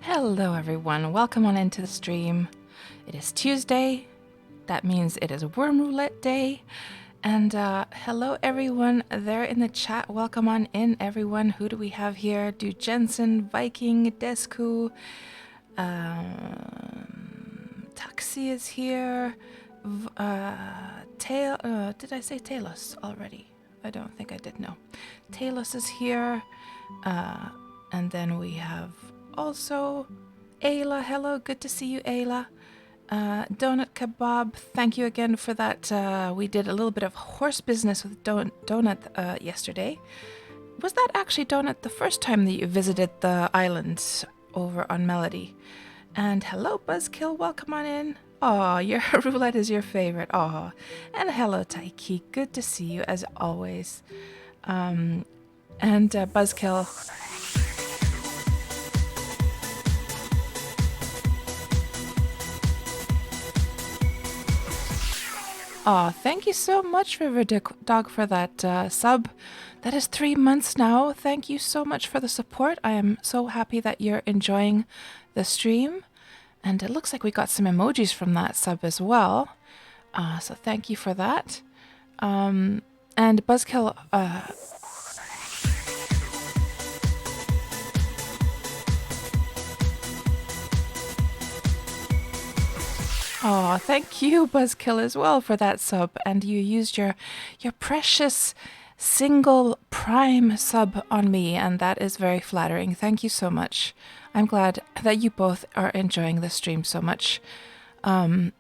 Hello everyone, welcome on into the stream. It is Tuesday, that means it is Wurm Roulette day. And hello everyone there in the chat, welcome on in everyone. Who do we have here? Do Jensen, Viking, Desku, Taxi is here, did I say Talos already? I don't think I did, no. Talos is here, and then we have also Ayla. Hello, good to see you, Ayla. Donut Kebab, thank you again for that. We did a little bit of horse business with Donut yesterday. Was that actually, Donut, the first time that you visited the island over on Melody? And hello, Buzzkill, welcome on in. Oh, your roulette is your favorite. Oh, and hello, Taiki, good to see you as always. And Buzzkill. Oh, thank you so much, River Dog, for that sub. That is 3 months now. Thank you so much for the support. I am so happy that you're enjoying the stream. And it looks like we got some emojis from that sub as well. So thank you for that. And Buzzkill... Oh, thank you, Buzzkill, as well for that sub. And you used your precious single prime sub on me, and that is very flattering. Thank you so much. I'm glad that you both are enjoying the stream so much. Oh,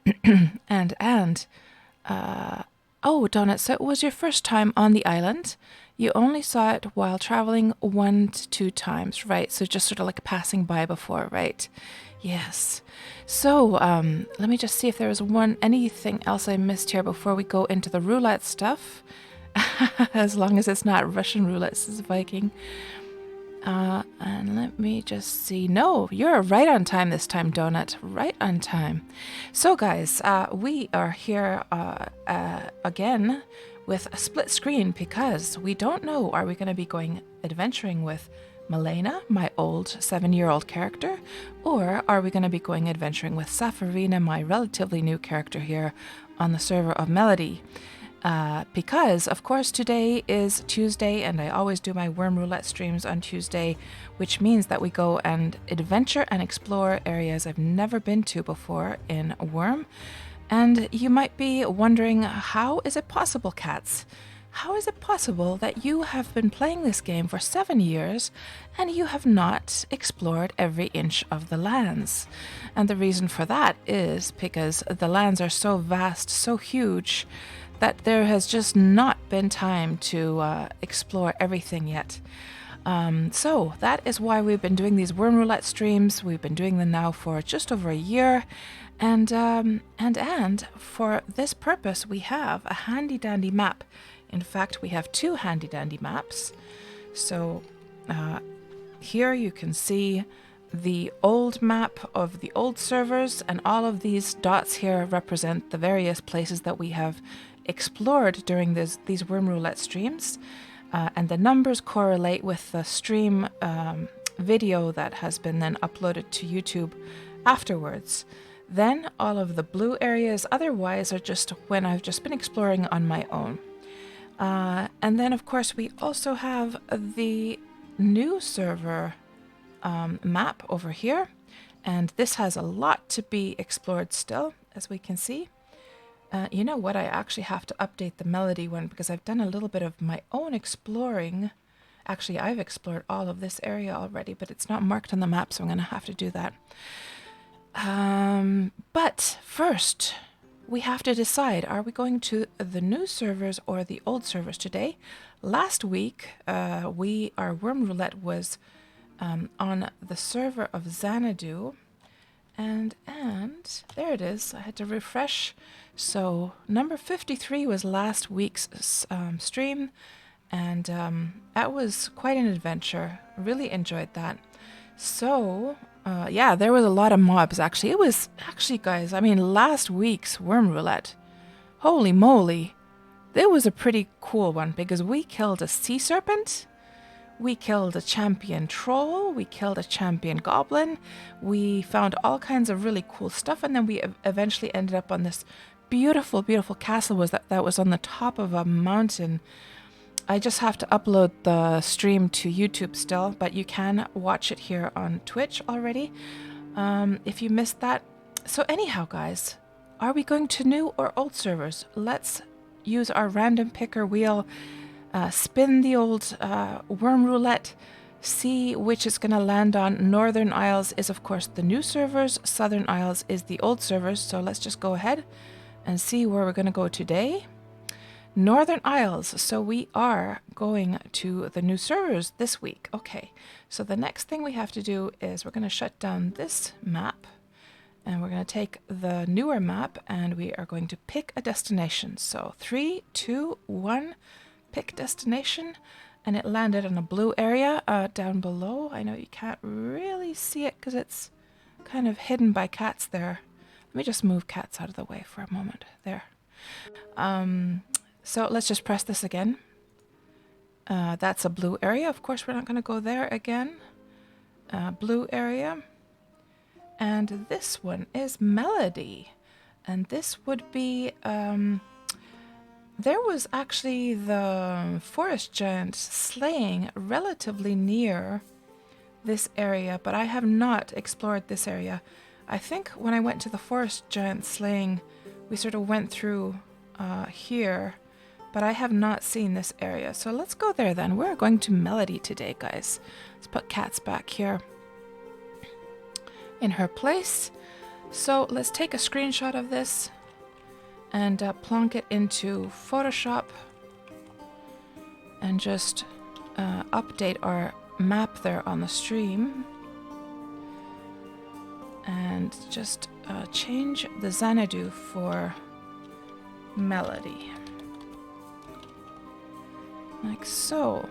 Donut, so it was your first time on the island. You only saw it while traveling 1 to 2 times, right? So just sort of like passing by before, right? Yes. So, let me just see if there was anything else I missed here before we go into the roulette stuff. As long as it's not Russian roulette, says Viking. And let me just see. No, you're right on time this time, Donut. Right on time. So, guys, we are here again with a split screen because we don't know, are we going to be going adventuring with Malena, my old 7-year-old character, or are we going to be going adventuring with Safarina, my relatively new character here on the server of Melody? Because, of course, today is Tuesday, and I always do my Wurm Roulette streams on Tuesday, which means that we go and adventure and explore areas I've never been to before in Wurm. And you might be wondering, how is it possible, Cats? How is it possible that you have been playing this game for 7 years and you have not explored every inch of the lands? And the reason for that is because the lands are so vast, so huge, that there has just not been time to explore everything yet. So that is why we've been doing these Wurm Roulette streams. We've been doing them now for just over a year. And for this purpose, we have a handy dandy map. In fact, we have 2 handy dandy maps. So here you can see the old map of the old servers, and all of these dots here represent the various places that we have explored during these Wurm Roulette streams. And the numbers correlate with the stream video that has been then uploaded to YouTube afterwards. Then all of the blue areas otherwise are just when I've just been exploring on my own. And then, of course, we also have the new server map over here. And this has a lot to be explored still, as we can see. You know what? I actually have to update the Melody one because I've done a little bit of my own exploring. Actually, I've explored all of this area already, but it's not marked on the map, so I'm going to have to do that. But first, we have to decide, are we going to the new servers or the old servers today? Last week, our Wurm Roulette was on the server of Xanadu, and there it is. I had to refresh. So number 53 was last week's stream, and that was quite an adventure. Really enjoyed that. So yeah, there was a lot of mobs, actually. It was, actually, guys, I mean, last week's Wurm Roulette, holy moly, it was a pretty cool one because we killed a sea serpent, We killed a champion troll, we killed a champion goblin, we found all kinds of really cool stuff, and then we eventually ended up on this beautiful, beautiful castle that was on the top of a mountain. I just have to upload the stream to YouTube still, but you can watch it here on Twitch already if you missed that. So anyhow, guys, are we going to new or old servers? Let's use our random picker wheel, spin the old Wurm Roulette, see which it's going to land on. Northern Isles is, of course, the new servers. Southern Isles is the old servers. So let's just go ahead and see where we're going to go today. Northern Isles. So we are going to the new servers this week. Okay, so the next thing we have to do is we're going to shut down this map. And we're going to take the newer map and we are going to pick a destination. So 3, 2, 1, pick destination. And it landed on a blue area down below. I know you can't really see it because it's kind of hidden by cats there. Let me just move cats out of the way for a moment. There. So let's just press this again. That's a blue area. Of course, we're not going to go there again. Blue area. And this one is Melody. And this would be, there was actually the forest giant slaying relatively near this area, but I have not explored this area. I think when I went to the forest giant slaying, we sort of went through here, but I have not seen this area. So let's go there then. We're going to Melody today, guys. Let's put cats back here in her place. So let's take a screenshot of this and plonk it into Photoshop and just update our map there on the stream and just change the Xanadu for Melody like so.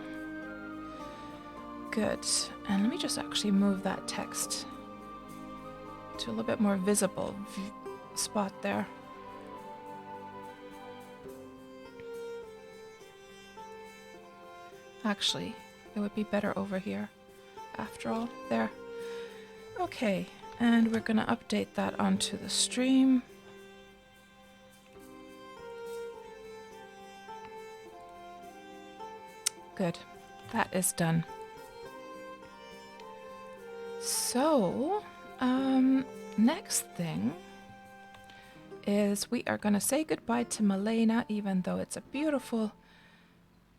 Good. And let me just actually move that text to a little bit more visible spot there. Actually, it would be better over here after all. There. Okay, and we're gonna update that onto the stream. Good. That is done. So, next thing is we are going to say goodbye to Malena, even though it's a beautiful,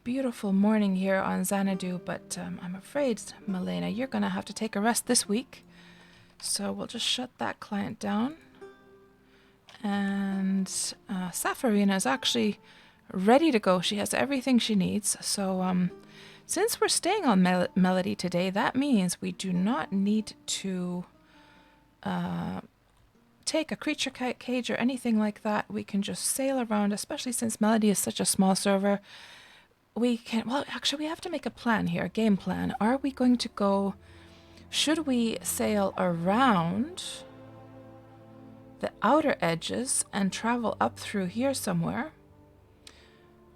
beautiful morning here on Xanadu. But I'm afraid, Malena, you're going to have to take a rest this week. So we'll just shut that client down. And Safarina is actually ready to go. She has everything she needs. So since we're staying on Melody today, that means we do not need to take a creature cage or anything like that. We can just sail around, especially since Melody is such a small server. We can, well, actually we have to make a plan here, a game plan. Are we going to go, should we sail around the outer edges and travel up through here somewhere?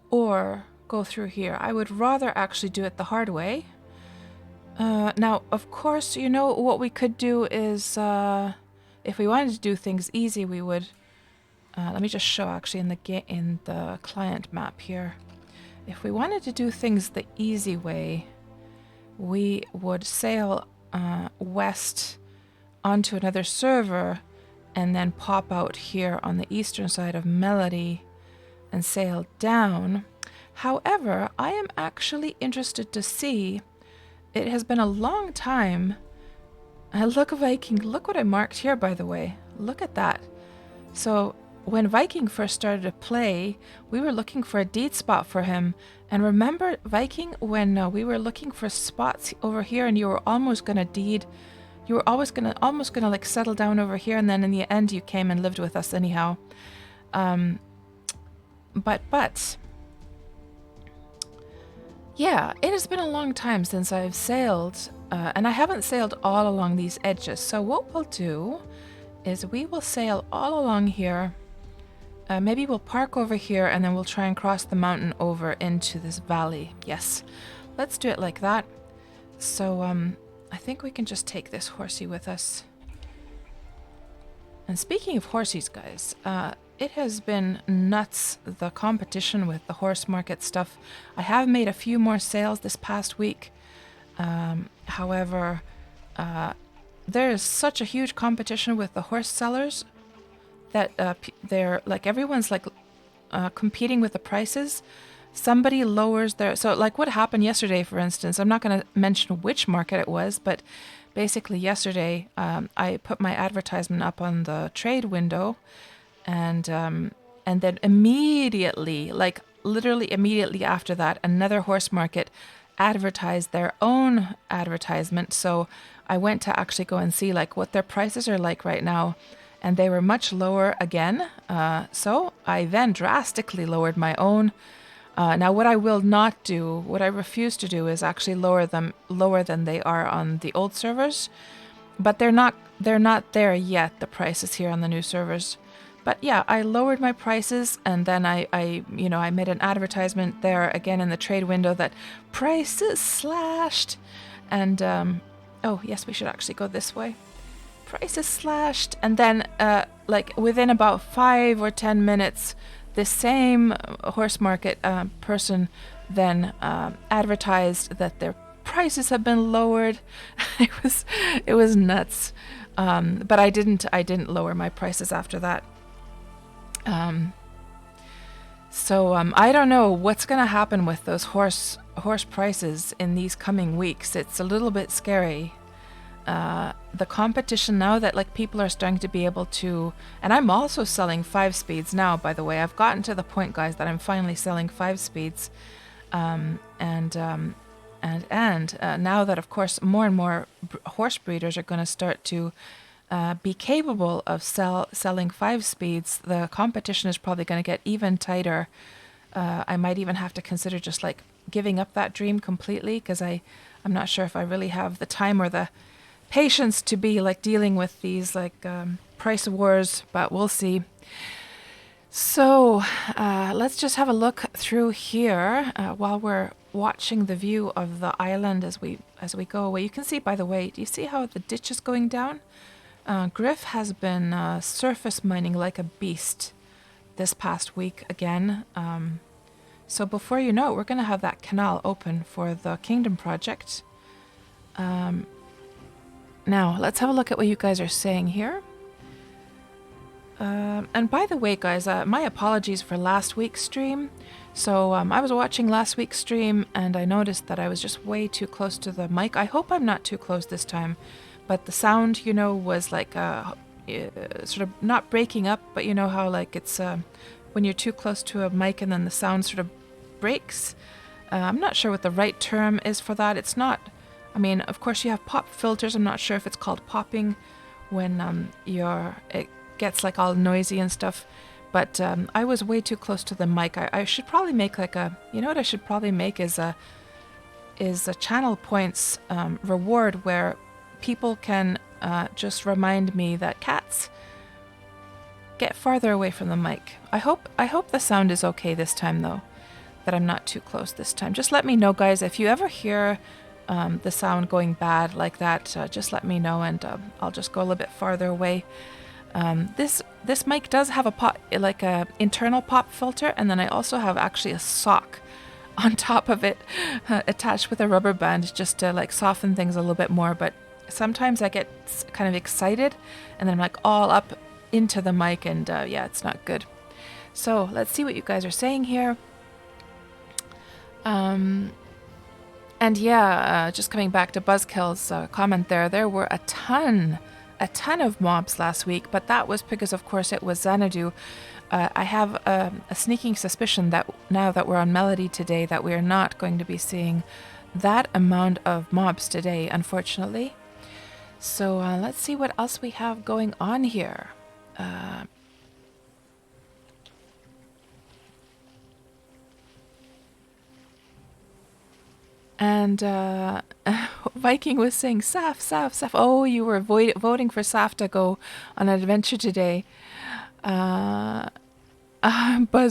Or go through here? I would rather actually do it the hard way. Now, of course, you know, what we could do is, if we wanted to do things easy, we would, let me just show actually in the client map here. If we wanted to do things the easy way, we would sail west onto another server and then pop out here on the eastern side of Melody and sail down. However, I am actually interested to see, it has been a long time. Look, Viking, look what I marked here, by the way. Look at that. So when Viking first started to play, we were looking for a deed spot for him. And remember, Viking, when we were looking for spots over here and you were almost going to deed, you were almost gonna like settle down over here, and then in the end you came and lived with us anyhow. But yeah, it has been a long time since I've sailed, and I haven't sailed all along these edges. So what we'll do is we will sail all along here. Maybe we'll park over here and then we'll try and cross the mountain over into this valley. Yes, let's do it like that. So I think we can just take this horsey with us. And speaking of horsies, guys, it has been nuts, the competition with the horse market stuff. I have made a few more sales this past week. However, there is such a huge competition with the horse sellers that they're like, everyone's like competing with the prices. Somebody lowers their, so like what happened yesterday, for instance, I'm not going to mention which market it was, but basically yesterday I put my advertisement up on the trade window, and then immediately, like literally immediately after that, another horse market advertised their own advertisement. So I went to actually go and see like what their prices are like right now, and they were much lower again. So I then drastically lowered my own. Now, what I will not do, what I refuse to do, is actually lower them lower than they are on the old servers. But they're not there yet, the prices here on the new servers. But yeah, I lowered my prices, and then I made an advertisement there again in the trade window that prices slashed. And oh yes, we should actually go this way. Prices slashed, and then like within about 5 or 10 minutes, the same horse market person then advertised that their prices have been lowered. it was nuts, but I didn't lower my prices after that. So I don't know what's gonna happen with those horse prices in these coming weeks. It's a little bit scary. The competition now that like people are starting to be able to, and I'm also selling 5 speeds now, by the way. I've gotten to the point, guys, that I'm finally selling 5 speeds, and now that of course more and more horse breeders are going to start to be capable of selling 5 speeds, the competition is probably going to get even tighter. I might even have to consider just like giving up that dream completely, because I'm not sure if I really have the time or the patience to be like dealing with these like price wars, but we'll see. So let's just have a look through here while we're watching the view of the island as we go away. You can see, by the way, do you see how the ditch is going down? Griff has been surface mining like a beast this past week again. So before you know it, we're going to have that canal open for the Kingdom project. Now, let's have a look at what you guys are saying here. And by the way, guys, my apologies for last week's stream. So I was watching last week's stream, and I noticed that I was just way too close to the mic. I hope I'm not too close this time. But the sound, you know, was like sort of not breaking up, but you know how like it's when you're too close to a mic and then the sound sort of breaks. I'm not sure what the right term is for that. It's not... I mean, of course you have pop filters. I'm not sure if it's called popping when it gets like all noisy and stuff. But I was way too close to the mic. I should probably make like a... You know what I should probably make is a channel points reward where people can just remind me that cats get farther away from the mic. I hope the sound is okay this time though, that I'm not too close this time. Just let me know, guys, if you ever hear the sound going bad like that, just let me know, and I'll just go a little bit farther away. This mic does have a pop, like a internal pop filter, and then I also have actually a sock on top of it attached with a rubber band just to like soften things a little bit more. But sometimes I get kind of excited and then I'm like all up into the mic, and yeah, it's not good. So let's see what you guys are saying here. And yeah, just coming back to Buzzkill's comment there were a ton of mobs last week, but that was because, of course, it was Xanadu. I have a sneaking suspicion that now that we're on Melody today, that we are not going to be seeing that amount of mobs today, unfortunately. So let's see what else we have going on here. And Viking was saying, Saf, Saf, Saf. Oh, you were voting for Saf to go on an adventure today. Buzz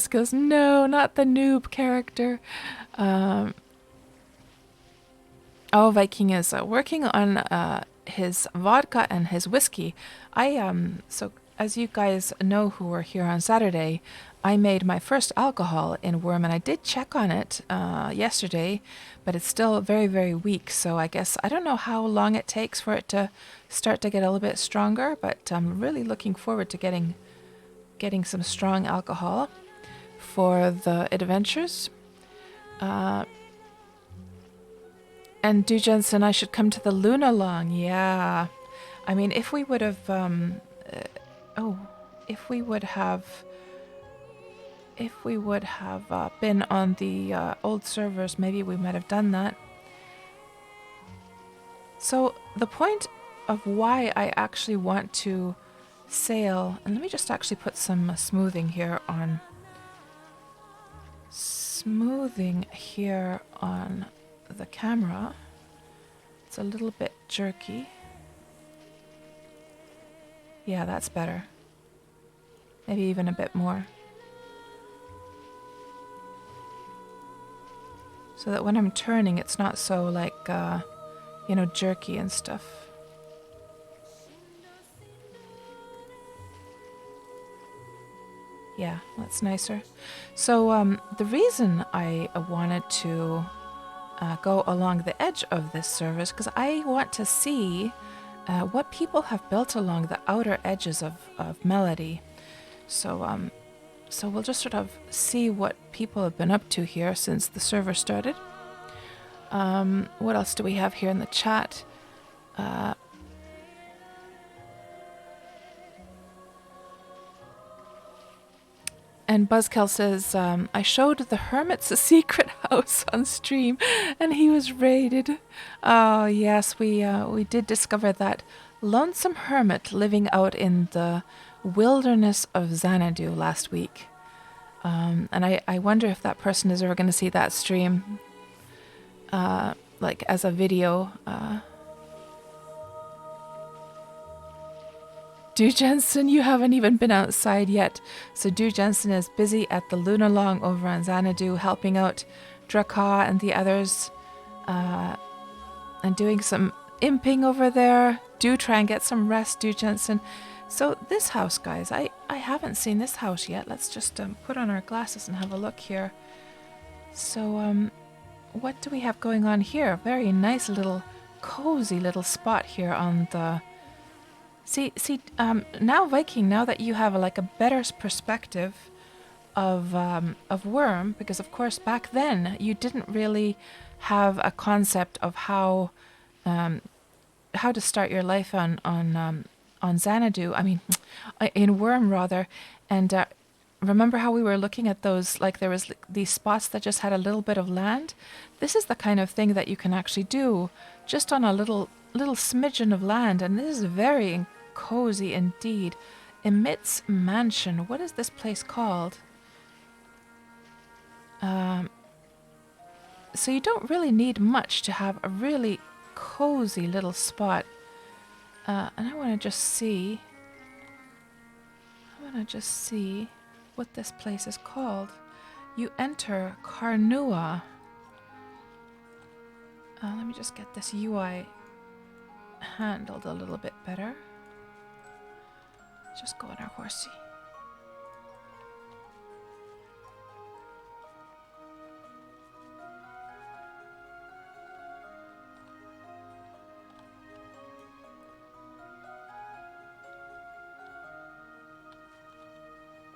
goes, no, not the noob character. Oh, Oh, Viking is working on his vodka and his whiskey. So as you guys know who were here on Saturday, I made my first alcohol in Wurm, and I did check on it yesterday, but it's still very, very weak. So I guess I don't know how long it takes for it to start to get a little bit stronger, but I'm really looking forward to getting some strong alcohol for the adventures. And Du Jensen, I should come to the Luna Long. Yeah. I mean, if we would have, if we would have been on the old servers, maybe we might have done that. So the point of why I actually want to sail, and let me just actually put some smoothing here on the camera. It's a little bit jerky. Yeah, that's better. Maybe even a bit more. So that when I'm turning, it's not so like, jerky and stuff. Yeah, that's nicer. So the reason I wanted to go along the edge of this server is because I want to see what people have built along the outer edges of Melody. So we'll just sort of see what people have been up to here since the server started. What else do we have here in the chat? And Buzzkill says, I showed the hermits a secret house on stream and he was raided. Oh, yes, we did discover that lonesome hermit living out in the wilderness of Xanadu last week. And I wonder if that person is ever going to see that stream, like as a video. Du Jensen, you haven't even been outside yet. So Du Jensen is busy at the Luna Long over on Xanadu, helping out Draka and the others, and doing some imping over there. Do try and get some rest, Du Jensen. So this house, guys, I haven't seen this house yet. Let's just put on our glasses and have a look here. So what do we have going on here? Very nice little, cozy little spot here on the... See, now Viking, now that you have like a better perspective of Wurm, because of course back then you didn't really have a concept of how to start your life on Xanadu. I mean, in Wurm rather, and remember how we were looking at those, like there was these spots that just had a little bit of land. This is the kind of thing that you can actually do just on a little smidgen of land, and this is very cozy indeed. Emits Mansion. What is this place called? So you don't really need much to have a really cozy little spot. And I want to just see what this place is called. You enter Karnua. Let me just get this UI handled a little bit better. Just go on our horsey.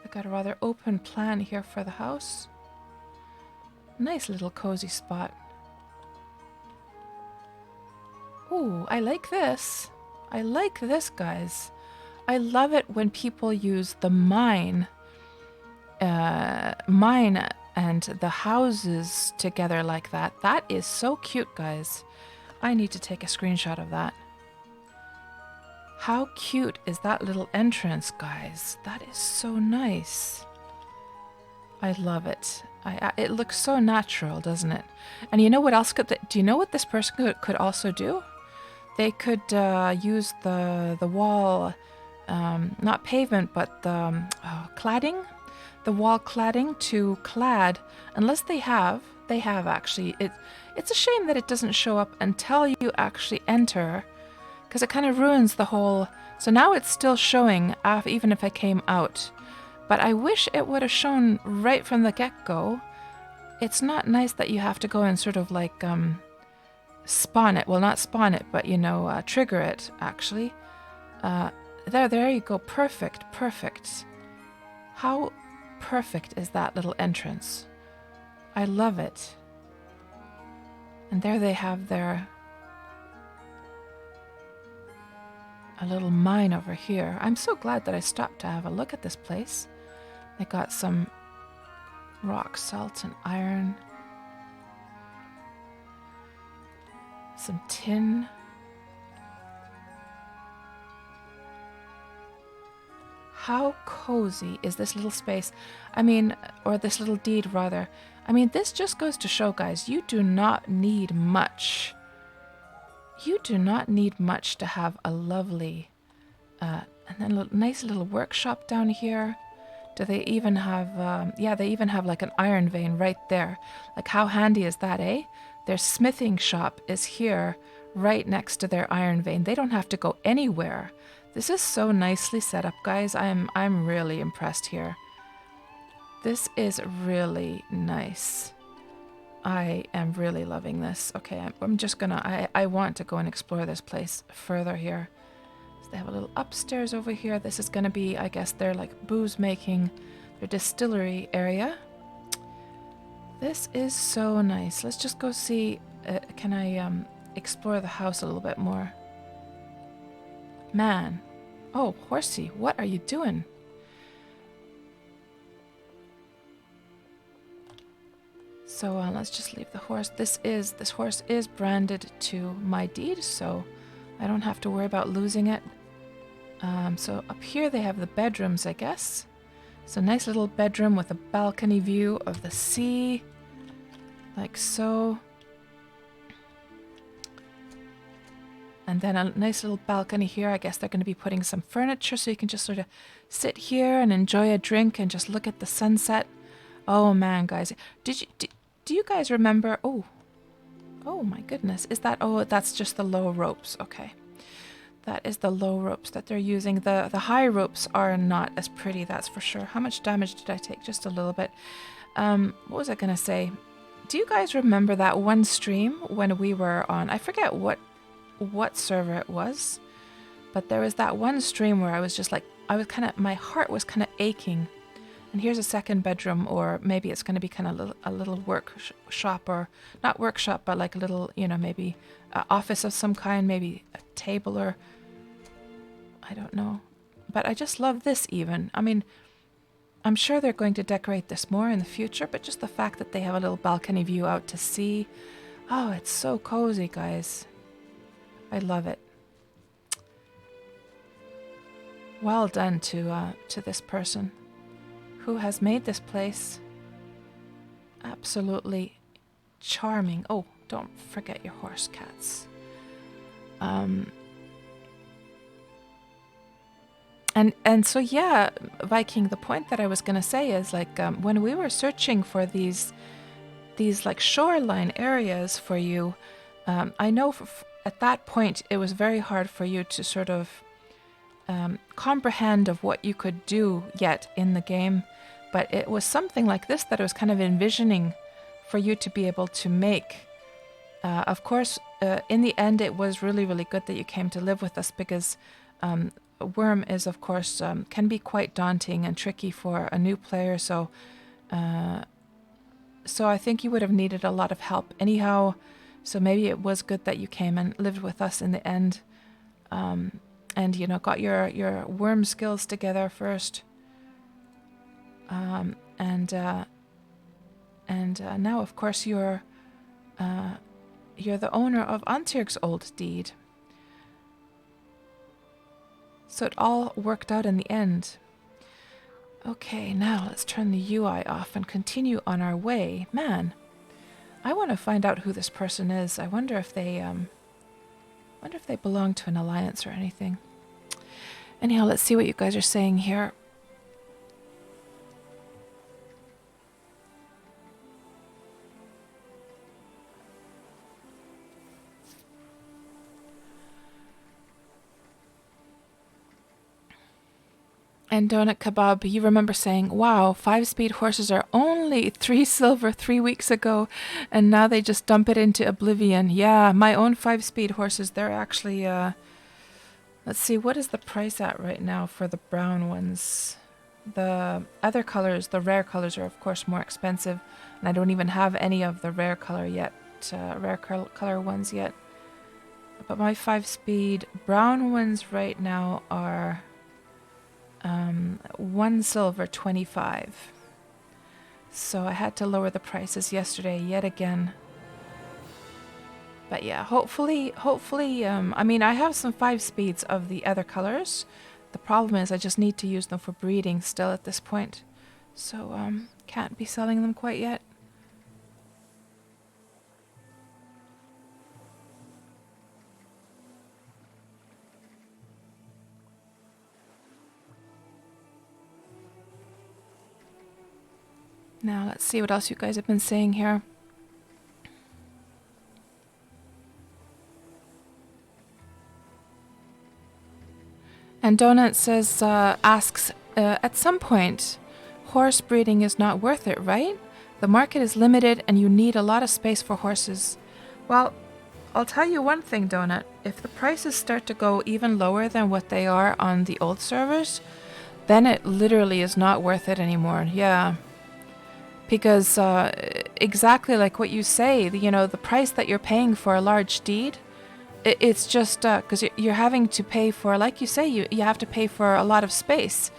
I got a rather open plan here for the house. Nice little cozy spot. Ooh, I like this. I like this, guys. I love it when people use the mine and the houses together like that. That is so cute, guys. I need to take a screenshot of that. How cute is that little entrance, guys? That is so nice. I love it. It looks so natural, doesn't it? And you know what else do you know what this person could also do? They could use the wall, not pavement, but the cladding, the wall cladding to clad, unless they have, they have actually. It's a shame that it doesn't show up until you actually enter, because it kind of ruins the whole. So now it's still showing even if I came out, but I wish it would have shown right from the get-go. It's not nice that you have to go and sort of like spawn it. Well, not spawn it, but you know, trigger it actually. There you go. Perfect, perfect. How perfect is that little entrance? I love it. And there they have their a little mine over here. I'm so glad that I stopped to have a look at this place. They got some rock salt and iron, some tin. How cozy is this little space? I mean, or this little deed rather. I mean, this just goes to show, guys, you do not need much. You do not need much to have a lovely, and then a nice little workshop down here. Do they even have, yeah, they even have like an iron vein right there. Like how handy is that, eh? Their smithing shop is here right next to their iron vein. They don't have to go anywhere. This is so nicely set up, guys. I'm really impressed here. This is really nice. I am really loving this. Okay, I'm just gonna, I want to go and explore this place further here. So they have a little upstairs over here. This is gonna be, I guess, their like booze making, their distillery area. This is so nice. Let's just go see, can I explore the house a little bit more? Man. Oh, horsey, what are you doing? So let's just leave the horse. This horse is branded to my deed, so I don't have to worry about losing it. So up here they have the bedrooms, I guess. So nice little bedroom with a balcony view of the sea, like so. And then a nice little balcony here. I guess they're going to be putting some furniture so you can just sort of sit here and enjoy a drink and just look at the sunset. Oh man, guys. Do you guys remember? Oh my goodness. Is that, oh, that's just the low ropes. Okay. That is the low ropes that they're using. The high ropes are not as pretty, that's for sure. How much damage did I take? Just a little bit. What was I going to say? Do you guys remember that one stream when we were on, I forget what server it was, but there was that one stream where I was just like, my heart was kind of aching. And here's a second bedroom, or maybe it's going to be kind of a little workshop, or not workshop, but like a little, you know, maybe office of some kind, maybe a table, or I don't know. But I just love this even. I mean, I'm sure they're going to decorate this more in the future, but just the fact that they have a little balcony view out to sea. Oh, it's so cozy, guys. I love it. Well done to this person who has made this place absolutely charming. Oh, don't forget your horse, cats. And so yeah, Viking, the point that I was gonna say is like when we were searching for these like shoreline areas for you, I know at that point it was very hard for you to sort of comprehend of what you could do yet in the game, but it was something like this that I was kind of envisioning for you to be able to make. Of course, in the end, it was really, really good that you came to live with us, because Wurm is, of course, can be quite daunting and tricky for a new player. So I think you would have needed a lot of help anyhow. So maybe it was good that you came and lived with us in the end, and you know, got your worm skills together first, and now, of course, you're the owner of Antyrk's old deed. So it all worked out in the end. Okay, now let's turn the UI off and continue on our way. Man, I want to find out who this person is. I wonder if they belong to an alliance or anything. Anyhow, let's see what you guys are saying here. And Donut Kebab, you remember saying, wow, 5-speed horses are only 3 silver 3 weeks ago, and now they just dump it into oblivion. Yeah, my own 5-speed horses, they're actually, let's see, what is the price at right now for the brown ones? The other colors, the rare colors, are of course more expensive, and I don't even have any of the rare color yet, color ones yet. But my 5-speed brown ones right now are 1 silver 25. So I had to lower the prices yesterday yet again. But yeah, hopefully, I mean, I have some 5-speeds of the other colors. The problem is I just need to use them for breeding still at this point. So, can't be selling them quite yet. Now, let's see what else you guys have been saying here. And Donut says, asks, at some point, horse breeding is not worth it, right? The market is limited and you need a lot of space for horses. Well, I'll tell you one thing, Donut. If the prices start to go even lower than what they are on the old servers, then it literally is not worth it anymore. Yeah. Because exactly like what you say, you know, the price that you're paying for a large deed, it's just because you're having to pay for, like you say, you have to pay for a lot of space.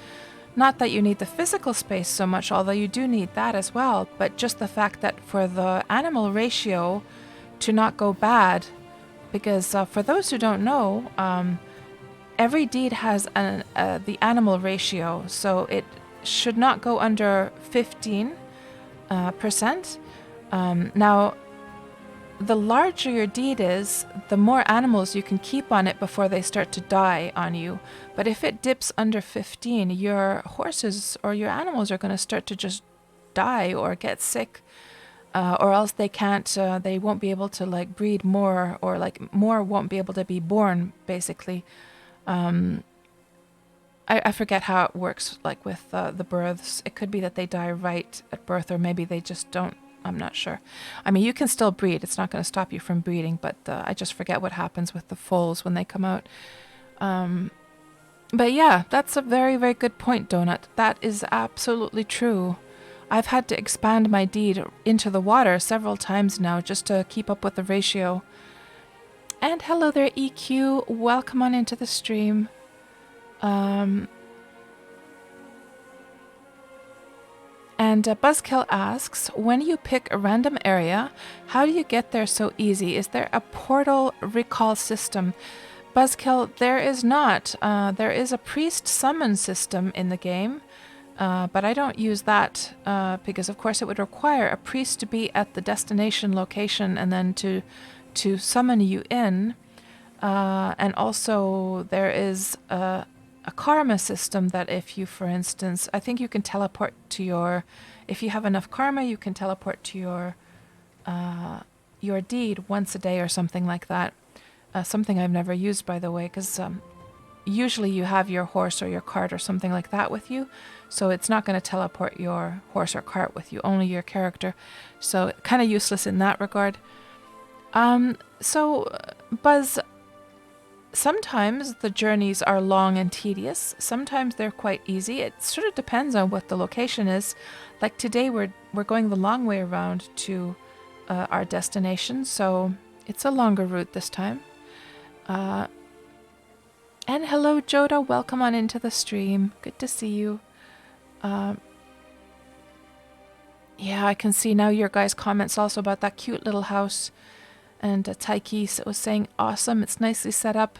Not that you need the physical space so much, although you do need that as well, but just the fact that for the animal ratio to not go bad, because for those who don't know, every deed has the animal ratio, so it should not go under 15%. Now, the larger your deed is, the more animals you can keep on it before they start to die on you. But if it dips under 15, your horses or your animals are going to start to just die or get sick, or else they can't, they won't be able to like breed more, or like more won't be able to be born, basically. I forget how it works, like with the births. It could be that they die right at birth, or maybe they just don't. I'm not sure. I mean, you can still breed. It's not going to stop you from breeding, but I just forget what happens with the foals when they come out. But yeah, that's a very, very good point, Donut. That is absolutely true. I've had to expand my deed into the water several times now just to keep up with the ratio. And hello there, EQ. Welcome on into the stream. And Buzzkill asks, when you pick a random area, how do you get there so easy? Is there a portal recall system? Buzzkill, there is not. There is a priest summon system in the game, but I don't use that because, of course, it would require a priest to be at the destination location and then to summon you in. And also, there is a karma system that if you, for instance, I think you can teleport to your, if you have enough karma, you can teleport to your deed once a day or something like that. Something I've never used, by the way, because usually you have your horse or your cart or something like that with you, so it's not going to teleport your horse or cart with you, only your character. So kind of useless in that regard. So Buzz, sometimes the journeys are long and tedious. Sometimes they're quite easy. It sort of depends on what the location is. Like today, we're going the long way around to our destination, so it's a longer route this time. And hello, Joda. Welcome on into the stream. Good to see you. Yeah, I can see now your guys' comments also about that cute little house. And Taiki was saying, awesome, it's nicely set up.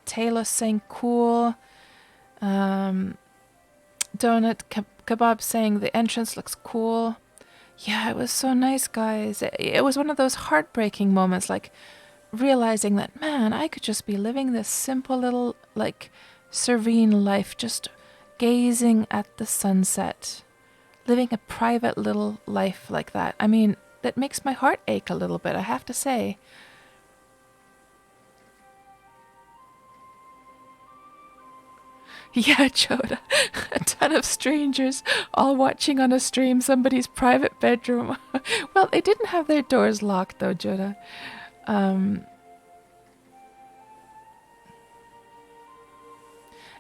Taylor saying, cool. Donut Kebab saying, the entrance looks cool. Yeah, it was so nice, guys. It was one of those heartbreaking moments, like realizing that, man, I could just be living this simple little, like, serene life, just gazing at the sunset. Living a private little life like that. I mean, that makes my heart ache a little bit, I have to say. Yeah, Joda. A ton of strangers all watching on a stream somebody's private bedroom. Well, they didn't have their doors locked though, Joda.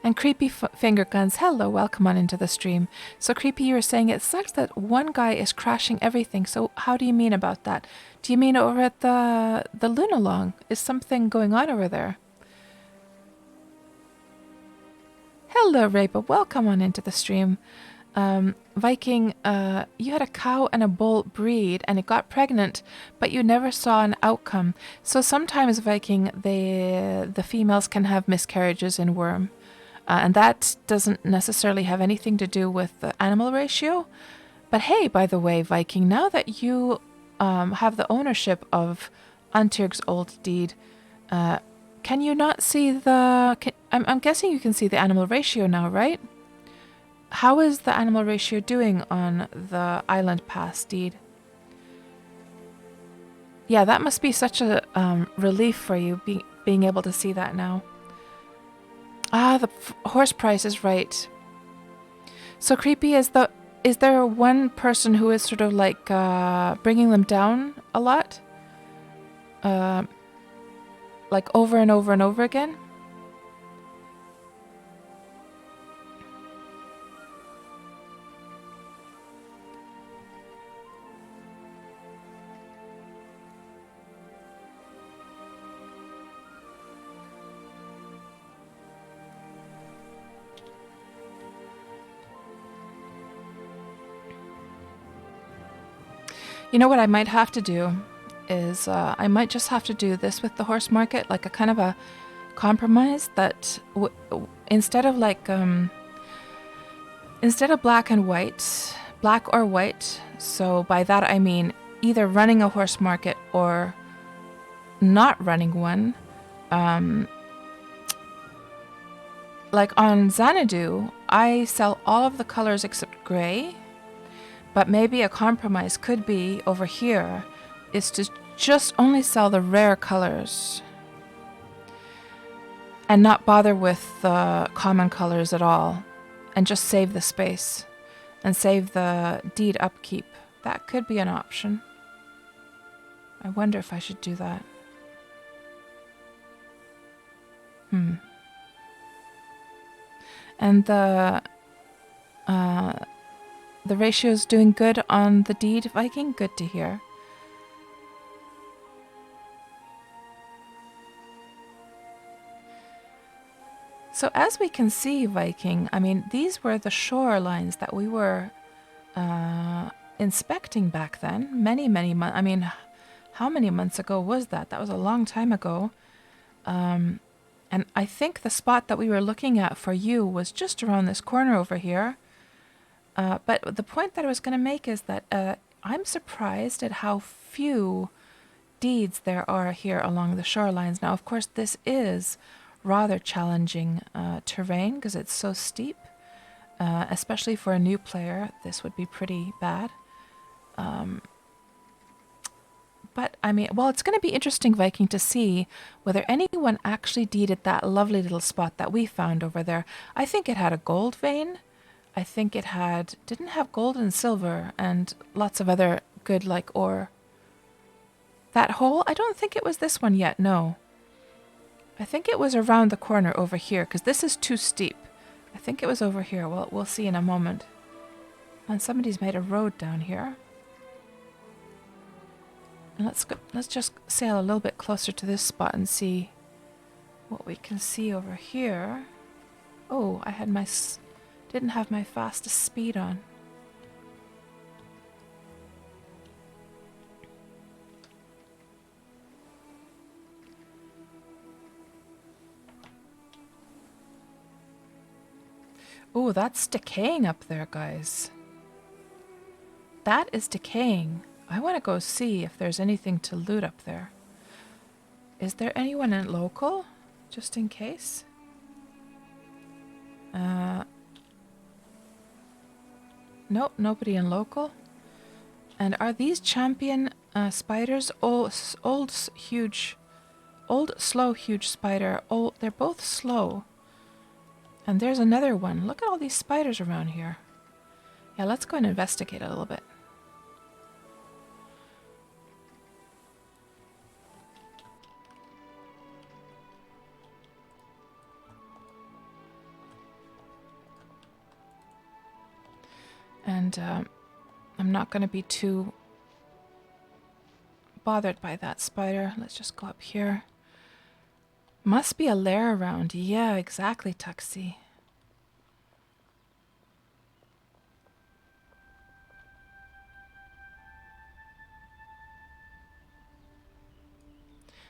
And Creepy Finger Guns, hello, welcome on into the stream. So Creepy, you were saying it sucks that one guy is crashing everything. So how do you mean about that? Do you mean over at the Lunalong? Is something going on over there? Hello, Reba, welcome on into the stream. Viking, you had a cow and a bull breed and it got pregnant, but you never saw an outcome. So sometimes, Viking, the females can have miscarriages in Wurm. And that doesn't necessarily have anything to do with the animal ratio. But hey, by the way, Viking, now that you have the ownership of Antirg's old deed, can you not see the... I'm guessing you can see the animal ratio now, right? How is the animal ratio doing on the Island Pass deed? Yeah, that must be such a relief for you, being able to see that now. Ah, the horse price is right. So Creepy, is there one person who is sort of like bringing them down a lot? Like over and over and over again? You know what I might have to do is I might just have to do this with the horse market, like a kind of a compromise that instead of like instead of black and white, black or white. So by that I mean either running a horse market or not running one. Like on Xanadu, I sell all of the colors except gray. But maybe a compromise could be over here is to just only sell the rare colors and not bother with the common colors at all and just save the space and save the deed upkeep. That could be an option. I wonder if I should do that. And the ratio's doing good on the deed, Viking. Good to hear. So as we can see, Viking, I mean, these were the shorelines that we were inspecting back then. Many months. I mean, how many months ago was that? That was a long time ago. And I think the spot that we were looking at for you was just around this corner over here. But the point that I was going to make is that I'm surprised at how few deeds there are here along the shorelines. Now, of course, this is rather challenging terrain because it's so steep, especially for a new player. This would be pretty bad. But, I mean, well, it's going to be interesting, Viking, to see whether anyone actually deeded that lovely little spot that we found over there. I think it had a gold vein. I think it didn't have gold and silver and lots of other good like ore. That hole, I don't think it was this one yet, no. I think it was around the corner over here because this is too steep. I think it was over here. Well, we'll see in a moment. And somebody's made a road down here. And let's just sail a little bit closer to this spot and see what we can see over here. Oh, I had didn't have my fastest speed on. Oh, that's decaying up there, guys. That is decaying. I want to go see if there's anything to loot up there. Is there anyone in local? Just in case? Nope, nobody in local. And are these champion spiders old, slow, huge spider? Oh, they're both slow. And there's another one. Look at all these spiders around here. Yeah, let's go and investigate a little bit. And I'm not going to be too bothered by that spider. Let's just go up here. Must be a lair around. Yeah, exactly, Tuxie.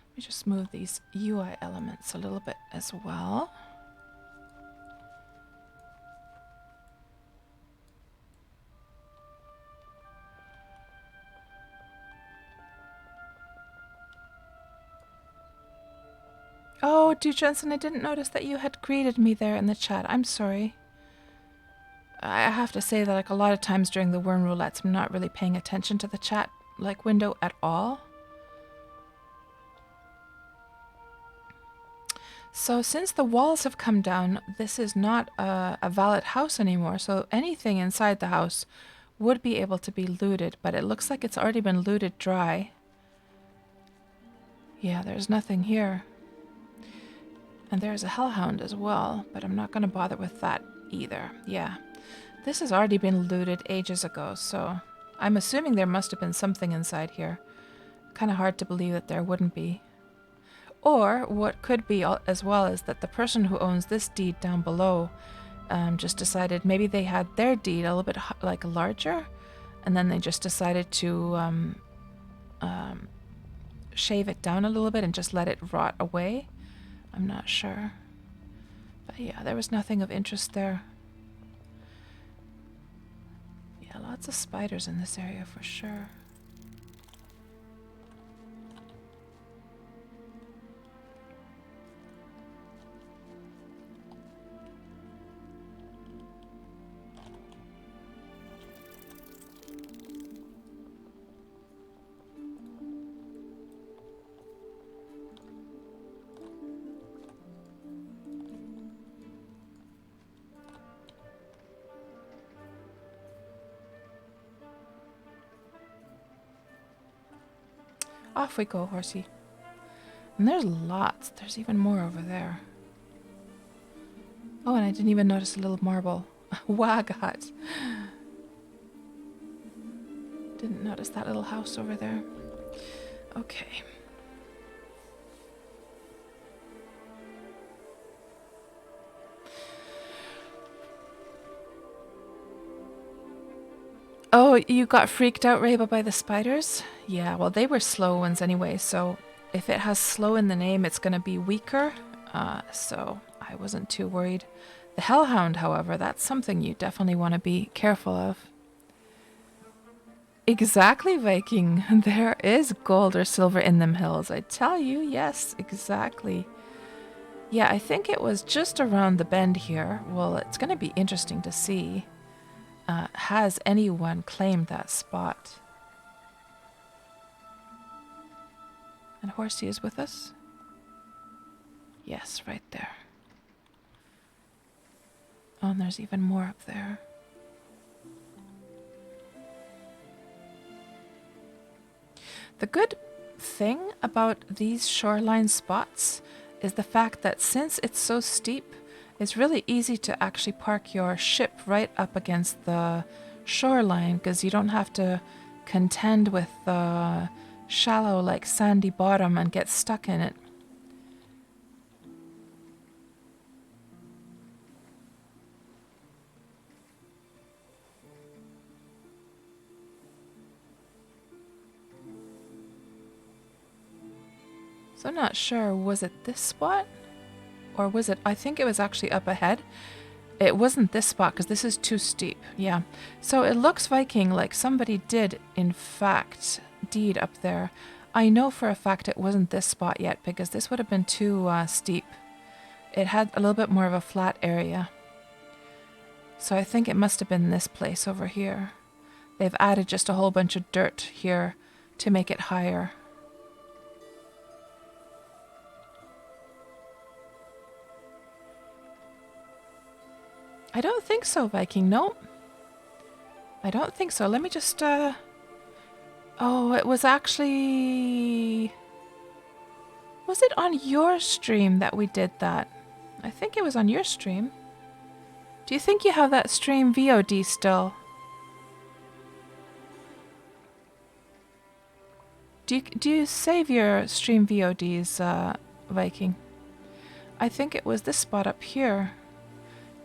Let me just move these UI elements a little bit as well. Oh, Dew Jensen, I didn't notice that you had greeted me there in the chat. I'm sorry. I have to say that like a lot of times during the Wurm Roulettes, I'm not really paying attention to the chat like window at all. So since the walls have come down, this is not a valid house anymore. So anything inside the house would be able to be looted, but it looks like it's already been looted dry. Yeah, there's nothing here. And there's a hellhound as well, but I'm not going to bother with that either. Yeah, this has already been looted ages ago, so I'm assuming there must have been something inside here. Kind of hard to believe that there wouldn't be. Or what could be as well is that the person who owns this deed down below just decided maybe they had their deed a little bit like larger, and then they just decided to shave it down a little bit and just let it rot away. I'm not sure. But yeah, there was nothing of interest there. Yeah, lots of spiders in this area for sure. Off we go, horsey. And there's lots. There's even more over there. Oh, and I didn't even notice a little marble. Wagat. Didn't notice that little house over there. Okay. Oh, you got freaked out, Reba, by the spiders? Yeah, well, they were slow ones anyway, so if it has slow in the name, it's going to be weaker. So I wasn't too worried. The hellhound, however, that's something you definitely want to be careful of. Exactly, Viking. There is gold or silver in them hills. I tell you, yes, exactly. Yeah, I think it was just around the bend here. Well, it's going to be interesting to see. Has anyone claimed that spot? And Horsey is with us? Yes, right there. Oh, and there's even more up there. The good thing about these shoreline spots is the fact that since it's so steep, it's really easy to actually park your ship right up against the shoreline because you don't have to contend with the shallow, like sandy bottom and get stuck in it. So I'm not sure, was it this spot? Or was it, I think it was actually up ahead. It wasn't this spot because this is too steep. Yeah. So it looks, Viking, like somebody did, in fact, deed up there. I know for a fact it wasn't this spot yet because this would have been too steep. It had a little bit more of a flat area. So I think it must have been this place over here. They've added just a whole bunch of dirt here to make it higher. I don't think so, Viking. No. I don't think so. Let me just, Oh, it was actually... Was it on your stream that we did that? I think it was on your stream. Do you think you have that stream VOD still? Do you save your stream VODs, Viking? I think it was this spot up here.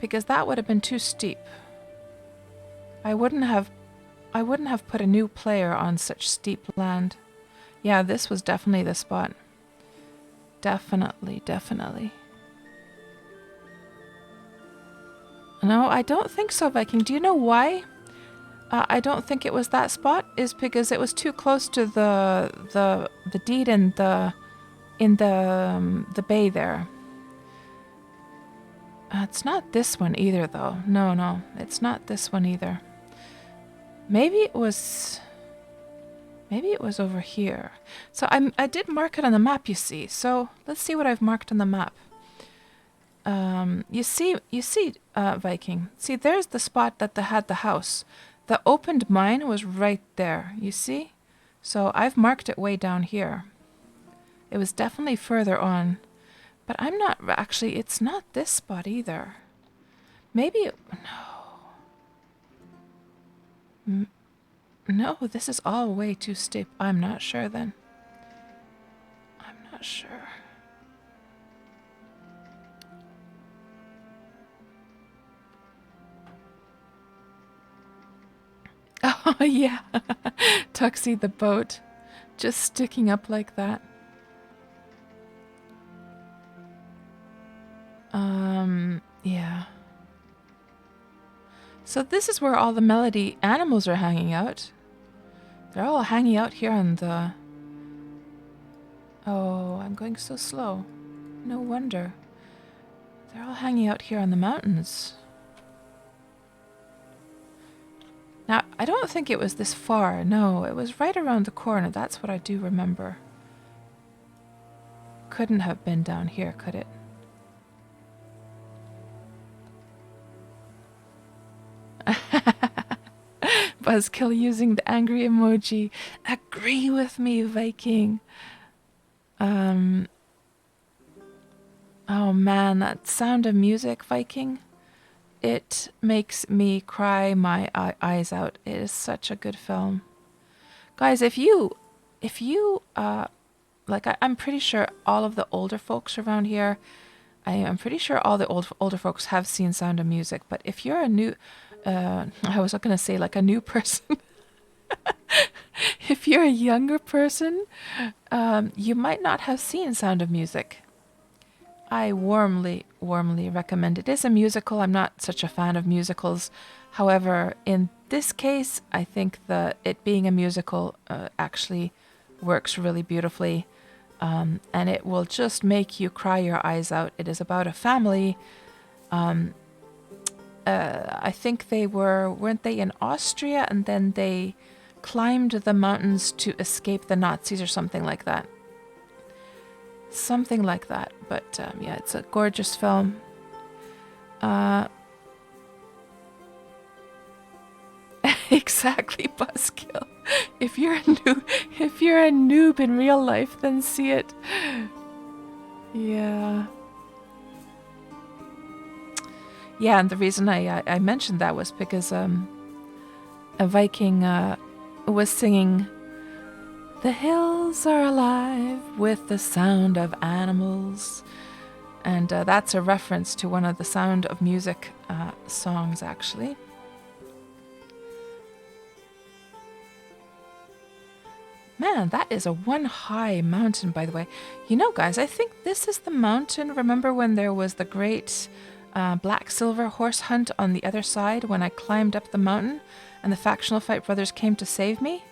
Because that would have been too steep. I wouldn't have put a new player on such steep land. Yeah, this was definitely the spot. Definitely, definitely. No, I don't think so, Viking. Do you know why? I don't think it was that spot. Is because it was too close to the deed in the bay there. It's not this one either, though. No, no, it's not this one either. Maybe it was over here. So I did mark it on the map, you see. So let's see what I've marked on the map. You see, Viking. See, there's the spot that had the house. The opened mine was right there, you see? So I've marked it way down here. It was definitely further on. But I'm not, actually, it's not this spot either. Maybe, no. No, this is all way too steep. I'm not sure then. I'm not sure. Oh, yeah. Tuxie the boat. Just sticking up like that. Yeah. So this is where all the Melody animals are hanging out. They're all hanging out here on the... Oh, I'm going so slow. No wonder. They're all hanging out here on the mountains. Now, I don't think it was this far. No, it was right around the corner. That's what I do remember. Couldn't have been down here, could it? Buzzkill using the angry emoji. Agree with me, Viking. Oh man, that Sound of Music, Viking. It makes me cry my eyes out. It is such a good film. Guys, if you like, I'm pretty sure all of the older folks around here, I'm pretty sure all the older folks have seen Sound of Music, but if you're a new, I was going to say like a new person. If you're a younger person, you might not have seen Sound of Music. I warmly recommend it. It is a musical. I'm not such a fan of musicals. However, in this case, I think it being a musical actually works really beautifully. And it will just make you cry your eyes out. It is about a family. I think weren't they in Austria, and then they climbed the mountains to escape the Nazis or something like that. Something like that. But yeah, it's a gorgeous film. Exactly, Buzzkill. If you're a noob in real life, then see it. Yeah. Yeah, and the reason I mentioned that was because a Viking was singing, "The hills are alive with the sound of animals," and that's a reference to one of the Sound of Music songs, actually. Man, that is a one high mountain, by the way. You know, guys, I think this is the mountain. Remember when there was the great black silver horse hunt on the other side when I climbed up the mountain and the Factional Fight brothers came to save me?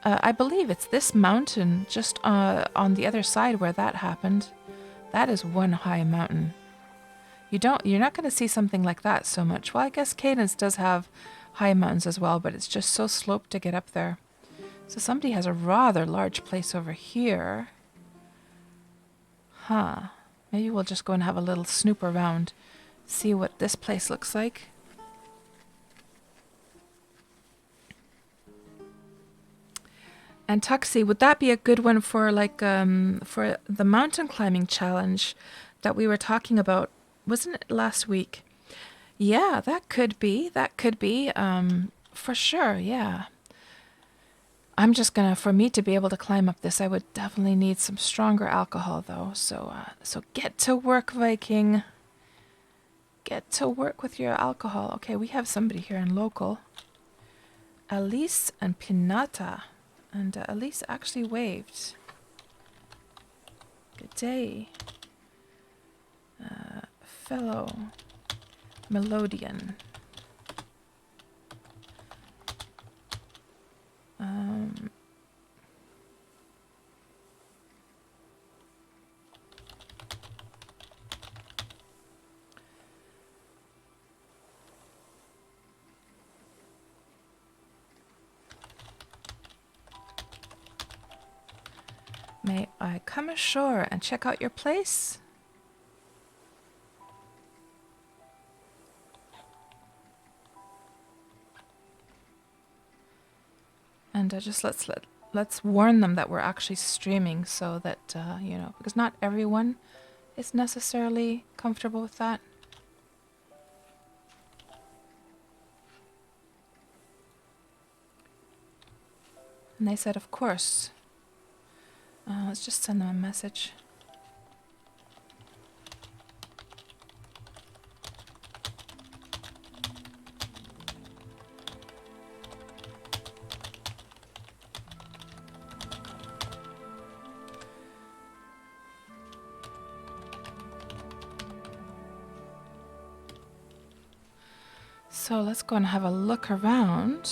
I believe it's this mountain just on the other side where that happened. That is one high mountain. You're not going to see something like that so much. Well, I guess Cadence does have high mountains as well, but it's just so sloped to get up there. So somebody has a rather large place over here. Huh. Maybe we'll just go and have a little snoop around see what this place looks like. And Tuxie, would that be a good one for like for the mountain climbing challenge that we were talking about? Wasn't it last week? Yeah, that could be. That could be. For sure, yeah. I'm just gonna, for me to be able to climb up this, I would definitely need some stronger alcohol though. So get to work, Viking. Get to work with your alcohol. Okay, we have somebody here in local. Elise and Pinata. And Elise actually waved. Good day. Fellow Melodian. May I come ashore and check out your place? And just let's warn them that we're actually streaming, so that you know, because not everyone is necessarily comfortable with that. And they said, of course. Let's just send them a message. So let's go and have a look around.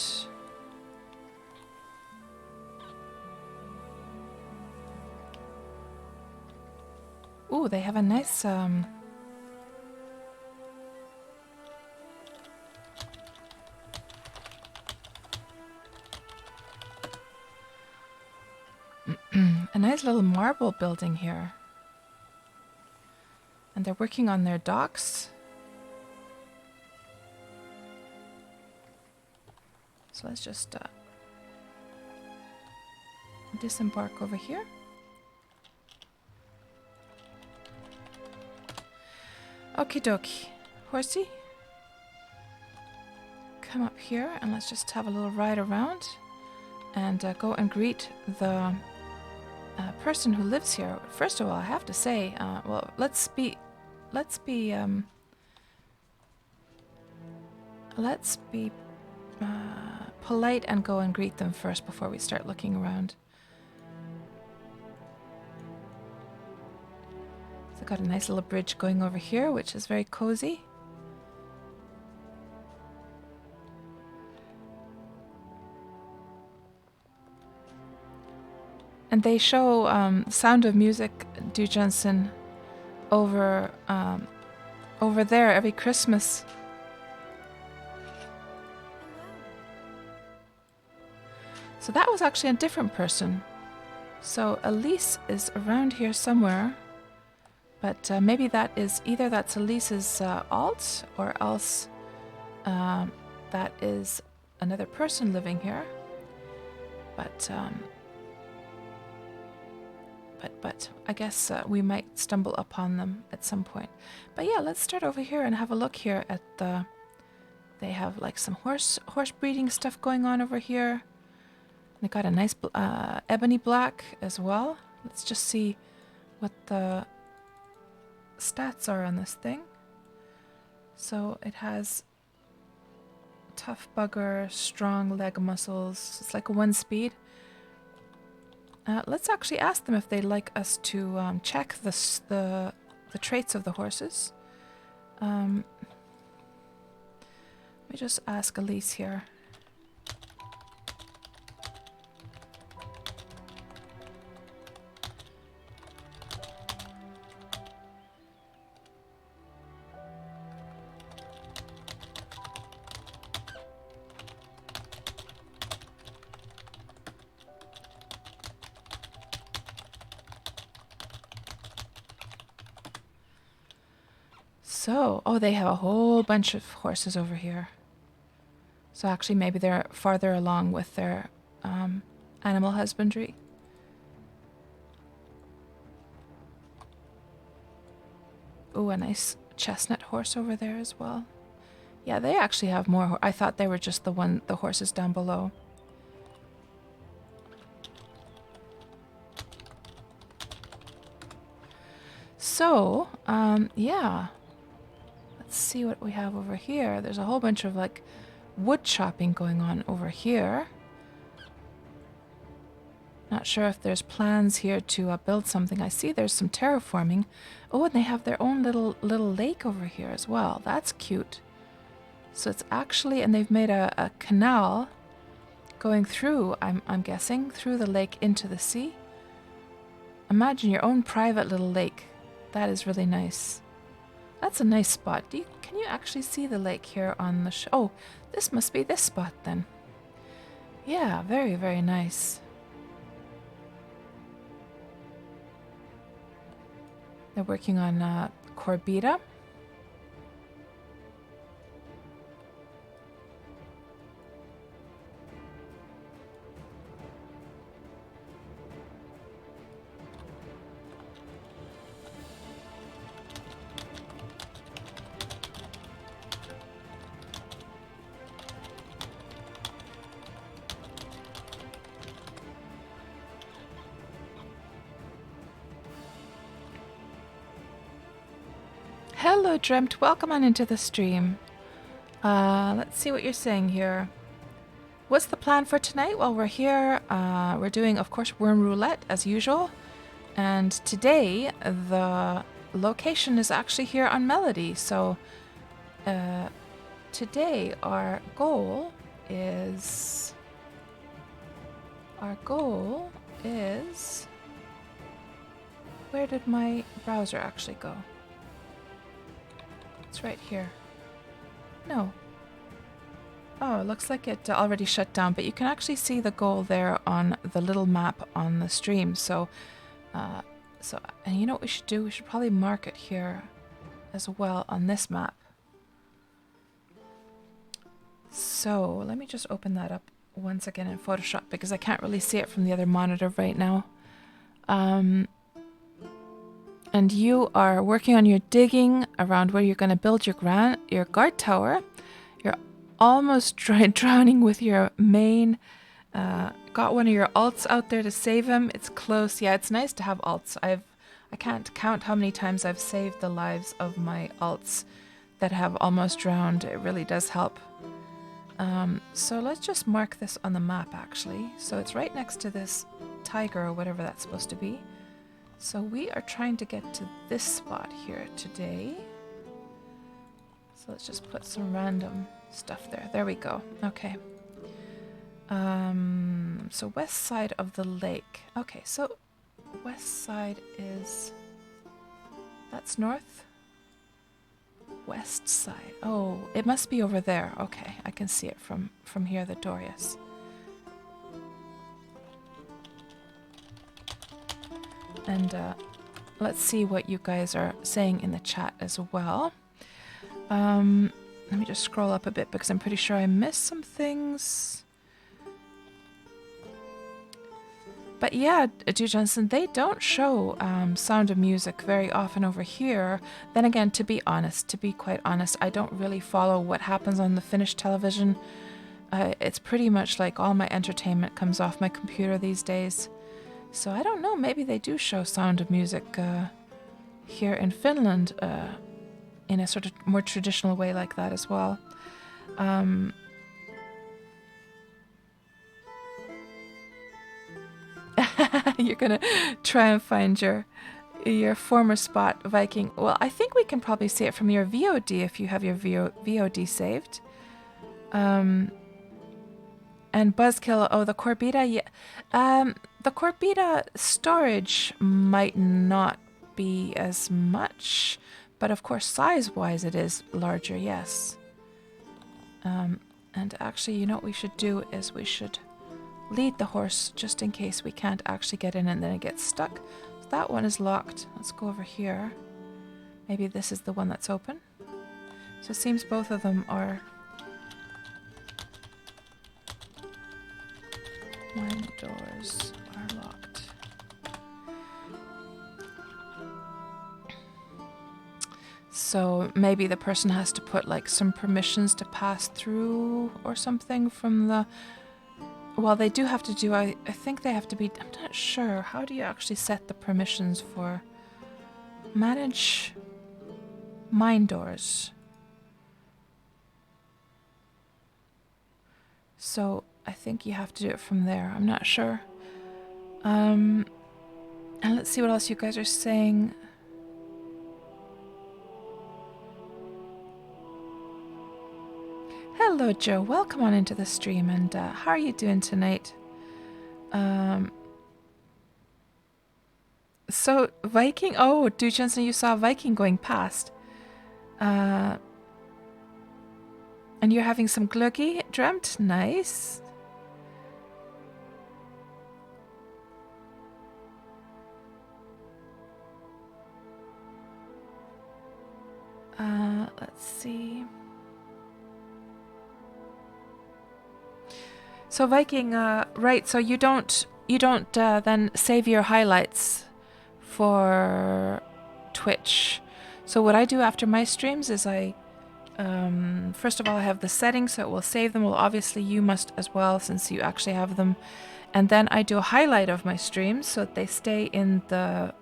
Ooh, they have a nice a nice little marble building here. And they're working on their docks. So let's just disembark over here. Okie dokie. Horsey, come up here and let's just have a little ride around and go and greet the person who lives here. First of all, I have to say, well, let's be polite and go and greet them first before we start looking around. So I've got a nice little bridge going over here, which is very cozy. And they show Sound of Music, Du Johnson, over there every Christmas. So that was actually a different person. So Elise is around here somewhere, but maybe that is either that's Elise's alt, or else that is another person living here. But I guess we might stumble upon them at some point. But yeah, let's start over here and have a look here at the. They have like some horse breeding stuff going on over here. They got a nice ebony black as well. Let's just see what the stats are on this thing. So it has tough bugger, strong leg muscles. It's like a 1 speed. Let's actually ask them if they'd like us to check the traits of the horses. Let me just ask Elise here. So, oh, they have a whole bunch of horses over here. So actually maybe they're farther along with their animal husbandry. Oh, a nice chestnut horse over there as well. Yeah, they actually have more. I thought they were just the horses down below. So, yeah. Let's see what we have over here. There's a whole bunch of like wood chopping going on over here. Not sure if there's plans here to build something. I see there's some terraforming. Oh, and they have their own little lake over here as well. That's cute. So it's actually, and they've made a canal going through, I'm guessing, through the lake into the sea. Imagine your own private little lake. That is really nice. That's a nice spot. Can you actually see the lake here on the oh, this must be this spot then. Yeah, very, very nice. They're working on Corbita. Hello, Dreamt. Welcome on into the stream. Let's see what you're saying here. What's the plan for tonight? Well, we're here. We're doing, of course, Wurm Roulette as usual. And today, the location is actually here on Melody. So, today our goal is... Where did my browser actually go? It's right here. No. Oh, it looks like it already shut down, but you can actually see the goal there on the little map on the stream. So, and you know what we should do? We should probably mark it here as well on this map. So, let me just open that up once again in Photoshop because I can't really see it from the other monitor right now. And you are working on your digging around where you're going to build your guard tower. You're almost drowning with your main. Got one of your alts out there to save him. It's close. Yeah, it's nice to have alts. I can't count how many times I've saved the lives of my alts that have almost drowned. It really does help. So let's just mark this on the map actually. So it's right next to this tiger or whatever that's supposed to be. So we are trying to get to this spot here today. So let's just put some random stuff there. There we go. Okay. So west side of the lake. Okay, so west side is... That's north? West side. Oh, it must be over there. Okay, I can see it from here, the door, yes. And let's see what you guys are saying in the chat as well. Let me just scroll up a bit because I'm pretty sure I missed some things. But yeah, Dew Johnson, they don't show Sound of Music very often over here. Then again, to be quite honest, I don't really follow what happens on the Finnish television. It's pretty much like all my entertainment comes off my computer these days. So I don't know, maybe they do show Sound of Music here in Finland in a sort of more traditional way like that as well. You're gonna try and find your former spot, Viking. Well, I think we can probably see it from your VOD if you have your VOD saved. And Buzzkill, oh, the Corbita, yeah. The Corbita storage might not be as much, but of course size-wise it is larger, yes. And actually, you know what we should do is we should lead the horse just in case we can't actually get in and then it gets stuck. So that one is locked. Let's go over here. Maybe this is the one that's open. So it seems both of them are... Mine doors are locked. So maybe the person has to put like some permissions to pass through or something from the... Well, they do have to do... I think they have to be... I'm not sure. How do you actually set the permissions for... Manage... Mine doors. So I think you have to do it from there. I'm not sure. And let's see what else you guys are saying. Hello, Joe. Welcome on into the stream. And how are you doing tonight? So Viking. Oh, dude, Jensen, you saw Viking going past. And you're having some gluggy dreamt? Nice. Let's see. So Viking, right, so you don't then save your highlights for Twitch. So what I do after my streams is I first of all I have the settings so it will save them. Well, obviously you must as well since you actually have them. And then I do a highlight of my streams so that they stay in the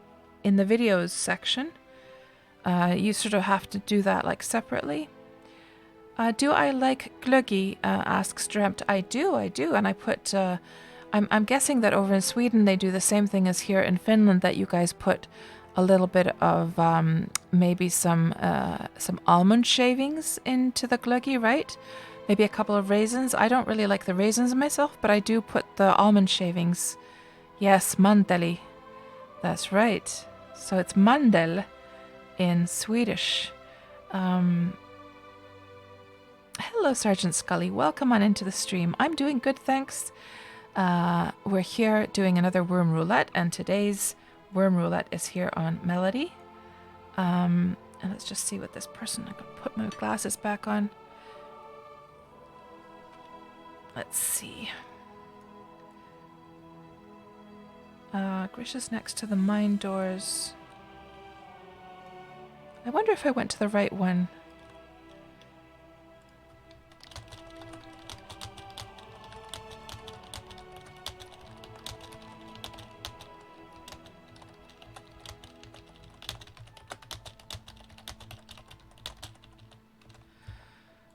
videos section. You sort of have to do that like separately. Do I like gluggy? Asks Dreamt. I do, and I put. I'm guessing that over in Sweden they do the same thing as here in Finland. That you guys put a little bit of maybe some almond shavings into the gluggy, right? Maybe a couple of raisins. I don't really like the raisins myself, but I do put the almond shavings. Yes, mandeli. That's right. So it's mandel in Swedish. Hello, Sergeant Scully. Welcome on into the stream. I'm doing good, thanks. We're here doing another Wurm Roulette, and today's Wurm Roulette is here on Melody. And let's just see what this person... I can put my glasses back on. Let's see. Grisha's next to the mine doors. I wonder if I went to the right one.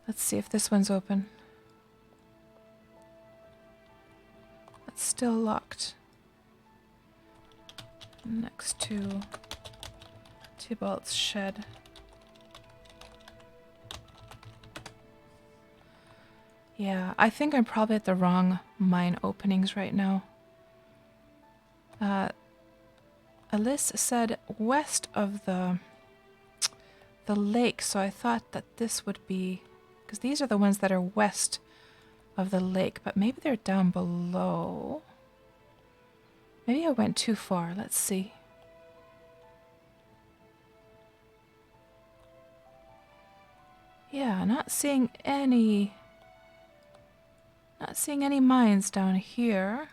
Let's see if this one's open. It's still locked. Next to Tybalt's shed. Yeah, I think I'm probably at the wrong mine openings right now. Alyssa said west of the lake, so I thought that this would be... Because these are the ones that are west of the lake, but maybe they're down below. Maybe I went too far. Let's see. Yeah, not seeing any mines down here.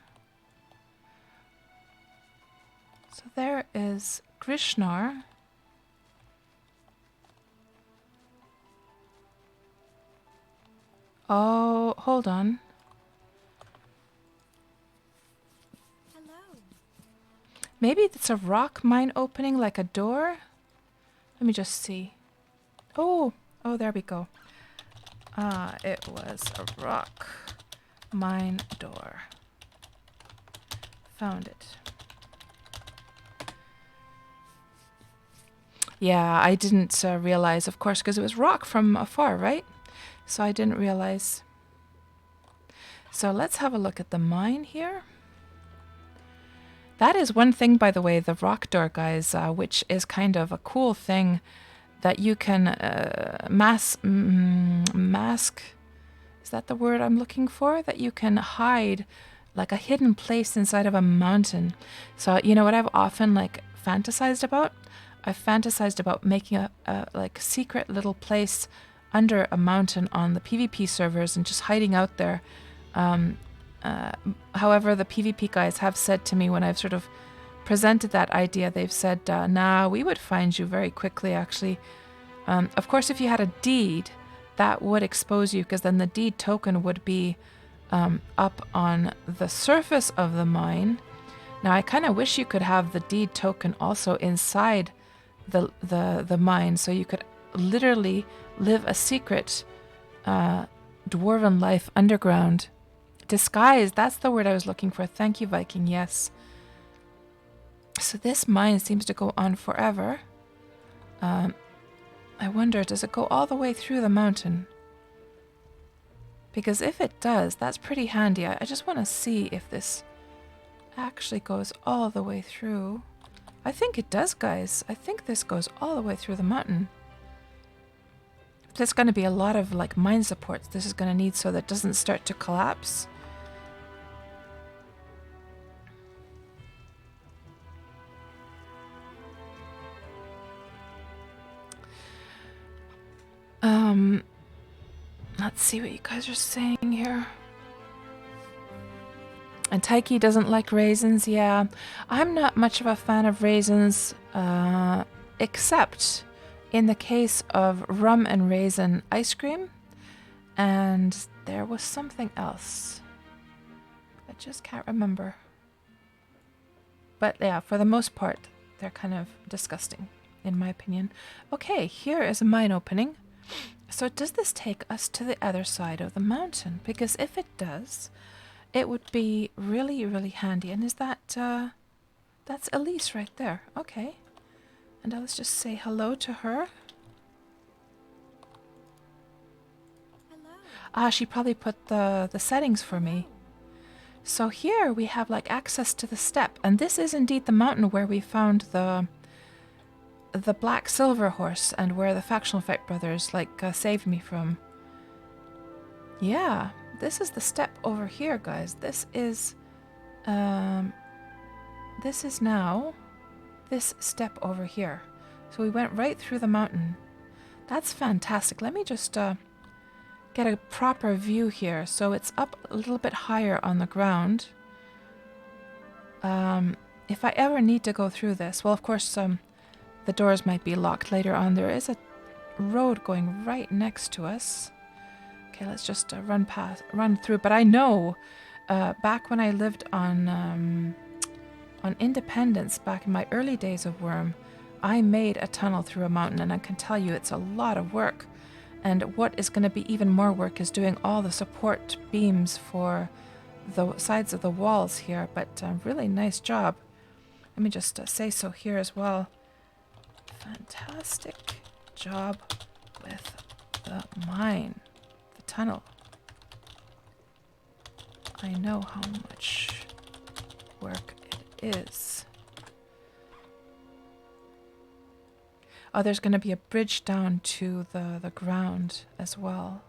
So there is Grishnar. Oh, hold on. Hello. Maybe it's a rock mine opening like a door. Let me just see. Oh, there we go. It was a rock mine door. Found it. Yeah, I didn't realize, of course, because it was rock from afar, right? So I didn't realize. So let's have a look at the mine here. That is one thing, by the way, the rock door, guys, which is kind of a cool thing that you can mask. Is that the word I'm looking for? That you can hide like a hidden place inside of a mountain. So you know what I've often like fantasized about? I've fantasized about making a like secret little place under a mountain on the PvP servers and just hiding out there. However, the PvP guys have said to me when I've sort of presented that idea, they've said, nah, we would find you very quickly, actually. Of course, if you had a deed, that would expose you, because then the deed token would be up on the surface of the mine. Now, I kind of wish you could have the deed token also inside the mine, so you could literally live a secret dwarven life underground. Disguised, that's the word I was looking for. Thank you, Viking, yes. So this mine seems to go on forever. I wonder, does it go all the way through the mountain? Because if it does, that's pretty handy. I just want to see if this actually goes all the way through. I think it does, guys. I think this goes all the way through the mountain. There's going to be a lot of like mine supports this is going to need so that it doesn't start to collapse. Let's see what you guys are saying here. And Taiki doesn't like raisins. Yeah, I'm not much of a fan of raisins, except in the case of rum and raisin ice cream. And there was something else. I just can't remember. But yeah, for the most part, they're kind of disgusting, in my opinion. Okay, here is a mine opening. So does this take us to the other side of the mountain? Because if it does, it would be really, really handy. And is that, that's Elise right there. Okay. And let's just say hello to her. Hello. Ah, she probably put the settings for me. So here we have like access to the steppe. And this is indeed the mountain where we found the black silver horse and where the factional fight brothers like saved me from. Yeah, this is the steppe over here, guys. This is now this steppe over here. So we went right through the mountain. That's fantastic. Let me just get a proper view here. So it's up a little bit higher on the ground. If I ever need to go through this, well, of course, the doors might be locked later on. There is a road going right next to us. Okay, let's just run through. But I know, back when I lived on Independence, back in my early days of Wurm, I made a tunnel through a mountain, and I can tell you it's a lot of work. And what is going to be even more work is doing all the support beams for the sides of the walls here. But really nice job. Let me just say so here as well. Fantastic job with the mine, the tunnel. I know how much work it is. Oh, there's going to be a bridge down to the ground as well.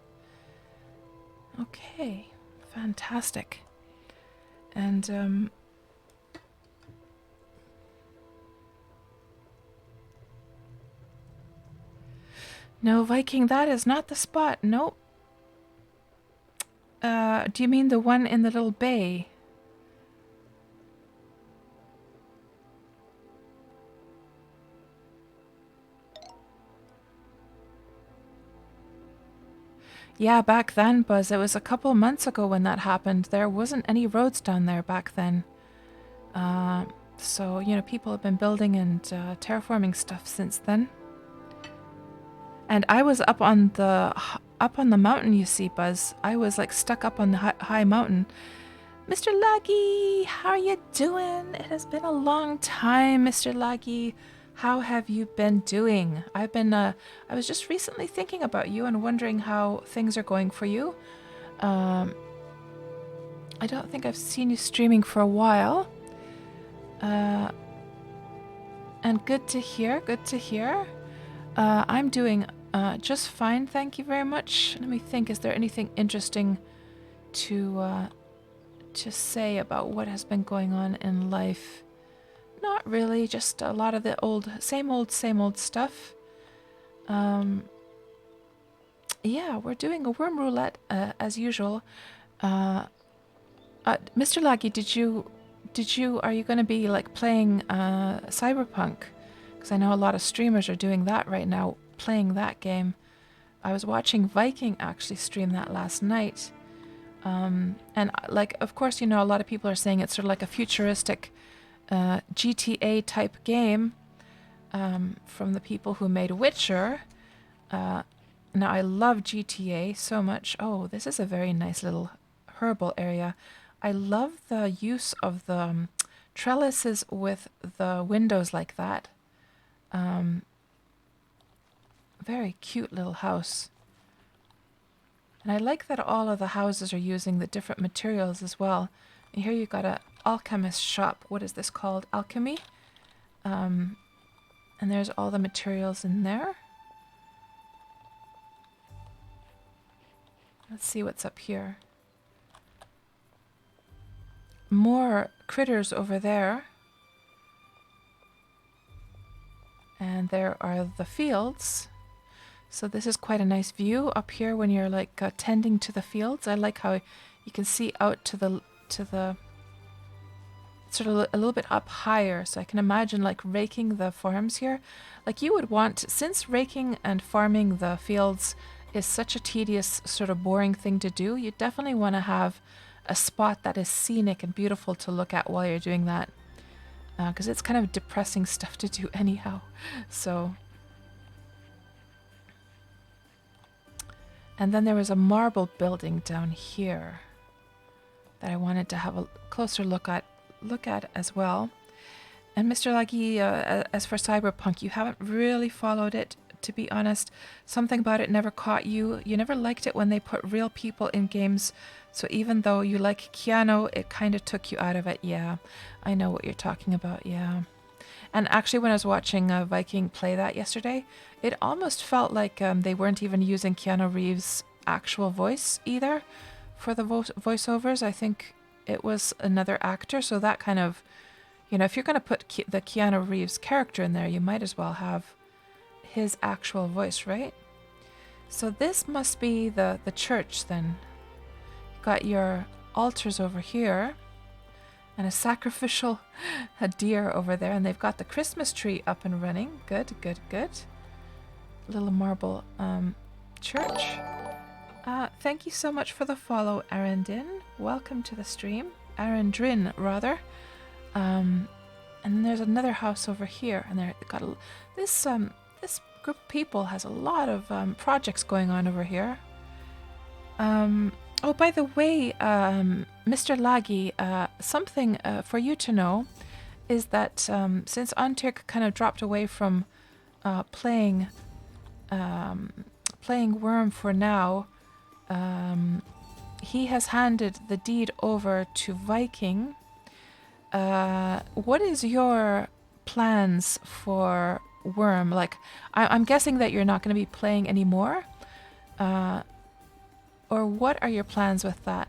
Okay, fantastic. And no, Viking, that is not the spot. Nope. Do you mean the one in the little bay? Yeah, back then, Buzz, it was a couple months ago when that happened. There wasn't any roads down there back then. So, you know, people have been building and terraforming stuff since then. And I was up on the mountain, you see, Buzz. I was like stuck up on the high mountain. Mr. Laggy, how are you doing? It has been a long time, Mr. Laggy. How have you been doing? I was just recently thinking about you and wondering how things are going for you. I don't think I've seen you streaming for a while. And good to hear, good to hear. I'm doing just fine, thank you very much. Let me think, is there anything interesting to say about what has been going on in life? Not really, just a lot of the same old stuff. yeah, we're doing a Wurm Roulette as usual. Mr. Laggy, are you going to be like playing Cyberpunk? Because I know a lot of streamers are doing that right now, playing that game. I was watching Viking actually stream that last night. And like, of course, you know, a lot of people are saying it's sort of like a futuristic GTA type game from the people who made Witcher. Now, I love GTA so much. Oh, this is a very nice little herbal area. I love the use of the trellises with the windows like that. Very cute little house. And I like that all of the houses are using the different materials as well. And here you got a alchemist shop. What is this called? Alchemy. And there's all the materials in there. Let's see what's up here. More critters over there. And there are the fields. So this is quite a nice view up here when you're like tending to the fields. I like how you can see out to the sort of a little bit up higher. So I can imagine like raking the farms here. Like you would want, since raking and farming the fields is such a tedious sort of boring thing to do, you definitely want to have a spot that is scenic and beautiful to look at while you're doing that. Because it's kind of depressing stuff to do anyhow. So... And then there was a marble building down here that I wanted to have a closer look at as well. And Mr. Laggy, as for Cyberpunk, you haven't really followed it, to be honest. Something about it never caught you. You never liked it when they put real people in games. So even though you like Keanu, it kind of took you out of it. Yeah, I know what you're talking about. Yeah. And actually, when I was watching Viking play that yesterday, it almost felt like they weren't even using Keanu Reeves' actual voice either for the voiceovers. I think it was another actor. So that kind of, you know, if you're going to put the Keanu Reeves character in there, you might as well have his actual voice, right? So this must be the church then. You've got your altars over here. And a sacrificial deer over there. And they've got the Christmas tree up and running. Good, good, good. Little marble church. Thank you so much for the follow, Arendin. Welcome to the stream. Arendrin, rather. And then there's another house over here. And they've got this group of people has a lot of projects going on over here. Oh, by the way, Mr. Laggy, something for you to know is that since Antirk kind of dropped away from playing Wurm for now, he has handed the deed over to Viking. What is your plans for Wurm? Like, I'm guessing that you're not going to be playing anymore. Or what are your plans with that?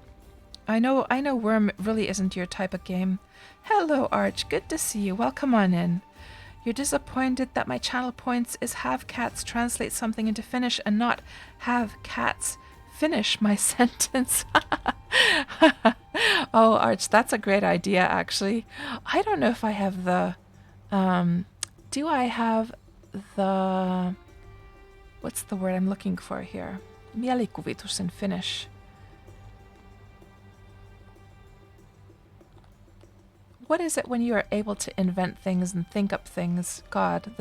I know Wurm really isn't your type of game. Hello, Arch. Good to see you. Welcome on in. You're disappointed that my channel points is have cats translate something into Finnish and not have cats finish my sentence. Oh, Arch, that's a great idea, actually. I don't know if I have the... do I have the... What's the word I'm looking for here? Mielikuvitus in Finnish. What is it when you are able to invent things and think up things? God,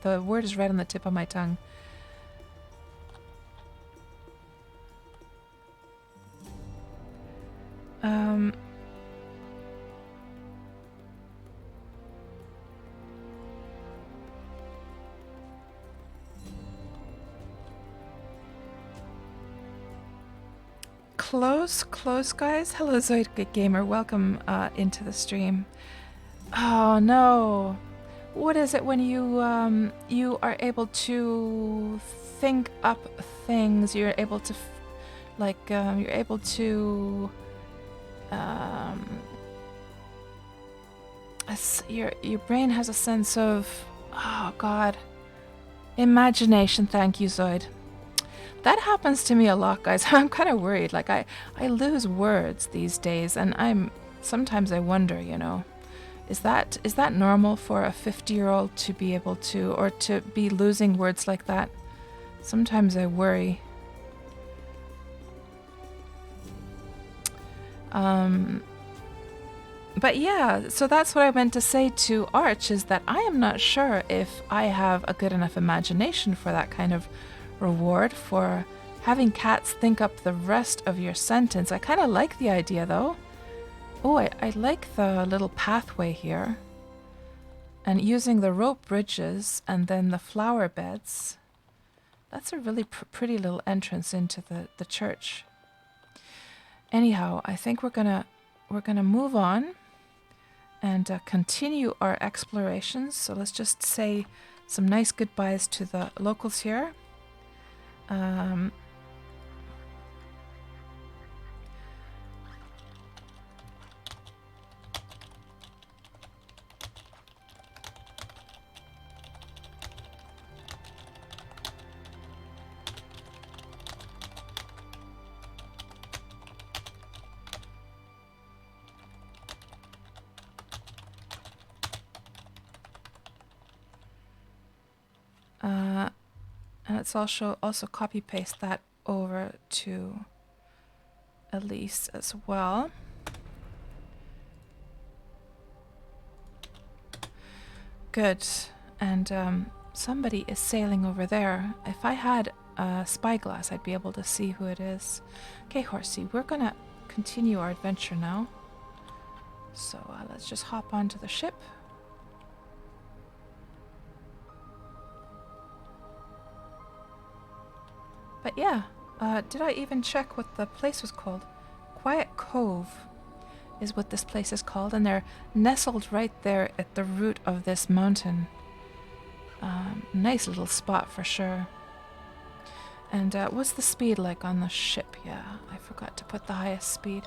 the word is right on the tip of my tongue. Close, guys. Hello, Zoid Gamer. Welcome into the stream. Oh no! What is it when you are able to think up things? You're able to, you're able to, your brain has a sense of, oh God, imagination. Thank you, Zoid. That happens to me a lot, guys. I'm kind of worried. Like I lose words these days, and sometimes I wonder, you know, is that normal for a 50-year-old to be able to, or to be losing words like that? Sometimes I worry. But yeah, so that's what I meant to say to Arch, is that I am not sure if I have a good enough imagination for that kind of reward, for having cats think up the rest of your sentence. I kind of like the idea though. Oh, I like the little pathway here. And using the rope bridges and then the flower beds. That's a really pretty little entrance into the church. Anyhow, I think we're gonna move on and continue our explorations. So let's just say some nice goodbyes to the locals here. And let's also copy paste that over to Elise as well. Good. And somebody is sailing over there. If I had a spyglass, I'd be able to see who it is. Okay, Horsey, we're gonna continue our adventure now. So let's just hop onto the ship. But yeah, did I even check what the place was called? Quiet Cove is what this place is called, and they're nestled right there at the root of this mountain. Nice little spot for sure. And what's the speed like on the ship? Yeah, I forgot to put the highest speed.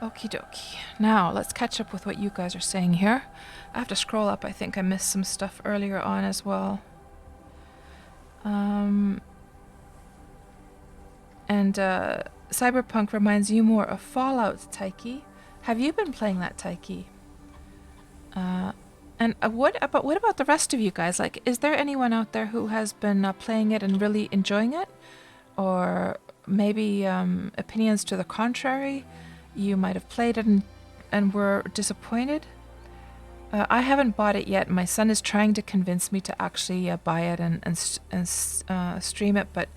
Okie dokie. Now, let's catch up with what you guys are saying here. I have to scroll up. I think I missed some stuff earlier on as well. Cyberpunk reminds you more of Fallout, Taiki. Have you been playing that, Taiki? What about the rest of you guys? Like, is there anyone out there who has been playing it and really enjoying it? Or maybe opinions to the contrary? You might have played it and were disappointed. I haven't bought it yet. My son is trying to convince me to actually buy it and stream it. But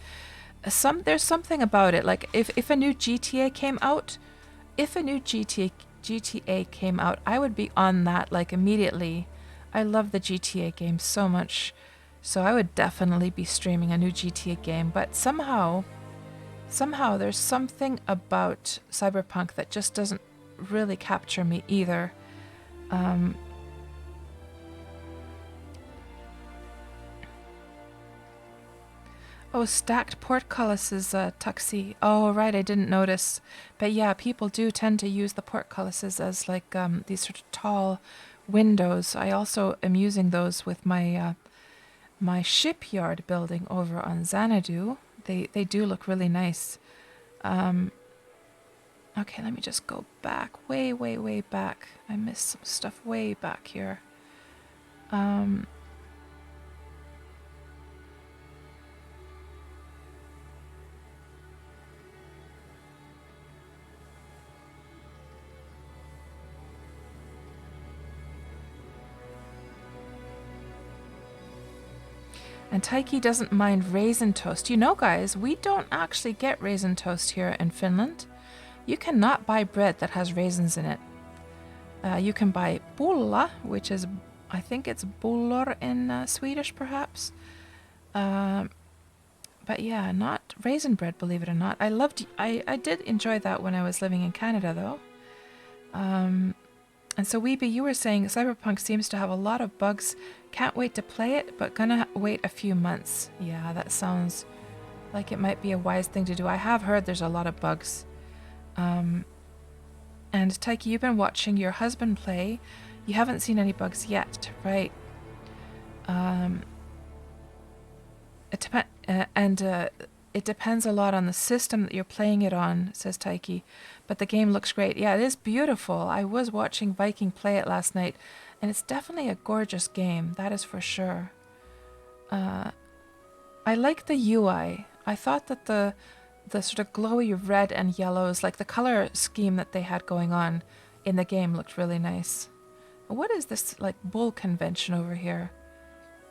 there's something about it. Like if a new GTA came out, I would be on that like immediately. I love the GTA game so much, so I would definitely be streaming a new GTA game. But somehow there's something about Cyberpunk that just doesn't really capture me either. Oh, stacked portcullises, Tuxie. Oh, right, I didn't notice. But yeah, people do tend to use the portcullises as like these sort of tall windows. I also am using those with my my shipyard building over on Xanadu. They do look really nice. Okay, let me just go back. Way back. I missed some stuff way back here. And Taiki doesn't mind raisin toast. You know, guys, we don't actually get raisin toast here in Finland. You cannot buy bread that has raisins in it. You can buy bulla, which is, I think it's bullor in Swedish, perhaps. But yeah, not raisin bread, believe it or not. I did enjoy that when I was living in Canada, though. And so, Weeby, you were saying Cyberpunk seems to have a lot of bugs. Can't wait to play it, but gonna wait a few months. Yeah, that sounds like it might be a wise thing to do. I have heard there's a lot of bugs. And Taiki, you've been watching your husband play. You haven't seen any bugs yet, right? It it depends a lot on the system that you're playing it on, says Taiki. But the game looks great. Yeah, it is beautiful. I was watching Viking play it last night, and it's definitely a gorgeous game. That is for sure. I like the UI. I thought that the sort of glowy red and yellows, like the color scheme that they had going on in the game, looked really nice. What is this like bull convention over here?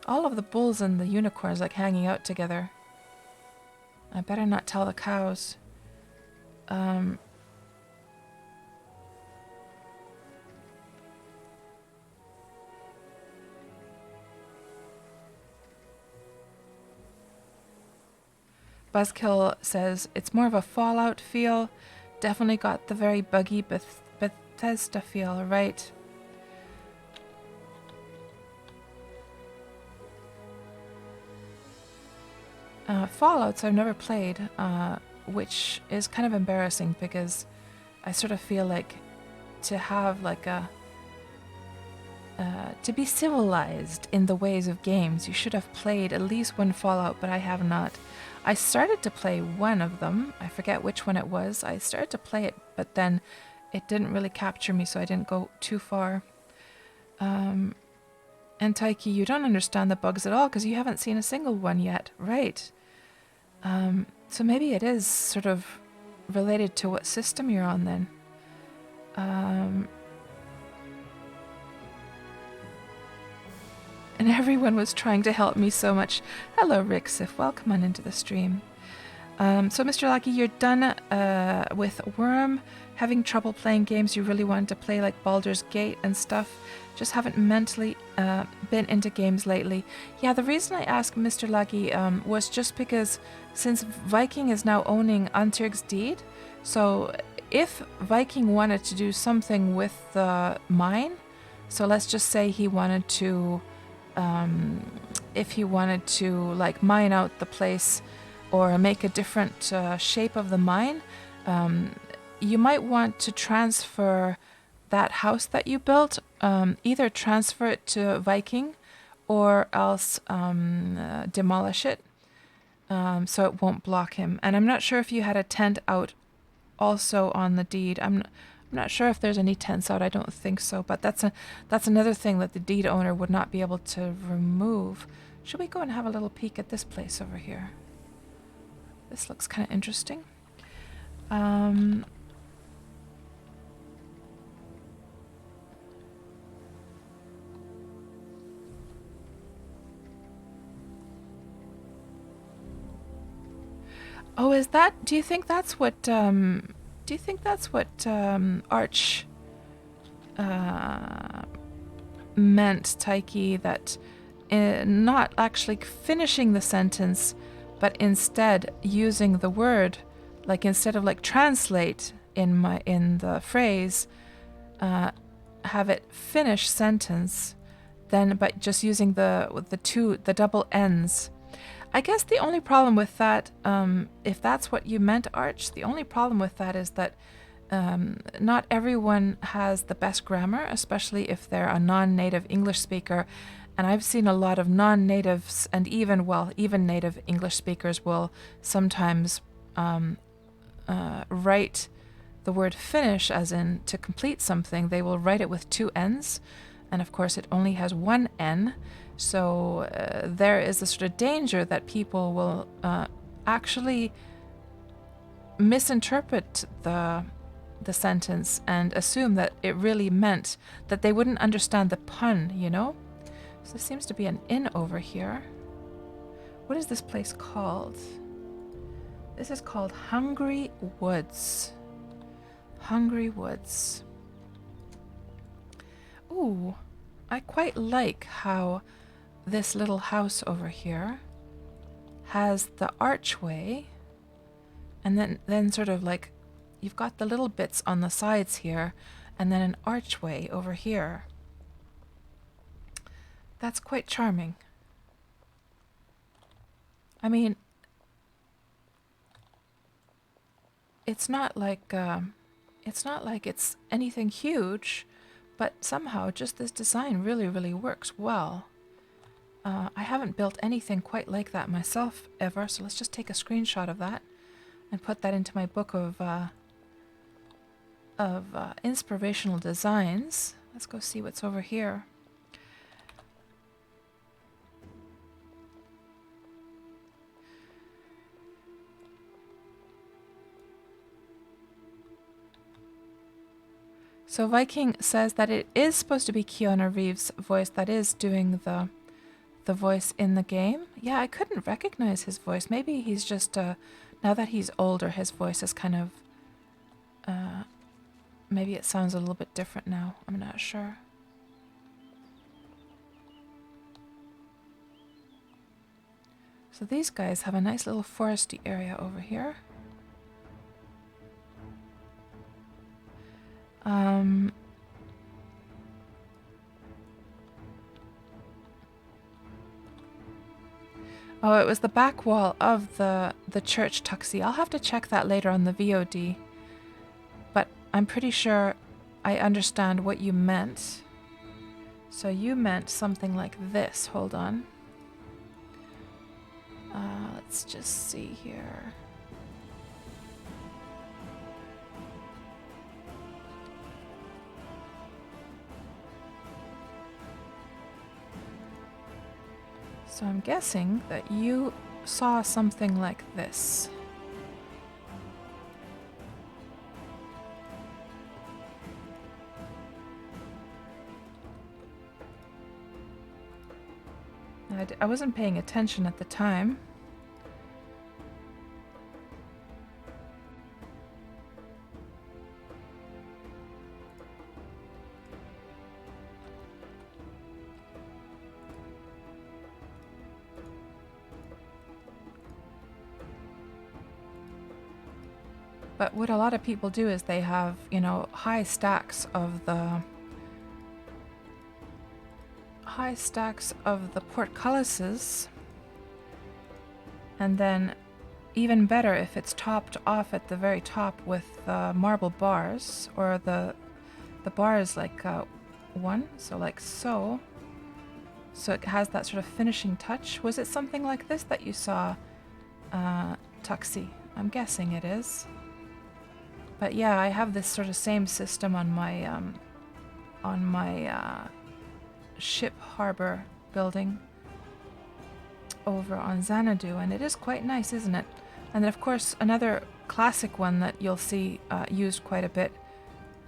All of the bulls and the unicorns like hanging out together. I better not tell the cows. Buzzkill says it's more of a Fallout feel. Definitely got the very buggy Bethesda feel, right? Fallouts I've never played, which is kind of embarrassing because I sort of feel like to have like a to be civilized in the ways of games, you should have played at least one Fallout, but I have not. I started to play one of them. I forget which one it was. I started to play it, but then it didn't really capture me, so I didn't go too far. And Taiki, you don't understand the bugs at all because you haven't seen a single one yet, right? So maybe it is sort of related to what system you're on then. And everyone was trying to help me so much. Hello, Rixif. Welcome on into the stream. So, Mr. Lucky, you're done with Wurm. Having trouble playing games you really wanted to play, like Baldur's Gate and stuff. Just haven't mentally been into games lately. Yeah, the reason I asked Mr. Lucky was just because since Viking is now owning Antyrg's Deed, so if Viking wanted to do something with the mine, so let's just say he wanted to, if he wanted to like mine out the place or make a different shape of the mine, you might want to transfer that house that you built, either transfer it to Viking or else demolish it so it won't block him. And I'm not sure if you had a tent out also on the deed. I'm not sure if there's any tents out. I don't think so, but that's another thing that the deed owner would not be able to remove. Should we go and have a little peek at this place over here? This looks kind of interesting. Oh, is that? Do you think that's what? Arch meant, Taiki? That not actually finishing the sentence, but instead using the word, like instead of like translate in the phrase, have it finish sentence, then but just using the double N's. I guess the only problem with that, if that's what you meant, Arch, the only problem with that is that not everyone has the best grammar, especially if they're a non-native English speaker. And I've seen a lot of non-natives and even native English speakers will sometimes write the word finish as in to complete something. They will write it with two N's. And of course, it only has one N. So there is a sort of danger that people will actually misinterpret the sentence and assume that it really meant that they wouldn't understand the pun, you know? So there seems to be an inn over here. What is this place called? This is called Hungry Woods. Hungry Woods. Ooh, I quite like how this little house over here has the archway, and then sort of like you've got the little bits on the sides here, and then an archway over here. That's quite charming. I mean, it's not like It's not like it's anything huge, but somehow just this design really, really works well. I haven't built anything quite like that myself ever, so let's just take a screenshot of that and put that into my book of inspirational designs. Let's go see what's over here. So Viking says that it is supposed to be Keanu Reeves' voice that is doing the voice in the game. Yeah, I couldn't recognize his voice. Maybe he's just now that he's older, his voice is kind of maybe it sounds a little bit different now. I'm not sure. So these guys have a nice little foresty area over here. Oh, it was the back wall of the church, Tuxie. I'll have to check that later on the VOD. But I'm pretty sure I understand what you meant. So you meant something like this. Hold on. Let's just see here. So I'm guessing that you saw something like this. I wasn't paying attention at the time. But what a lot of people do is they have, you know, high stacks of the portcullises, and then even better if it's topped off at the very top with marble bars, or the bar is like one, so like so. So it has that sort of finishing touch. Was it something like this that you saw, Tuxie? I'm guessing it is. But yeah, I have this sort of same system on my ship harbor building over on Xanadu, and it is quite nice, isn't it? And then of course another classic one that you'll see used quite a bit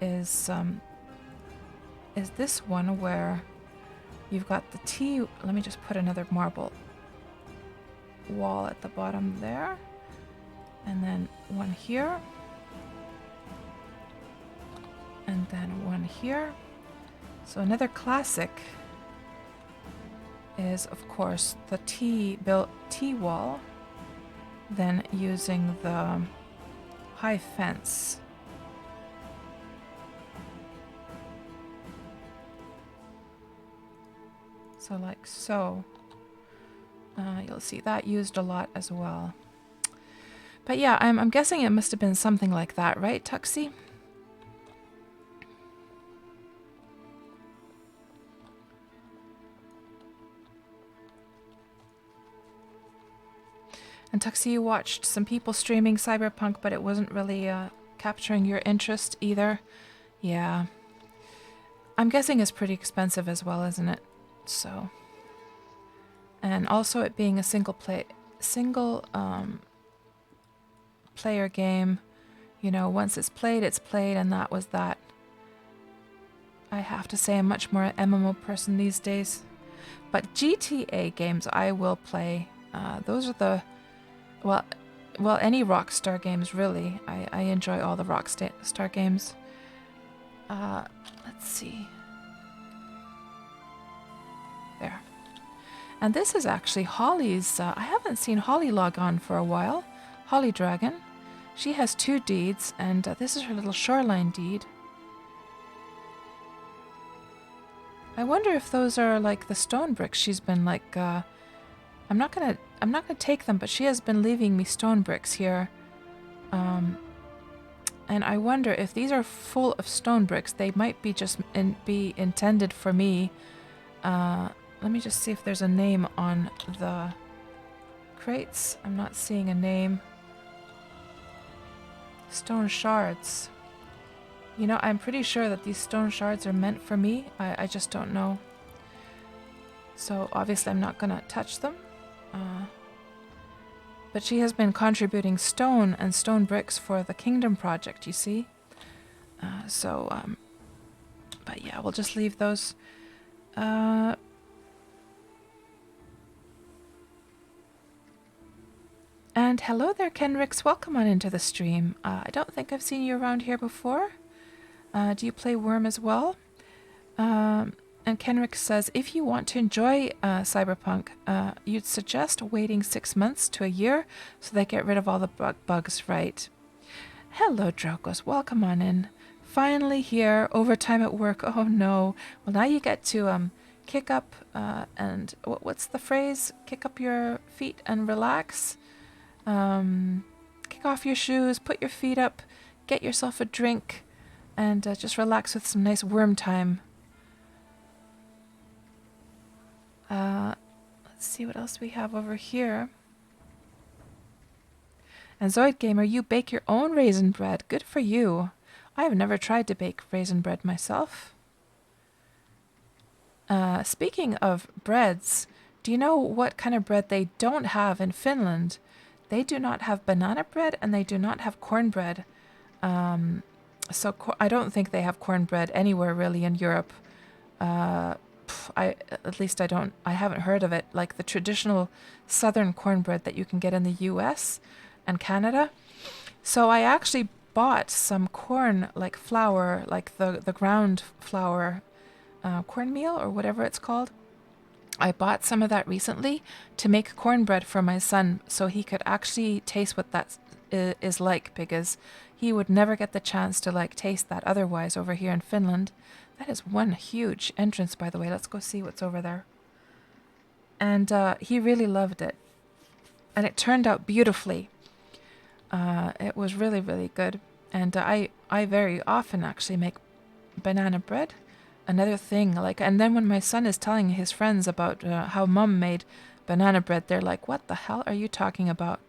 is this one where you've got the T. Let me just put another marble wall at the bottom there, and then one here. And then one here. So another classic is, of course, the T wall, then using the high fence. So like so. You'll see that used a lot as well. But yeah, I'm guessing it must have been something like that, right, Tuxie? And Tuxie, you watched some people streaming Cyberpunk, but it wasn't really capturing your interest either. Yeah. I'm guessing it's pretty expensive as well, isn't it? So. And also it being a single player game. You know, once it's played, and that was that. I have to say I'm much more an MMO person these days. But GTA games I will play. Those are the... Well, any Rockstar games, really. I enjoy all the Rockstar games. Let's see. There. And this is actually Holly's... I haven't seen Holly log on for a while. Holly Dragon. She has 2 deeds, and this is her little shoreline deed. I wonder if those are like the stone bricks she's been like... I'm not gonna take them, but she has been leaving me stone bricks here. And I wonder if these are full of stone bricks, they might be just be intended for me. Let me just see if there's a name on the crates. I'm not seeing a name. Stone shards. You know, I'm pretty sure that these stone shards are meant for me. I just don't know. So obviously I'm not gonna touch them. But she has been contributing stone and stone bricks for the Kingdom project, you see. But yeah, we'll just leave those. And hello there, Kenrix. Welcome on into the stream. I don't think I've seen you around here before. Do you play Wurm as well? And Kenrick says, if you want to enjoy Cyberpunk, you'd suggest waiting 6 months to a year so they get rid of all the bugs, right? Hello, Drokos. Welcome on in. Finally here, overtime at work. Oh no. Well, now you get to kick up and what's the phrase? Kick up your feet and relax. Kick off your shoes, put your feet up, get yourself a drink, and just relax with some nice worm time. Let's see what else we have over here. And Zoid Gamer, you bake your own raisin bread. Good for you. I have never tried to bake raisin bread myself. Speaking of breads, do you know what kind of bread they don't have in Finland? They do not have banana bread and they do not have cornbread. So I don't think they have cornbread anywhere really in Europe. I haven't heard of it. Like the traditional southern cornbread that you can get in the US and Canada. So I actually bought some corn, like flour, like the ground flour, cornmeal or whatever it's called. I bought some of that recently to make cornbread for my son so he could actually taste what that is like, because he would never get the chance to like taste that otherwise over here in Finland. That is one huge entrance, by the way. Let's go see what's over there. And he really loved it. And it turned out beautifully. It was really, really good. And I very often actually make banana bread. Another thing, like, and then when my son is telling his friends about how mom made banana bread, they're like, what the hell are you talking about?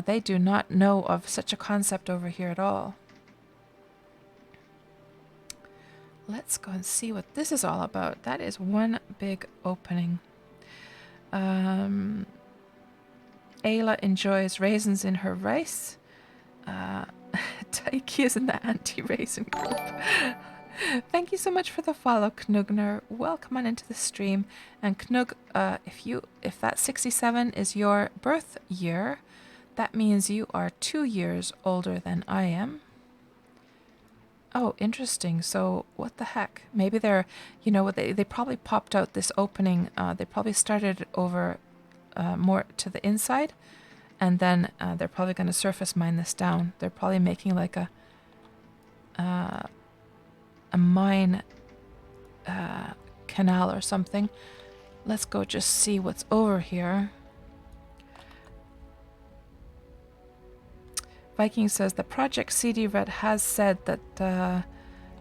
They do not know of such a concept over here at all. Let's go and see what this is all about. That is one big opening. Ayla enjoys raisins in her rice. Taiki is in the anti-raisin group. Thank you so much for the follow, Knugner. Welcome on into the stream. And Knug, if that 67 is your birth year, that means you are 2 years older than I am. Oh, interesting. So what the heck? Maybe they're, you know, they probably popped out this opening. They probably started over more to the inside, and then they're probably going to surface mine this down. They're probably making like a mine canal or something. Let's go just see what's over here. Viking says the Project CD Red has said that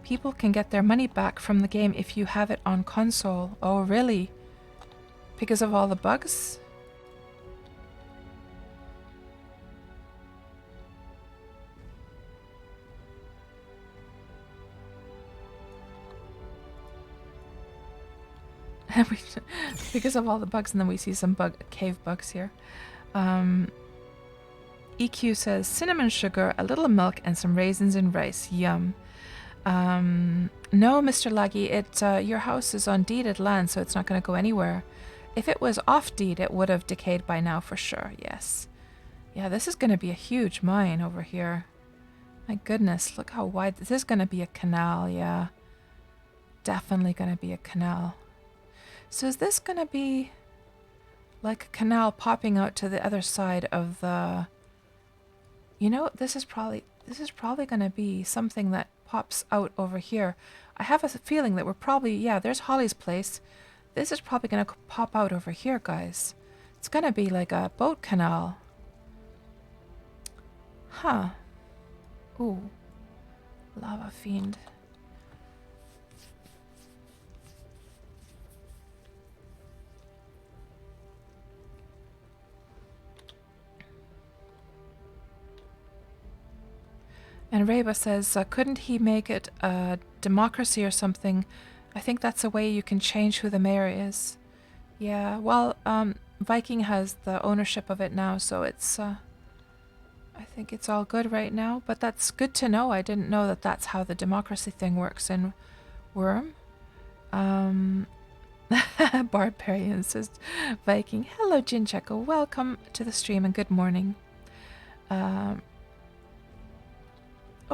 people can get their money back from the game if you have it on console. Oh, really? Because of all the bugs? Because of all the bugs, and then we see some cave bugs here. EQ says cinnamon sugar, a little milk, and some raisins and rice. Yum. No, Mr. Laggy, your house is on deeded land, so it's not going to go anywhere. If it was off deed, it would have decayed by now for sure. Yes. Yeah, this is going to be a huge mine over here. My goodness, look how wide. This is going to be a canal, yeah. Definitely going to be a canal. So is this going to be like a canal popping out to the other side of the... You know, this is probably going to be something that pops out over here. I have a feeling that we're probably... Yeah, there's Holly's place. This is probably going to pop out over here, guys. It's going to be like a boat canal. Huh. Ooh, Lava fiend. And Reba says, couldn't he make it a democracy or something? I think that's a way you can change who the mayor is. Yeah, well, Viking has the ownership of it now, so it's, I think it's all good right now. But that's good to know. I didn't know that that's how the democracy thing works in Wurm. Barbarian says, Viking. Hello, Jincheko. Welcome to the stream and good morning.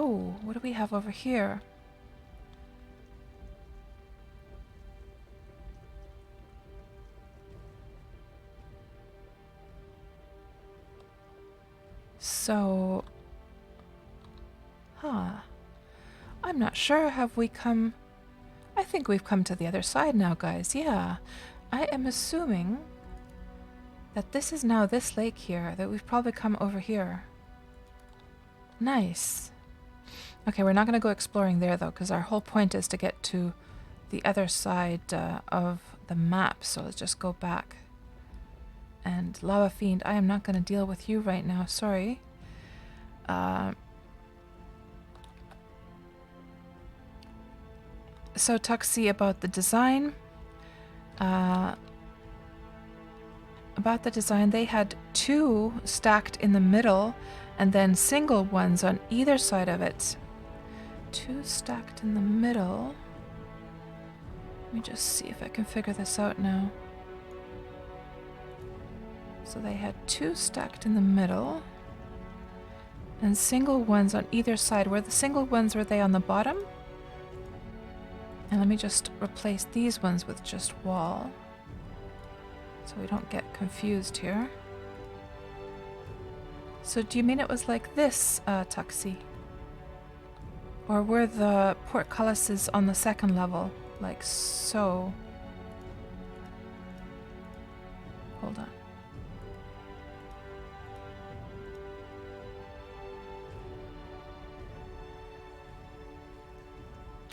Oh, what do we have over here? So, I'm not sure. Have we come? I think we've come to the other side now, guys. Yeah. I am assuming that this is now this lake here, that we've probably come over here. Nice. Okay, we're not going to go exploring there, though, because our whole point is to get to the other side of the map. So let's just go back. And Lava Fiend, I am not going to deal with you right now. Sorry. So Tuxie, about the design. They had 2 stacked in the middle and then single ones on either side of it. 2 stacked in the middle. Let me just see if I can figure this out now. So they had 2 stacked in the middle and single ones on either side. Were the single ones, were they on the bottom? And let me just replace these ones with just wall, so we don't get confused here. So do you mean it was like this, Tuxie? Or were the portcullises on the second level? Like so? Hold on.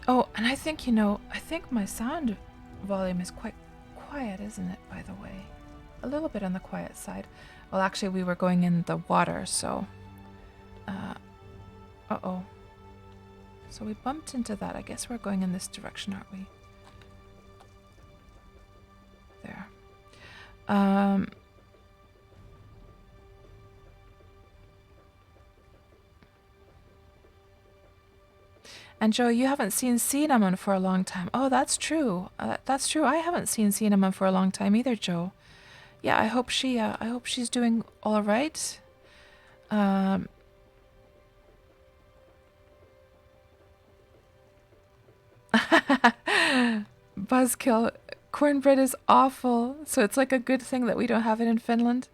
Oh, and I think, I think my sound volume is quite quiet, isn't it, by the way? A little bit on the quiet side. Well, actually, we were going in the water, so... uh-oh. So we bumped into that. I guess we're going in this direction, aren't we? There. And Joe, you haven't seen Cinnamon for a long time. Oh, that's true. That's true. I haven't seen Cinnamon for a long time either, Joe. Yeah, I hope she's doing all right. Buzzkill. Cornbread is awful, so it's like a good thing that we don't have it in Finland.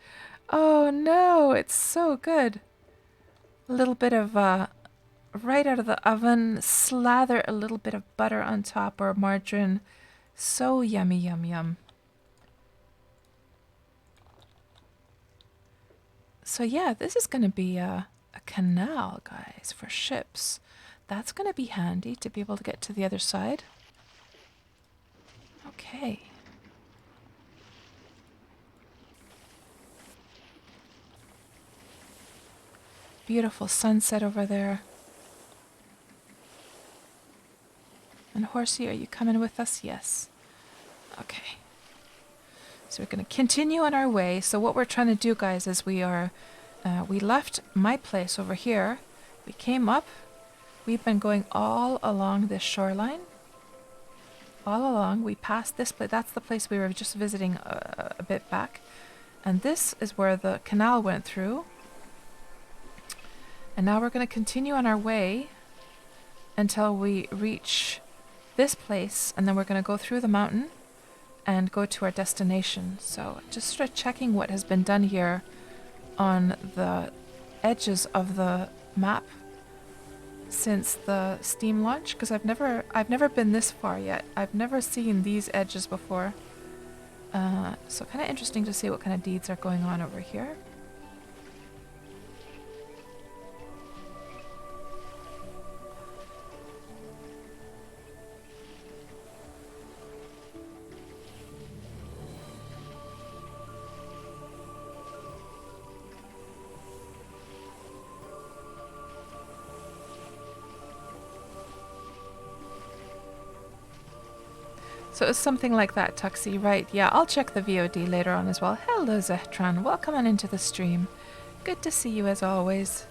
Oh no, it's so good. A little bit of right out of the oven, slather a little bit of butter on top or margarine. So yummy, yum, yum. So yeah, this is going to be a canal, guys, for ships. That's going to be handy to be able to get to the other side. Okay. Beautiful sunset over there. And Horsey, are you coming with us? Yes. Okay. So we're going to continue on our way. So what we're trying to do, guys, is we left my place over here. We came up. We've been going all along this shoreline. All along. We passed this place. That's the place we were just visiting a bit back. And this is where the canal went through. And now we're going to continue on our way until we reach this place, and then we're going to go through the mountain and go to our destination. So just sort of checking what has been done here on the edges of the map since the Steam launch, because I've never been this far yet. I've never seen these edges before. So kind of interesting to see what kind of deeds are going on over here. So it was something like that, Tuxie. Right, yeah, I'll check the VOD later on as well. Hello, Zehtran. Welcome on into the stream. Good to see you as always.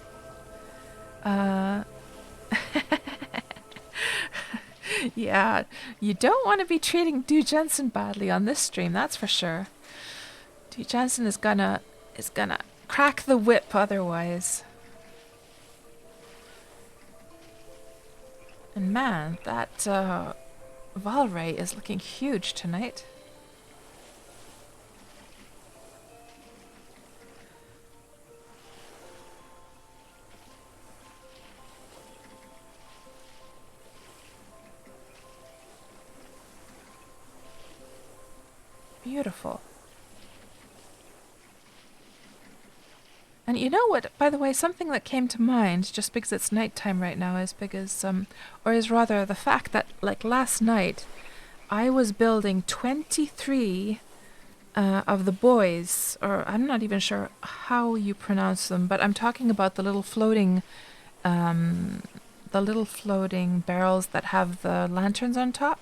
Yeah, you don't want to be treating Du Jensen badly on this stream, that's for sure. Du Jensen is gonna crack the whip otherwise. And man, that Valray is looking huge tonight. Beautiful. And you know what, by the way, something that came to mind, just because it's nighttime right now, is because, or is rather the fact that, like last night, I was building 23 of the boys, or I'm not even sure how you pronounce them, but I'm talking about the little floating barrels that have the lanterns on top.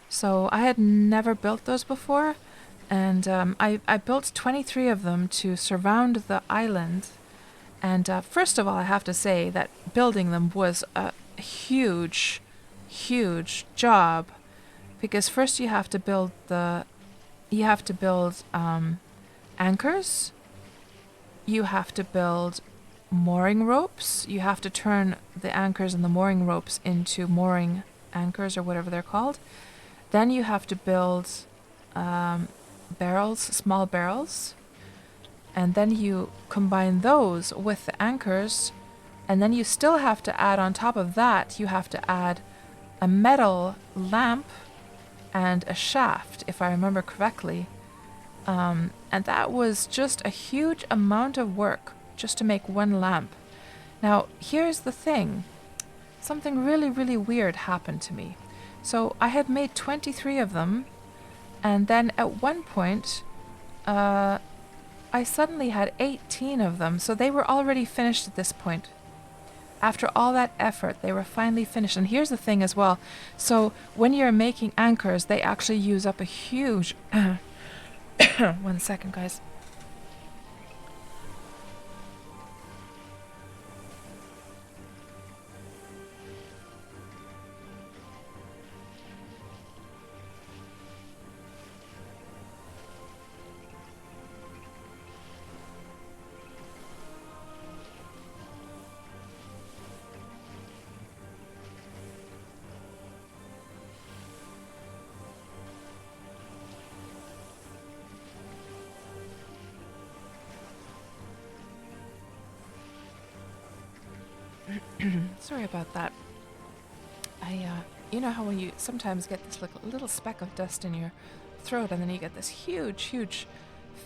So I had never built those before, and I built 23 of them to surround the island. And first of all, I have to say that building them was a huge, huge job, because first you have to build anchors, you have to build mooring ropes, you have to turn the anchors and the mooring ropes into mooring anchors or whatever they're called. Then you have to build barrels, small barrels, and then you combine those with the anchors, and then you still have to add on top of that, you have to add a metal lamp and a shaft, if I remember correctly. And that was just a huge amount of work just to make one lamp. Now, here's the thing. Something really, really weird happened to me. So I had made 23 of them, and then at one point, I suddenly had 18 of them, so they were already finished at this point. After all that effort, they were finally finished. And here's the thing as well. So when you're making anchors, they actually use up a huge... 1 second, guys. Sorry about that. You know how when you sometimes get this little speck of dust in your throat and then you get this huge, huge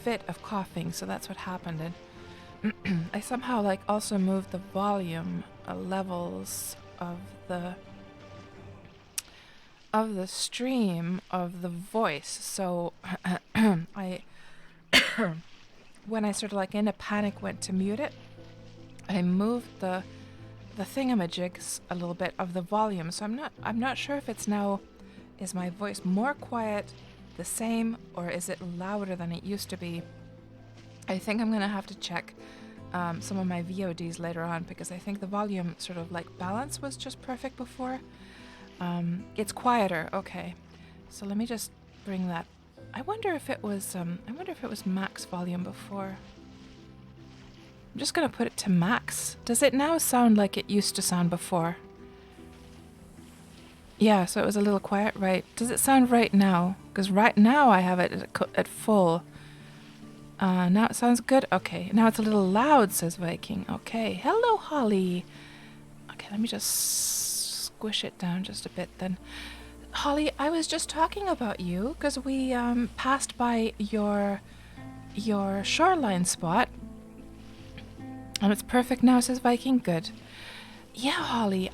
fit of coughing, so that's what happened. And I somehow also moved the volume levels of the stream of the voice, so I when I sort of in a panic went to mute it, I moved the thingamajigs a little bit of the volume, so I'm not sure if it's now, is my voice more quiet, the same, or is it louder than it used to be. I think I'm gonna have to check some of my VODs later on, because I think the volume sort of balance was just perfect before. It's quieter, okay, so let me just bring that. I wonder if it was max volume before. I'm just going to put it to max. Does it now sound like it used to sound before? Yeah, so it was a little quiet, right? Does it sound right now? Because right now I have it at full. Now it sounds good? Okay, now it's a little loud, says Viking. Okay, hello, Holly. Okay, let me just squish it down just a bit then. Holly, I was just talking about you because we passed by your shoreline spot. And it's perfect now, says Viking. Good. Yeah, Holly,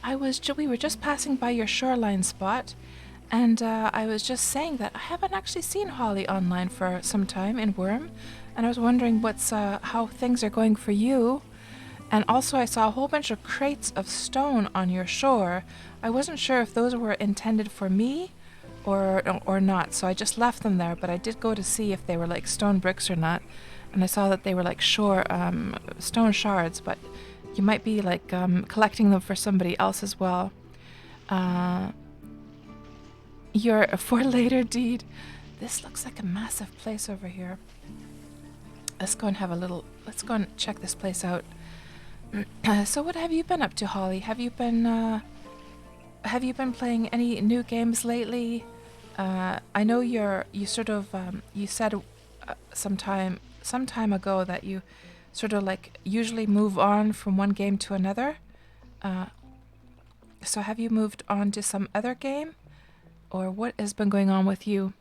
we were just passing by your shoreline spot, and I was just saying that I haven't actually seen Holly online for some time in Wurm, and I was wondering how things are going for you. And also I saw a whole bunch of crates of stone on your shore. I wasn't sure if those were intended for me, or not. So I just left them there, but I did go to see if they were like stone bricks or not, and I saw that they were like stone shards, but you might be like collecting them for somebody else as well. Your for later deed. This looks like a massive place over here. Let's go and have a little. Let's go and check this place out. So what have you been up to, Holly? Have you been playing any new games lately? I know you sort of you said some time ago that you sort of like usually move on from one game to another. So have you moved on to some other game, or what has been going on with you?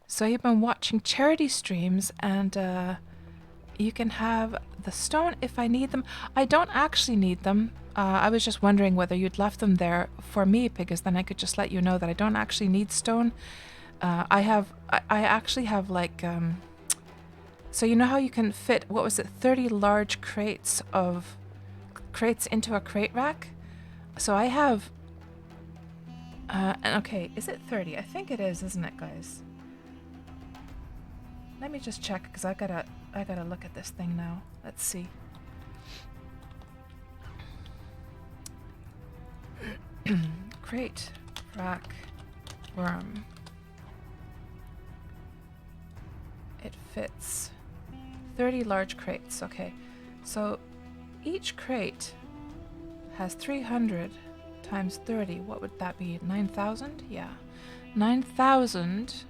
So you've been watching charity streams, and you can have the stone if I need them. I don't actually need them. I was just wondering whether you'd left them there for me, because then I could just let you know that I don't actually need stone. I actually have like, so you know how you can fit, what was it, 30 large crates into a crate rack? So I have, and okay, is it 30? I think it is, isn't it, guys? Let me just check, because I gotta look at this thing now. Let's see. Crate, rack, worm. It fits 30 large crates. Okay, so each crate has 300 times 30. What would that be? 9,000? Yeah, 9,000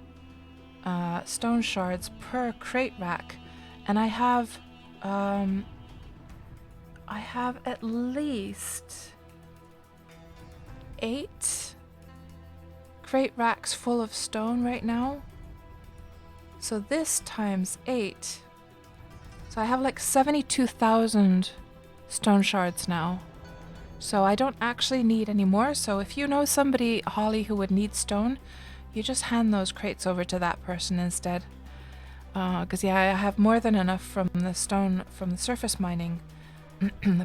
stone shards per crate rack, and I have at least 8 crate racks full of stone right now. So this times 8. So I have like 72,000 stone shards now. So I don't actually need any more. So if you know somebody, Holly, who would need stone, you just hand those crates over to that person instead. Because yeah, I have more than enough from the stone, from the surface mining.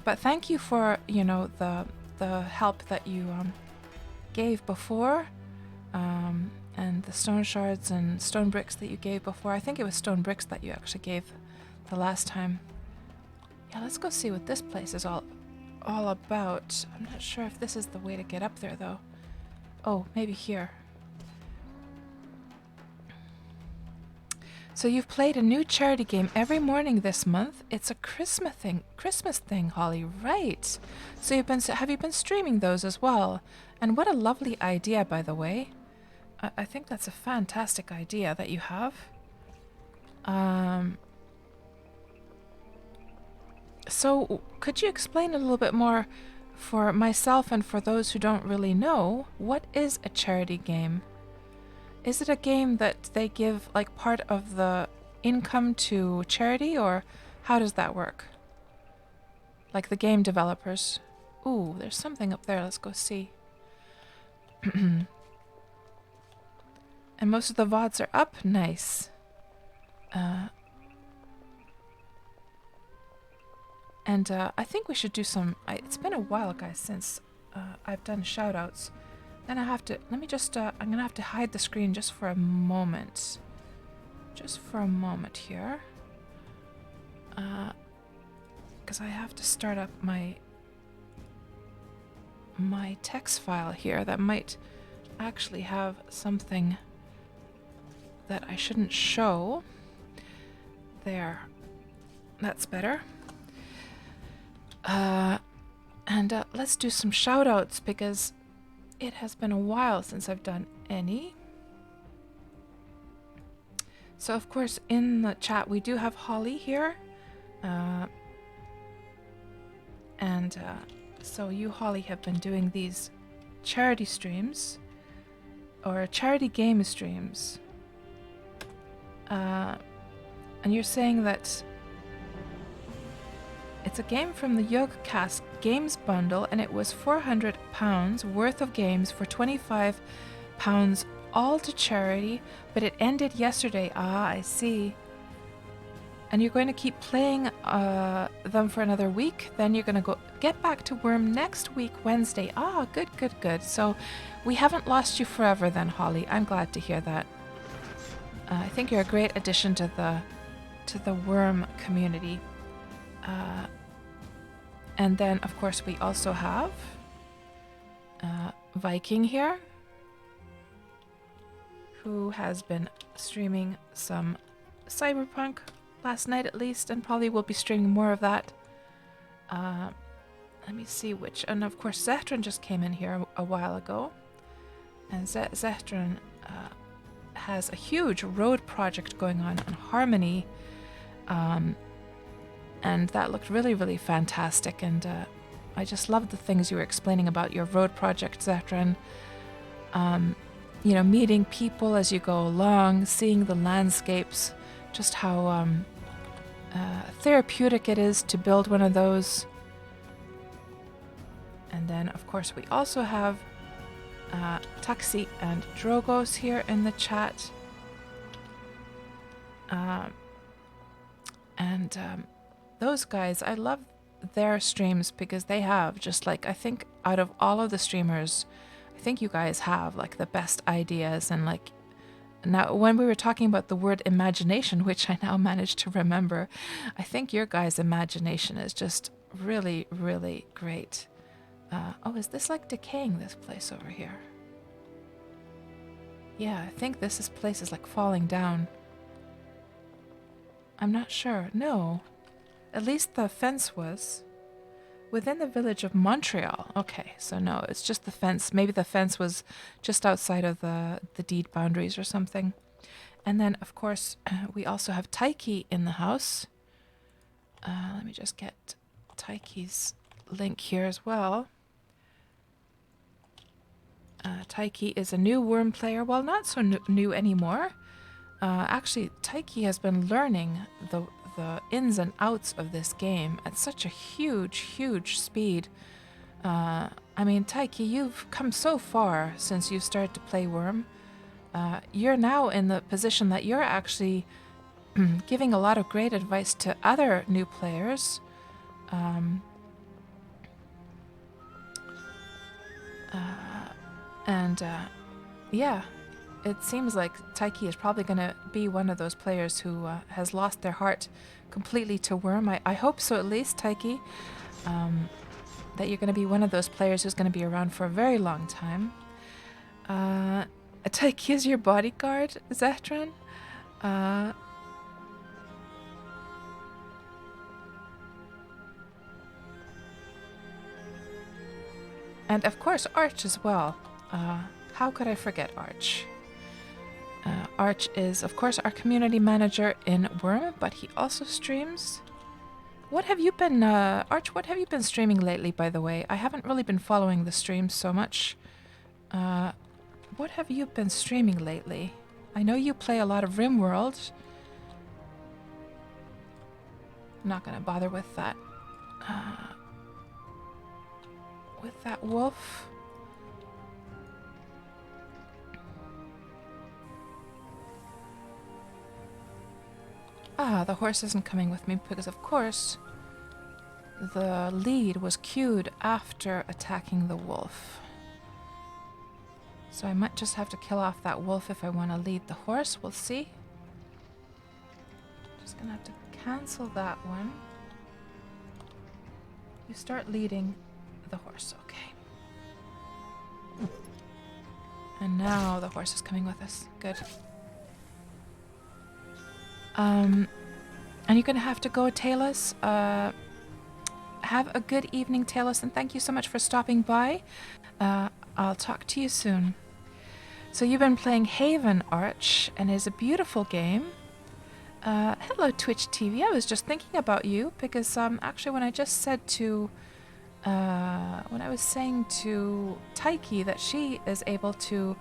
But thank you for, you know, the help that you gave before, and the stone shards and stone bricks that you gave before. I think it was stone bricks that you actually gave the last time. Yeah, let's go see what this place is all about. I'm not sure if this is the way to get up there though. Oh, maybe here. So you've played a new charity game every morning this month. It's a Christmas thing, Holly. Right. So have you been streaming those as well? And what a lovely idea, by the way. I think that's a fantastic idea that you have. So could you explain a little bit more for myself and for those who don't really know, what is a charity game? Is it a game that they give like part of the income to charity, or how does that work? Like the game developers. Ooh, there's something up there. Let's go see. And most of the VODs are up. Nice. And I think we should do some... it's been a while, guys, since I've done shoutouts. Then I have to... Let me just... I'm going to have to hide the screen just for a moment. Just for a moment here. Because I have to start up my text file here that might actually have something that I shouldn't show. There. That's better. And let's do some shoutouts, because it has been a while since I've done any. So of course in the chat we do have Holly here. So you, Holly, have been doing these charity streams, or charity game streams. And you're saying that it's a game from the Yogcast Games Bundle, and it was £400 worth of games for £25 all to charity, but it ended yesterday. Ah, I see. And you're going to keep playing them for another week, then you're going to get back to Wurm next week, Wednesday. Ah, good, good, good. So we haven't lost you forever then, Holly. I'm glad to hear that. I think you're a great addition to the Wurm community. And then, of course, we also have Viking here, who has been streaming some Cyberpunk last night at least, and probably will be streaming more of that. Let me see which, and of course Zehtran just came in here a while ago, and Zehtran has a huge road project going on Harmony, and that looked really, really fantastic, and I just loved the things you were explaining about your road project, Zehtran. You know, meeting people as you go along, seeing the landscapes, just how therapeutic it is to build one of those. And then, of course, we also have Taxi and Drogos here in the chat. Those guys, I love their streams because they have just like, I think out of all of the streamers, I think you guys have like the best ideas. And like, now when we were talking about the word imagination, which I now managed to remember, I think your guys' imagination is just really, really great. Oh, is this like decaying, this place over here? Yeah, I think this place is like falling down. I'm not sure. No. At least the fence was. Within the village of Montreal. Okay, so no, it's just the fence. Maybe the fence was just outside of the deed boundaries or something. And then, of course, we also have Taiki in the house. Let me just get Taiki's link here as well. Taiki is a new Wurm player. Well, not so new anymore. Actually, Taiki has been learning the ins and outs of this game at such a huge, huge speed. I mean, Taiki, you've come so far since you started to play Wurm. You're now in the position that you're actually giving a lot of great advice to other new players. Yeah, it seems like Taiki is probably going to be one of those players who has lost their heart completely to Wurm. I hope so, at least, Taiki. That you're going to be one of those players who's going to be around for a very long time. Taiki is your bodyguard, Zehtran. And of course, Arch as well. How could I forget Arch? Arch is, of course, our community manager in Wurm, but he also streams. What have you been, Arch, what have you been streaming lately, by the way? I haven't really been following the streams so much. What have you been streaming lately? I know you play a lot of RimWorld. I'm not going to bother with that. With that wolf. Ah, the horse isn't coming with me because, of course, the lead was queued after attacking the wolf. So I might just have to kill off that wolf if I want to lead the horse. We'll see. Just gonna have to cancel that one. You start leading the horse, okay. And now the horse is coming with us. Good. And you're gonna have to go, Talos. Have a good evening, Talos, and thank you so much for stopping by. I'll talk to you soon. So you've been playing Haven, Arch, and it's a beautiful game. Hello, Twitch TV. I was just thinking about you because actually when I just said to when I was saying to Taiki that she is able to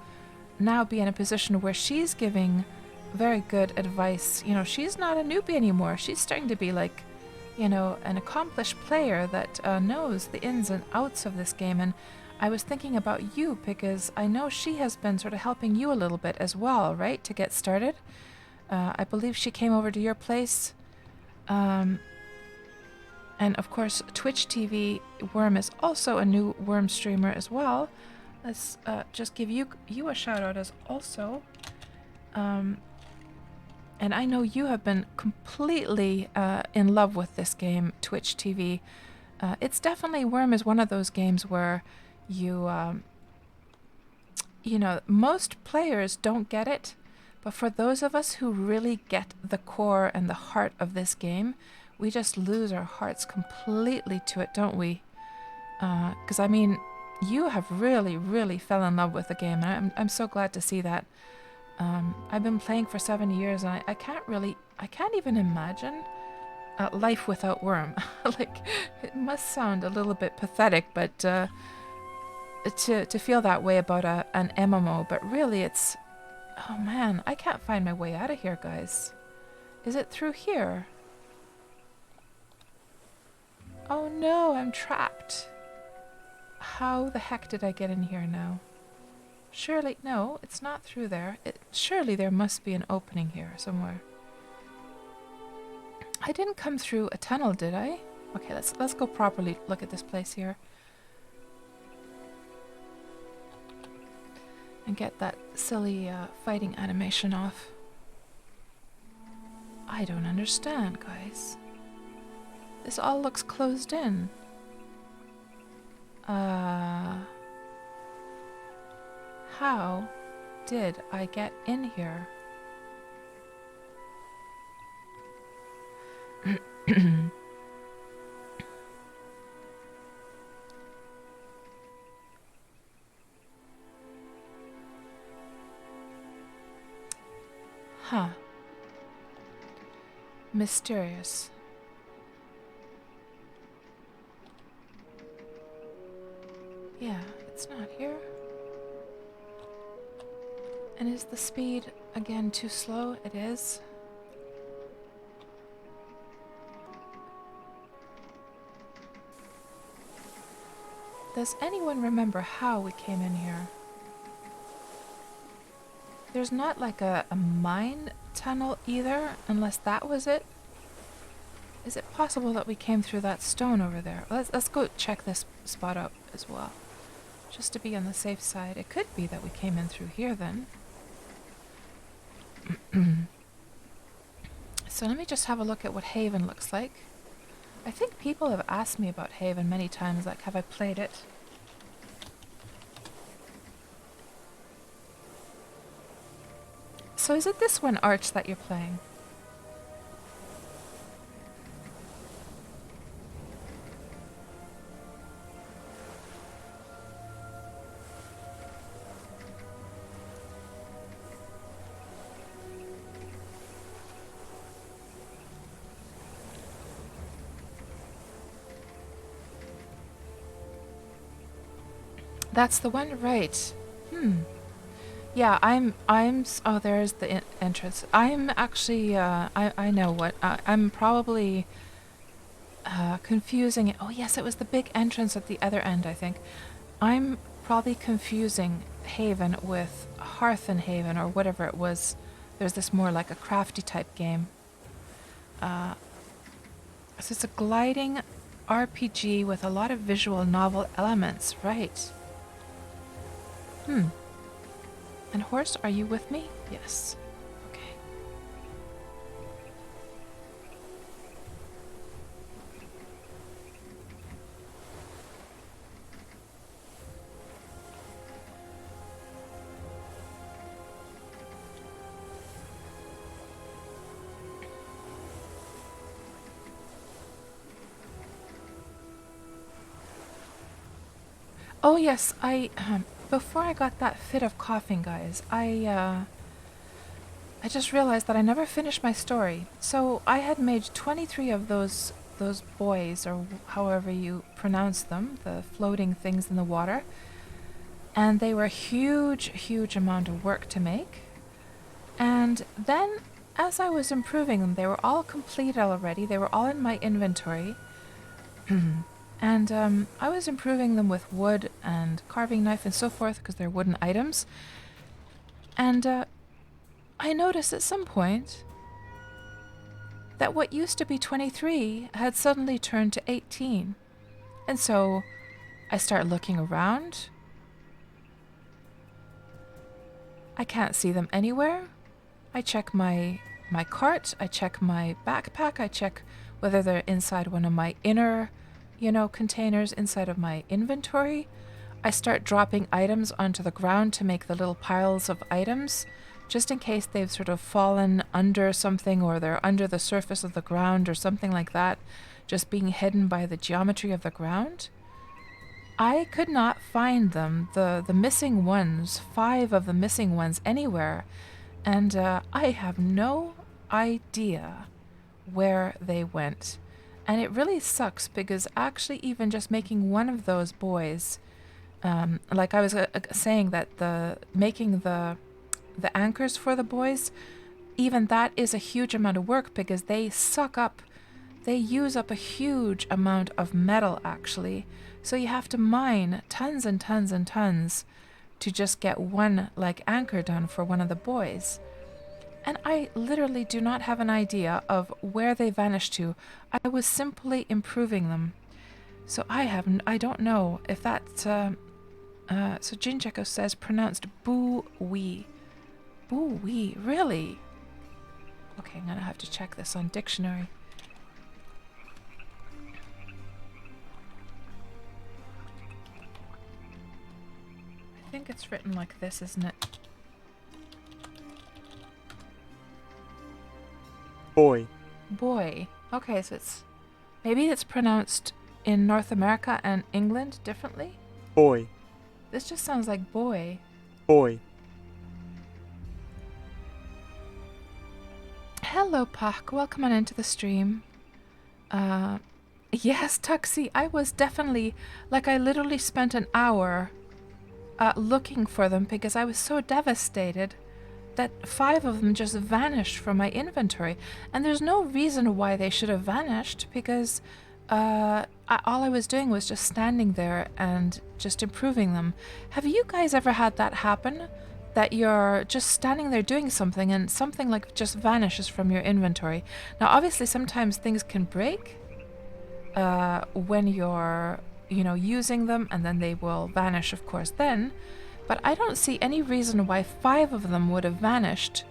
now be in a position where she's giving very good advice. You know, she's not a newbie anymore. She's starting to be like, you know, an accomplished player that knows the ins and outs of this game. And I was thinking about you because I know she has been sort of helping you a little bit as well, right, to get started. I believe she came over to your place. And And of course, Twitch TV Wurm is also a new Wurm streamer as well. Let's just give you a shout out as also. And I know you have been completely in love with this game, Twitch TV. It's definitely, Wurm is one of those games where you, you know, most players don't get it, but for those of us who really get the core and the heart of this game, we just lose our hearts completely to it, don't we? Because I mean, you have really, really fell in love with the game, and I'm so glad to see that. I've been playing for 7 years, and I can't even imagine life without Wurm. Like, it must sound a little bit pathetic, but to feel that way about an MMO, but really it's, oh man, I can't find my way out of here, guys. Is it through here? Oh no, I'm trapped. How the heck did I get in here now? Surely, no, it's not through there. Surely there must be an opening here somewhere. I didn't come through a tunnel, did I? Okay, let's go properly look at this place here. And get that silly fighting animation off. I don't understand, guys. This all looks closed in. How did I get in here? Huh. Mysterious. Yeah, it's not here. And is the speed again too slow? It is. Does anyone remember how we came in here? There's not like a mine tunnel either, unless that was it. Is it possible that we came through that stone over there? Let's go check this spot out as well, just to be on the safe side. It could be that we came in through here then. So let me just have a look at what Haven looks like. I think people have asked me about Haven many times, like, have I played it? So is it this one, Arch, that you're playing? That's the one, right? Yeah, oh, there's the entrance. I'm actually, I know what, I'm probably confusing it. Oh yes, it was the big entrance at the other end, I think. I'm probably confusing Haven with Hearth and Haven, or whatever it was. There's this more like a crafty type game. So it's a gliding RPG with a lot of visual novel elements, right? And Horse, are you with me? Yes. Okay. Oh yes, before I got that fit of coughing, guys, I just realized that I never finished my story. So I had made 23 of those buoys, or however you pronounce them, the floating things in the water. And they were a huge, huge amount of work to make. And then, as I was improving them, they were all complete already. They were all in my inventory. And I was improving them with wood and carving knife and so forth, because they're wooden items. And I noticed at some point that what used to be 23 had suddenly turned to 18. And so I start looking around. I can't see them anywhere. I check my cart, I check my backpack, I check whether they're inside one of my inner, containers inside of my inventory. I start dropping items onto the ground to make the little piles of items, just in case they've sort of fallen under something or they're under the surface of the ground or something like that, just being hidden by the geometry of the ground. I could not find them, the missing ones, 5 of the missing ones anywhere, and I have no idea where they went. And it really sucks because actually even just making one of those boys, like I was saying that making the anchors for the boys, even that is a huge amount of work because they use up a huge amount of metal actually. So you have to mine tons and tons and tons to just get one like anchor done for one of the boys. And I literally do not have an idea of where they vanished to. I was simply improving them. So I don't know if that's, so Jinjeko says pronounced boo-wee. Boo-wee, really? Okay, I'm gonna have to check this on dictionary. I think it's written like this, isn't it? Boy. Boy. Okay, so maybe it's pronounced in North America and England differently? Boy. This just sounds like boy. Boy. Hello, Pak. Welcome on into the stream. Yes, Tuxie, I was definitely, I literally spent an hour looking for them because I was so devastated that 5 of them just vanished from my inventory. And there's no reason why they should have vanished because all I was doing was just standing there and just improving them. Have you guys ever had that happen? That you're just standing there doing something and something just vanishes from your inventory. Now obviously sometimes things can break when you're using them, and then they will vanish of course then, but I don't see any reason why 5 of them would have vanished,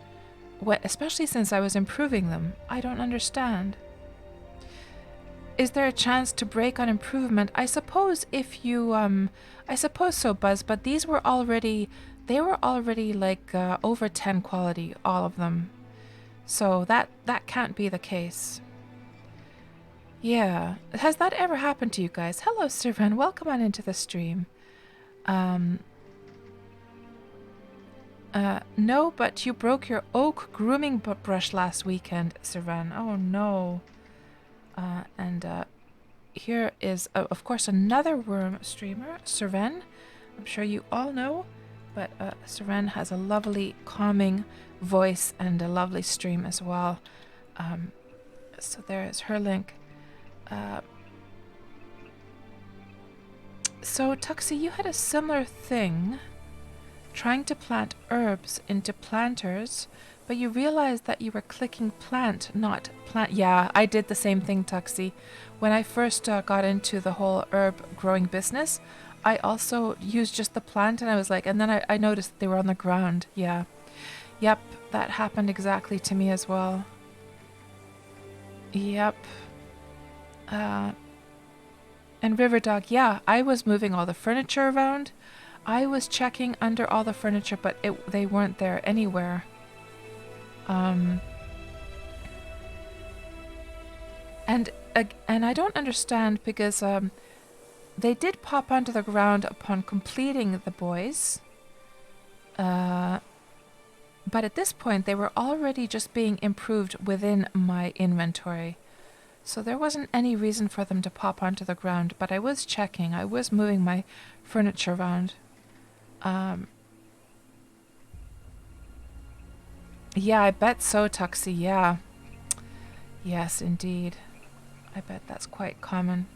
especially since I was improving them. I don't understand. Is there a chance to break on improvement? I suppose if you I suppose so, Buzz, but they were already over 10 quality, all of them. So that can't be the case. Yeah. Has that ever happened to you guys? Hello, Sirven. Welcome on into the stream. No, but you broke your oak grooming brush last weekend, Sirven. Oh, no. Here is, of course, another Wurm streamer, Sirven. I'm sure you all know, but Sirven has a lovely, calming voice and a lovely stream as well. So there is her link. So, Tuxie, you had a similar thing, trying to plant herbs into planters, but you realized that you were clicking plant, not plant. Yeah, I did the same thing, Tuxie. When I first got into the whole herb growing business, I also used just the plant, and I was like, and then I noticed they were on the ground. Yeah. Yep, that happened exactly to me as well. Yep. And Riverdog, yeah, I was moving all the furniture around. I was checking under all the furniture, but they weren't there anywhere. And I don't understand because they did pop onto the ground upon completing the boys. But at this point, they were already just being improved within my inventory. So there wasn't any reason for them to pop onto the ground, but I was checking. I was moving my furniture around. Yeah, I bet so, Tuxie, yeah. Yes, indeed. I bet that's quite common.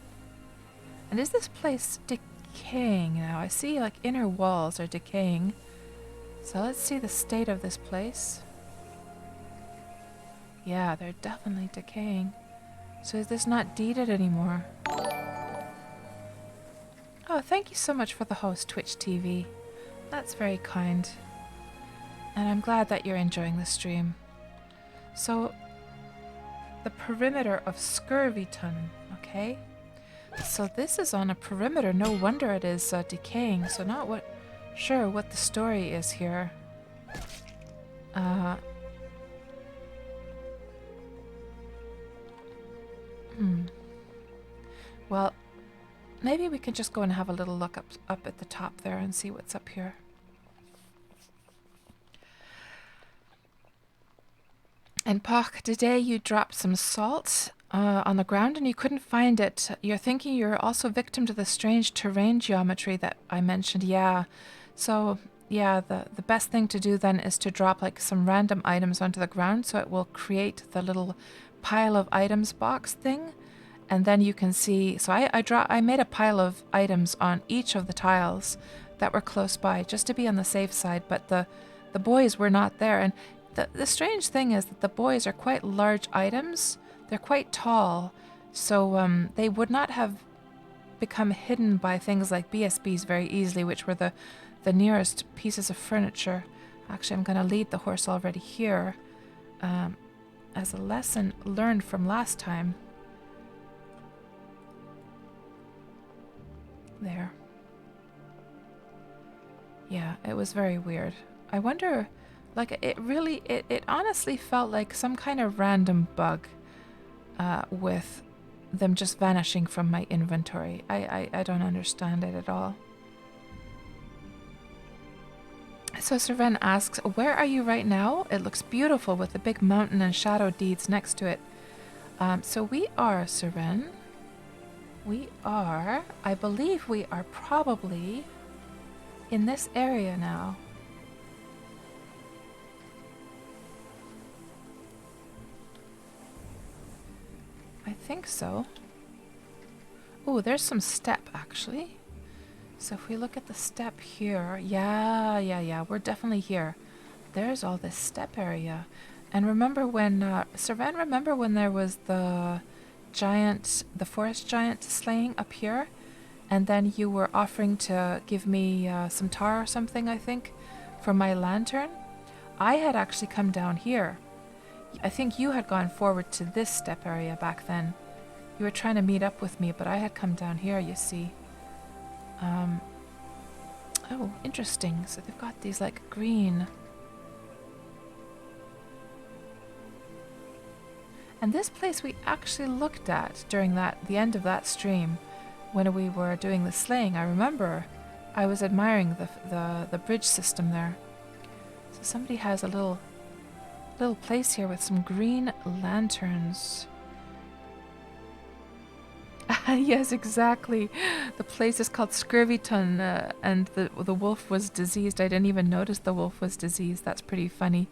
And is this place decaying now? I see inner walls are decaying. So let's see the state of this place. Yeah, they're definitely decaying. So is this not deeded anymore? Oh, thank you so much for the host, Twitch TV. That's very kind. And I'm glad that you're enjoying the stream. So, the perimeter of Scurvyton, okay? So this is on a perimeter. No wonder it is decaying. So not sure what the story is here. Well, maybe we can just go and have a little look up at the top there and see what's up here. And Poch, today you dropped some salt on the ground and you couldn't find it. You're thinking you're also victim to the strange terrain geometry that I mentioned. Yeah. So, yeah, the best thing to do then is to drop like some random items onto the ground so it will create the little pile of items box thing. And then you can see, so I made a pile of items on each of the tiles that were close by just to be on the safe side, but the boys were not there. And the strange thing is that the boys are quite large items. They're quite tall, so they would not have become hidden by things like BSBs very easily, which were the nearest pieces of furniture. Actually, I'm going to lead the horse already here as a lesson learned from last time. There. Yeah, it was very weird. I wonder, like, it honestly felt like some kind of random bug with them just vanishing from my inventory. I don't understand it at all. So Serven asks, where are you right now? It looks beautiful with the big mountain and shadow deeds next to it. So we are, Serven. We are, I believe we are probably in this area now. I think so. Oh, there's some step actually. So if we look at the step here, yeah, we're definitely here. There's all this step area. And remember when, Servan, remember when there was the forest giant slaying up here? And then you were offering to give me some tar or something, I think, for my lantern? I had actually come down here. I think you had gone forward to this step area back then. You were trying to meet up with me, but I had come down here, you see. Oh, interesting. So they've got these like green. And this place we actually looked at during the end of that stream when we were doing the slaying. I remember I was admiring the bridge system there. So somebody has a little place here with some green lanterns. Yes, exactly. The place is called Scurvyton, and the wolf was diseased. I didn't even notice the wolf was diseased. That's pretty funny.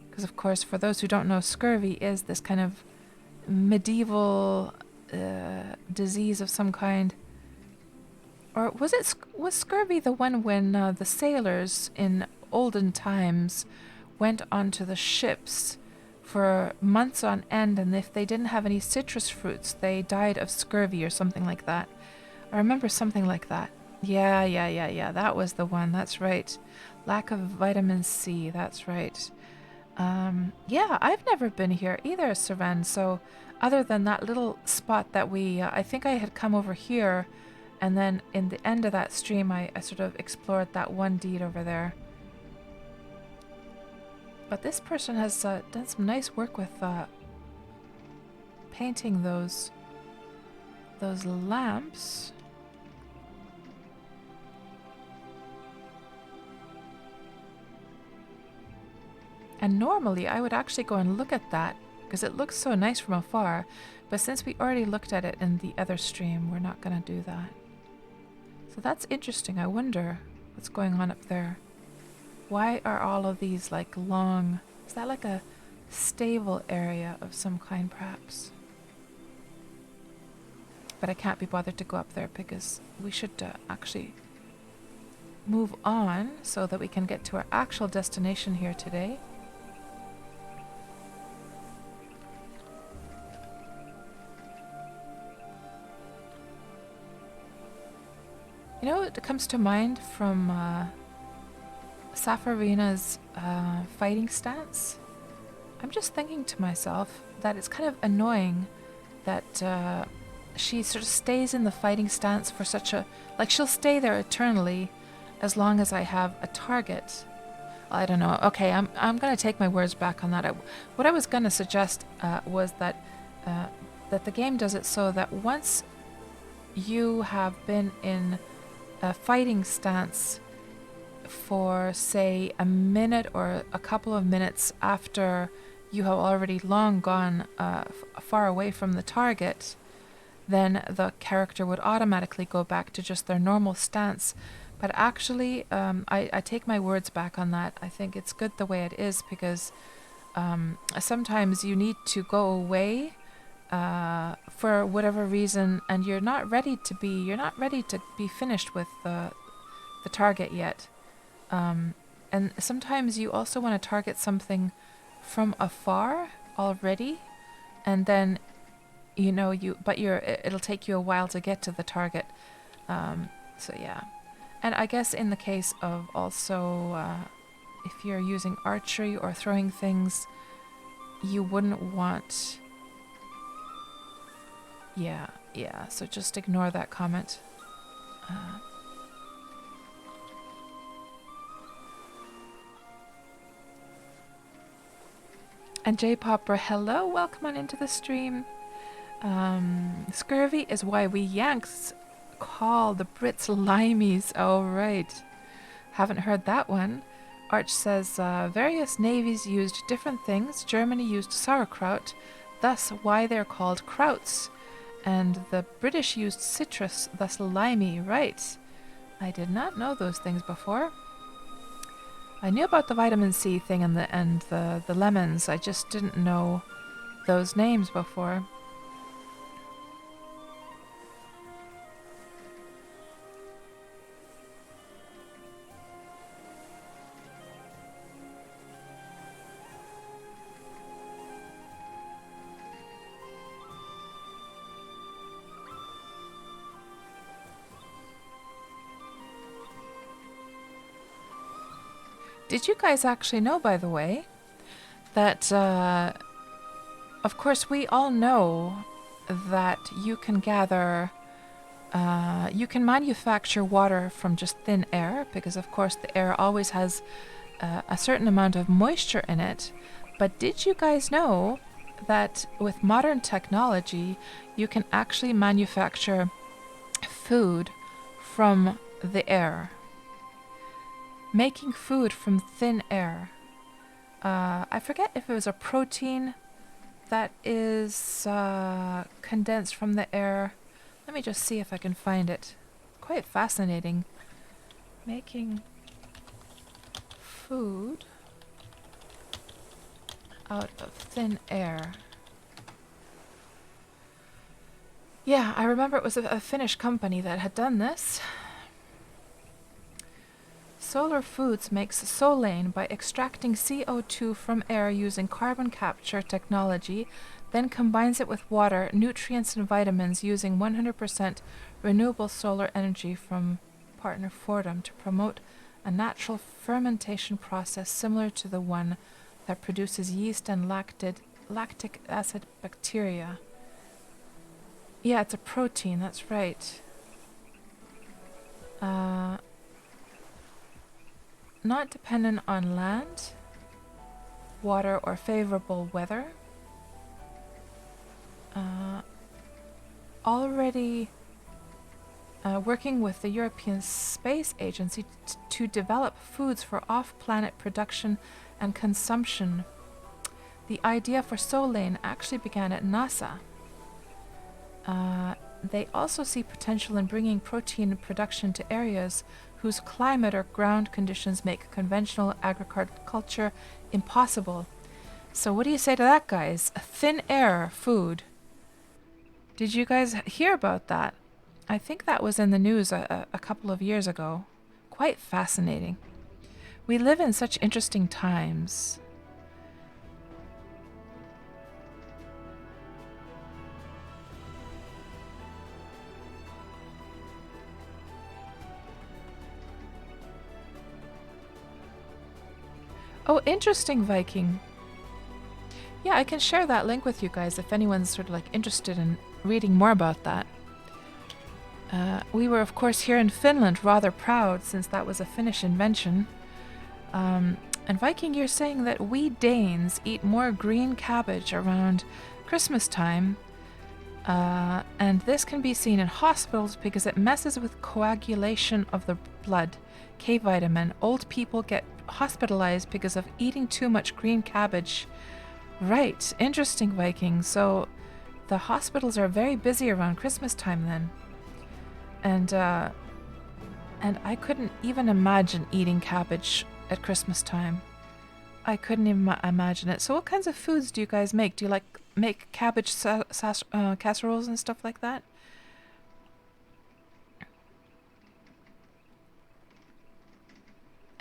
Because, of course, for those who don't know, scurvy is this kind of medieval disease of some kind. Or was scurvy the one when the sailors in olden times went onto the ships for months on end, and if they didn't have any citrus fruits, they died of scurvy or something like that? I remember something like that. Yeah, that was the one. That's right. Lack of vitamin C. That's right. Yeah, I've never been here either, Servan. So other than that little spot that I think I had come over here, and then in the end of that stream, I sort of explored that one deed over there. But this person has done some nice work with painting those lamps. And normally I would actually go and look at that because it looks so nice from afar. But since we already looked at it in the other stream, we're not going to do that. So that's interesting. I wonder what's going on up there. Why are all of these like long? Is that like a stable area of some kind perhaps? But I can't be bothered to go up there because we should actually move on so that we can get to our actual destination here today. what comes to mind from Safarina's fighting stance? I'm just thinking to myself that it's kind of annoying that she sort of stays in the fighting stance for such a... Like, she'll stay there eternally as long as I have a target. I don't know. Okay, I'm going to take my words back on that. What I was going to suggest was that the game does it so that once you have been in a fighting stance for, say, a minute or a couple of minutes after you have already long gone far away from the target, then the character would automatically go back to just their normal stance. But actually, I take my words back on that. I think it's good the way it is because sometimes you need to go away for whatever reason, and you're not ready to be finished with the target yet. And sometimes you also want to target something from afar already, and then it'll take you a while to get to the target. So yeah. And I guess in the case of also if you're using archery or throwing things, you wouldn't want... Yeah, so just ignore that comment. And J-Popper, hello, welcome on into the stream. Scurvy is why we Yanks call the Brits limeys. Oh, right. Haven't heard that one. Arch says, various navies used different things. Germany used sauerkraut, thus why they're called krauts. And the British used citrus, thus limey. Right. I did not know those things before. I knew about the vitamin C thing and the lemons. I just didn't know those names before. Did you guys actually know, by the way, that, of course, we all know that you can you can manufacture water from just thin air, because, of course, the air always has a certain amount of moisture in it. But did you guys know that with modern technology, you can actually manufacture food from the air? Making food from thin air. I forget if it was a protein that is condensed from the air. Let me just see if I can find it. Quite fascinating. Making food out of thin air. Yeah, I remember it was a Finnish company that had done this. Solar Foods makes Solane by extracting CO2 from air using carbon capture technology, then combines it with water, nutrients, and vitamins using 100% renewable solar energy from partner Fordham to promote a natural fermentation process similar to the one that produces yeast and lactic acid bacteria. Yeah, it's a protein, that's right. Not dependent on land, water, or favorable weather. Already working with the European Space Agency to develop foods for off-planet production and consumption. The idea for Solane actually began at NASA. They also see potential in bringing protein production to areas whose climate or ground conditions make conventional agriculture impossible. So what do you say to that, guys? Thin air food. Did you guys hear about that? I think that was in the news a couple of years ago. Quite fascinating. We live in such interesting times. Oh, interesting, Viking. Yeah, I can share that link with you guys if anyone's sort of like interested in reading more about that. We were, of course, here in Finland rather proud since that was a Finnish invention. And Viking, you're saying that we Danes eat more green cabbage around Christmas time. And this can be seen in hospitals because it messes with coagulation of the blood. K vitamin. Old people get hospitalized because of eating too much green cabbage. Right. Interesting, Viking. So the hospitals are very busy around Christmas time then. And I couldn't even imagine eating cabbage at Christmas time. I couldn't even imagine it. So what kinds of foods do you guys make? Do you like make cabbage casseroles and stuff like that?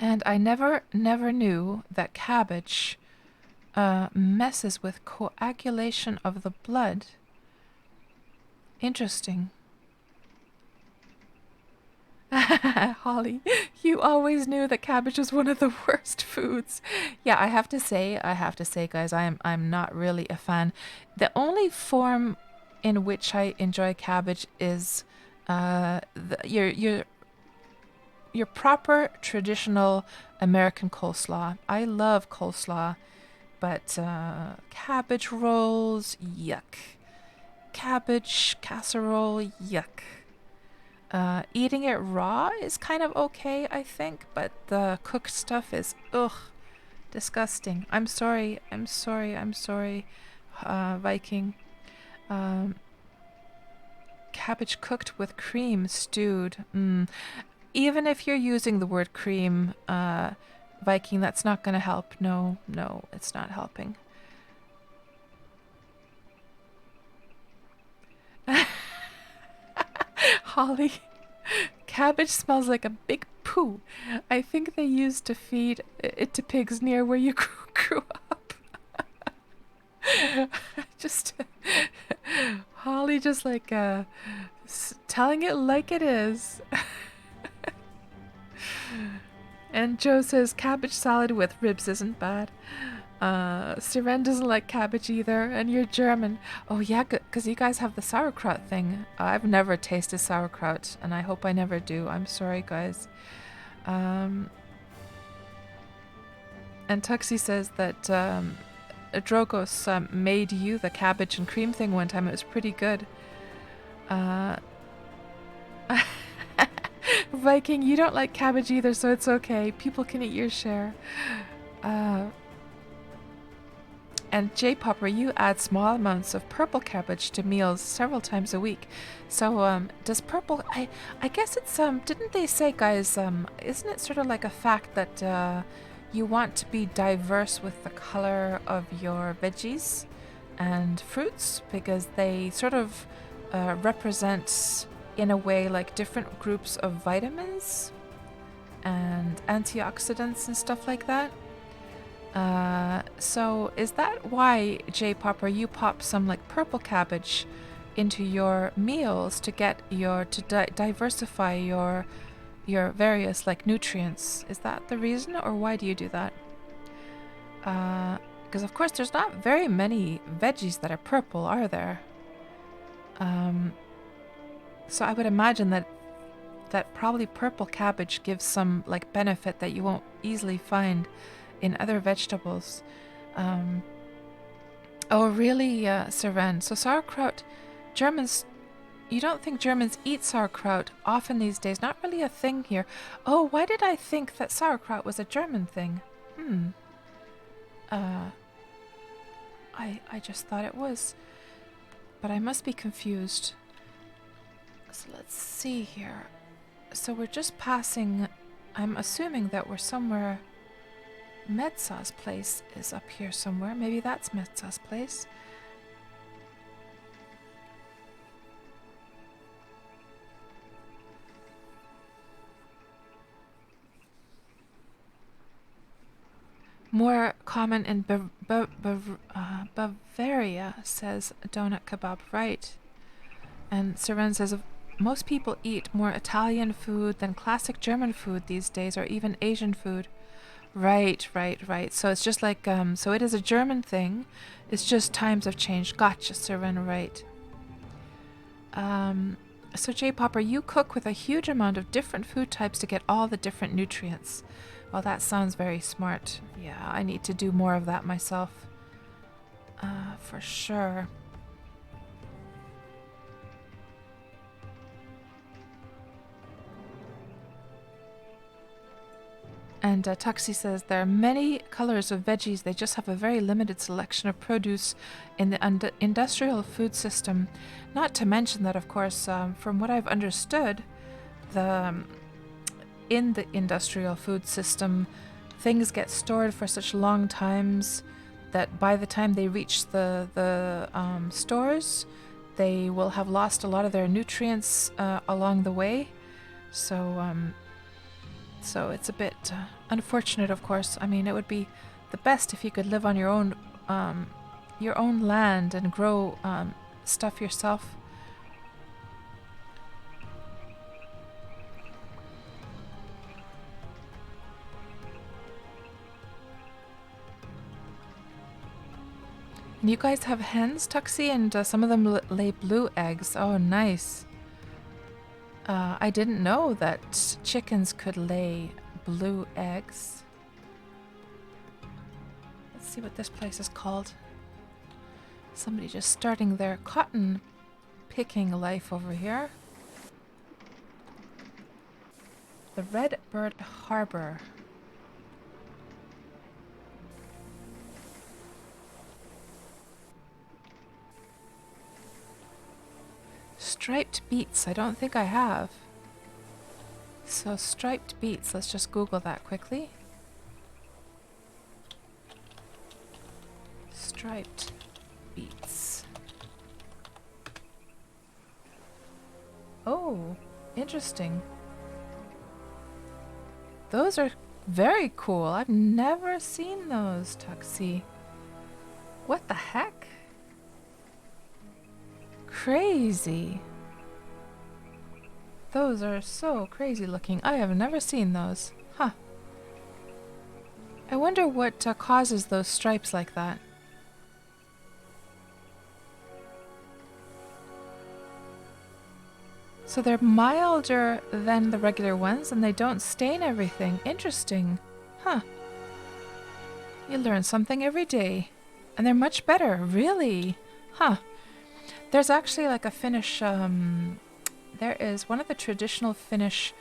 And I never knew that cabbage messes with coagulation of the blood. Interesting. Holly, you always knew that cabbage was one of the worst foods. Yeah, I have to say, guys, I'm not really a fan. The only form in which I enjoy cabbage is your proper traditional American coleslaw. I love coleslaw, but cabbage rolls, yuck. Cabbage casserole, yuck. Eating it raw is kind of okay, I think, but the cooked stuff is, ugh, disgusting. I'm sorry, Viking. Cabbage cooked with cream, stewed. Even if you're using the word cream, Viking, that's not going to help. No, it's not helping. Holly, cabbage smells like a big poo. I think they used to feed it to pigs near where you grew up. Just Holly, just like telling it like it is. And Joe says cabbage salad with ribs isn't bad. Siren doesn't like cabbage either, and you're German. Oh yeah, because you guys have the sauerkraut thing. I've never tasted sauerkraut, and I hope I never do. I'm sorry, guys. And Tuxie says that Drogos made you the cabbage and cream thing one time. It was pretty good. Viking, you don't like cabbage either, so it's okay. People can eat your share. And J-Popper, you add small amounts of purple cabbage to meals several times a week. So, does purple... I guess it's, didn't they say, guys, isn't it sort of like a fact that, you want to be diverse with the color of your veggies and fruits? Because they sort of, represent, in a way, like different groups of vitamins and antioxidants and stuff like that. So is that why, J-Popper, you pop some like purple cabbage into your meals to get diversify your various like nutrients? Is that the reason, or why do you do that? Because of course there's not very many veggies that are purple, are there? So I would imagine that probably purple cabbage gives some like benefit that you won't easily find in other vegetables. Oh really, Seren? So sauerkraut, Germans, you don't think Germans eat sauerkraut often these days? Not really a thing here. Oh, why did I think that sauerkraut was a German thing? I just thought it was, but I must be confused. So let's see here. So we're just passing, I'm assuming that we're somewhere. Metza's place is up here somewhere. Maybe that's Metza's place. More common in Bavaria, says Donut Kebab. Right. And Seren says, most people eat more Italian food than classic German food these days, or even Asian food. Right, right, right. So it's just like, so it is a German thing. It's just times have changed. Gotcha, Seren, right. Um, so J Popper, you cook with a huge amount of different food types to get all the different nutrients. Well, that sounds very smart. Yeah, I need to do more of that myself. For sure. And Tuxi says there are many colors of veggies. They just have a very limited selection of produce in the industrial food system. Not to mention that, of course, from what I've understood, the in the industrial food system, things get stored for such long times that by the time they reach the stores, they will have lost a lot of their nutrients along the way. So it's a bit unfortunate, of course. I mean, it would be the best if you could live on your own land and grow stuff yourself. And you guys have hens, Tuxie, and some of them lay blue eggs. Oh, nice. I didn't know that chickens could lay blue eggs. Let's see what this place is called. Somebody just starting their cotton picking life over here. The Red Bird Harbor. Striped beets. I don't think I have. So striped beets. Let's just Google that quickly. Striped beets. Oh, interesting. Those are very cool. I've never seen those, Tuxie. What the heck? Crazy. Those are so crazy looking. I have never seen those. Huh. I wonder what causes those stripes like that. So they're milder than the regular ones and they don't stain everything. Interesting. Huh. You learn something every day. And they're much better. Really? Huh. There's actually like a Finnish, there is one of the traditional Finnish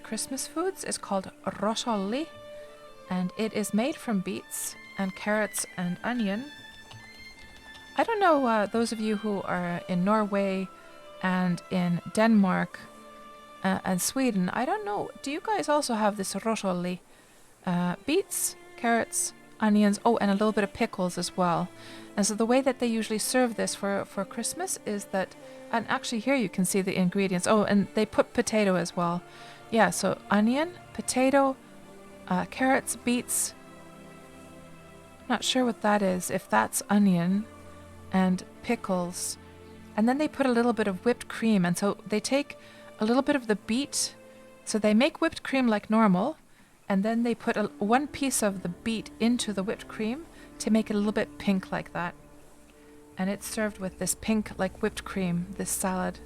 Christmas foods is called rosolli, and it is made from beets and carrots and onion. I don't know, those of you who are in Norway and in Denmark and Sweden, I don't know, do you guys also have this rosolli? Beets, carrots, onions, oh, and a little bit of pickles as well. And so the way that they usually serve this for Christmas is that, and actually here you can see the ingredients. Oh, and they put potato as well. Yeah, so onion, potato, carrots, beets. Not sure what that is, if that's onion, and pickles. And then they put a little bit of whipped cream. And so they take a little bit of the beet. So they make whipped cream like normal. And then they put one piece of the beet into the whipped cream to make it a little bit pink like that. And it's served with this pink, like whipped cream, this salad.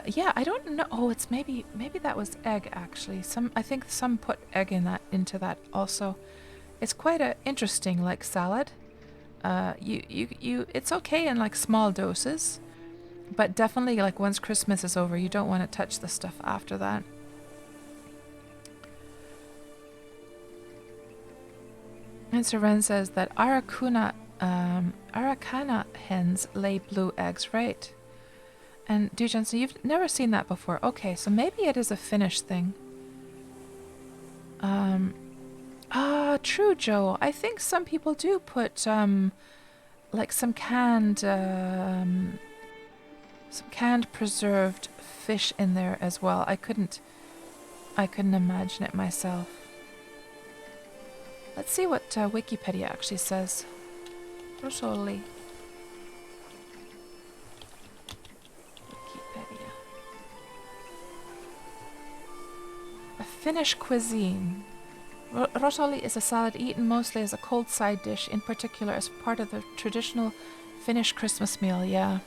Yeah, I don't know. Oh, it's maybe that was egg actually. I think some put egg into that also. It's quite a interesting like salad. It's okay in like small doses, but definitely like once Christmas is over, you don't want to touch the stuff after that. And Seren says that Araucana hens lay blue eggs, right? And Dujan, so you've never seen that before. Okay, so maybe it is a Finnish thing. True, Joe. I think some people do put like some canned preserved fish in there as well. I couldn't imagine it myself. Let's see what Wikipedia actually says. Rosoli. Wikipedia. A Finnish cuisine. Rosoli is a salad eaten mostly as a cold side dish, in particular as part of the traditional Finnish Christmas meal. Yeah.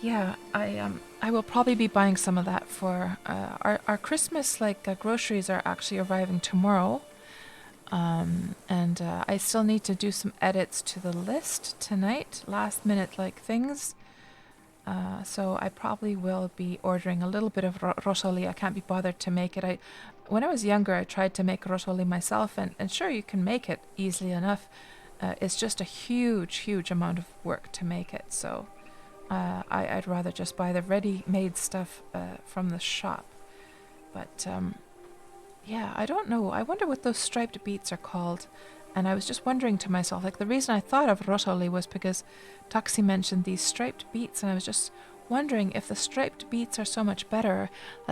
Yeah, I will probably be buying some of that for our Christmas groceries are actually arriving tomorrow. And I still need to do some edits to the list tonight, last minute things. So I probably will be ordering a little bit of rosoli. I can't be bothered to make it. When I was younger, I tried to make rosoli myself, and sure, you can make it easily enough. It's just a huge amount of work to make it. So I'd rather just buy the ready-made stuff from the shop. But yeah, I don't know. I wonder what those striped beets are called. And I was just wondering to myself, the reason I thought of rosoli was because Taxi mentioned these striped beets, and I was just wondering if the striped beets are so much better,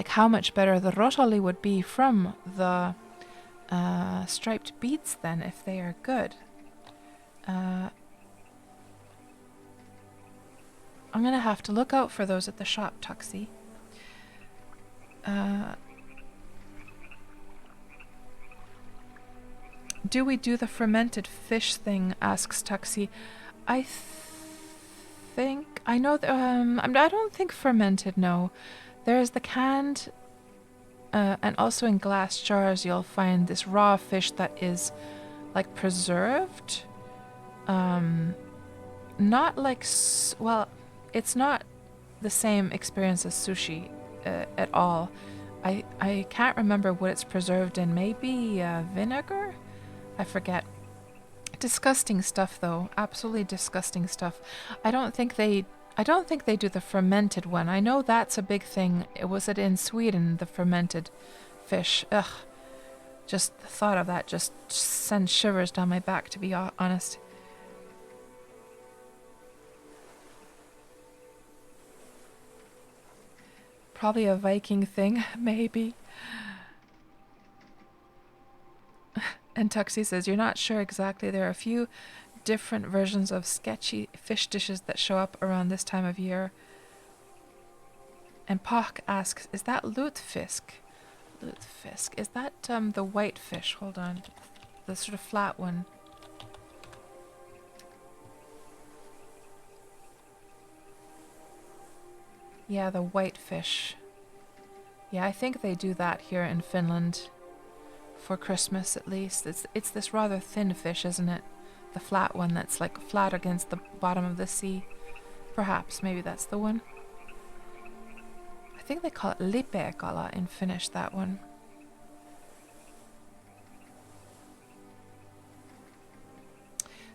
how much better the rosoli would be from the striped beets then, if they are good. I'm going to have to look out for those at the shop, Taxi. Do we do the fermented fish thing? Asks Tuxie. I think I know. I don't think fermented. No, there's the canned, and also in glass jars you'll find this raw fish that is preserved. Not well, it's not the same experience as sushi at all. I can't remember what it's preserved in. Maybe vinegar. I forget. Disgusting stuff, though. Absolutely disgusting stuff. I don't think they do the fermented one. I know that's a big thing. Was it in Sweden, the fermented fish? Ugh. Just the thought of that just sends shivers down my back, to be honest. Probably a Viking thing, maybe. And Tuxie says, you're not sure exactly. There are a few different versions of sketchy fish dishes that show up around this time of year. And Pock asks, is that lutefisk? Lutefisk. Is that the white fish? Hold on. The sort of flat one. Yeah, the white fish. Yeah, I think they do that here in Finland. For Christmas, at least. It's this rather thin fish, isn't it? The flat one that's flat against the bottom of the sea. Perhaps, maybe that's the one. I think they call it lipekala in Finnish, that one.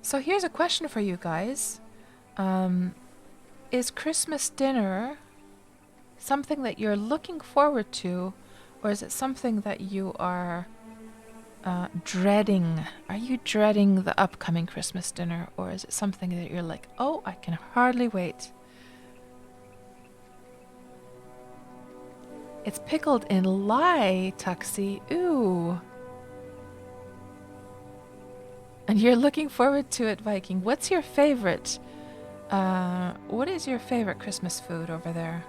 So here's a question for you guys. Is Christmas dinner something that you're looking forward to, or is it something that you are dreading? Are you dreading the upcoming Christmas dinner, or is it something that you're like, oh, I can hardly wait? It's pickled in lye, Tuxie. Ooh. And you're looking forward to it, Viking. What's your favorite? What is your favorite Christmas food over there?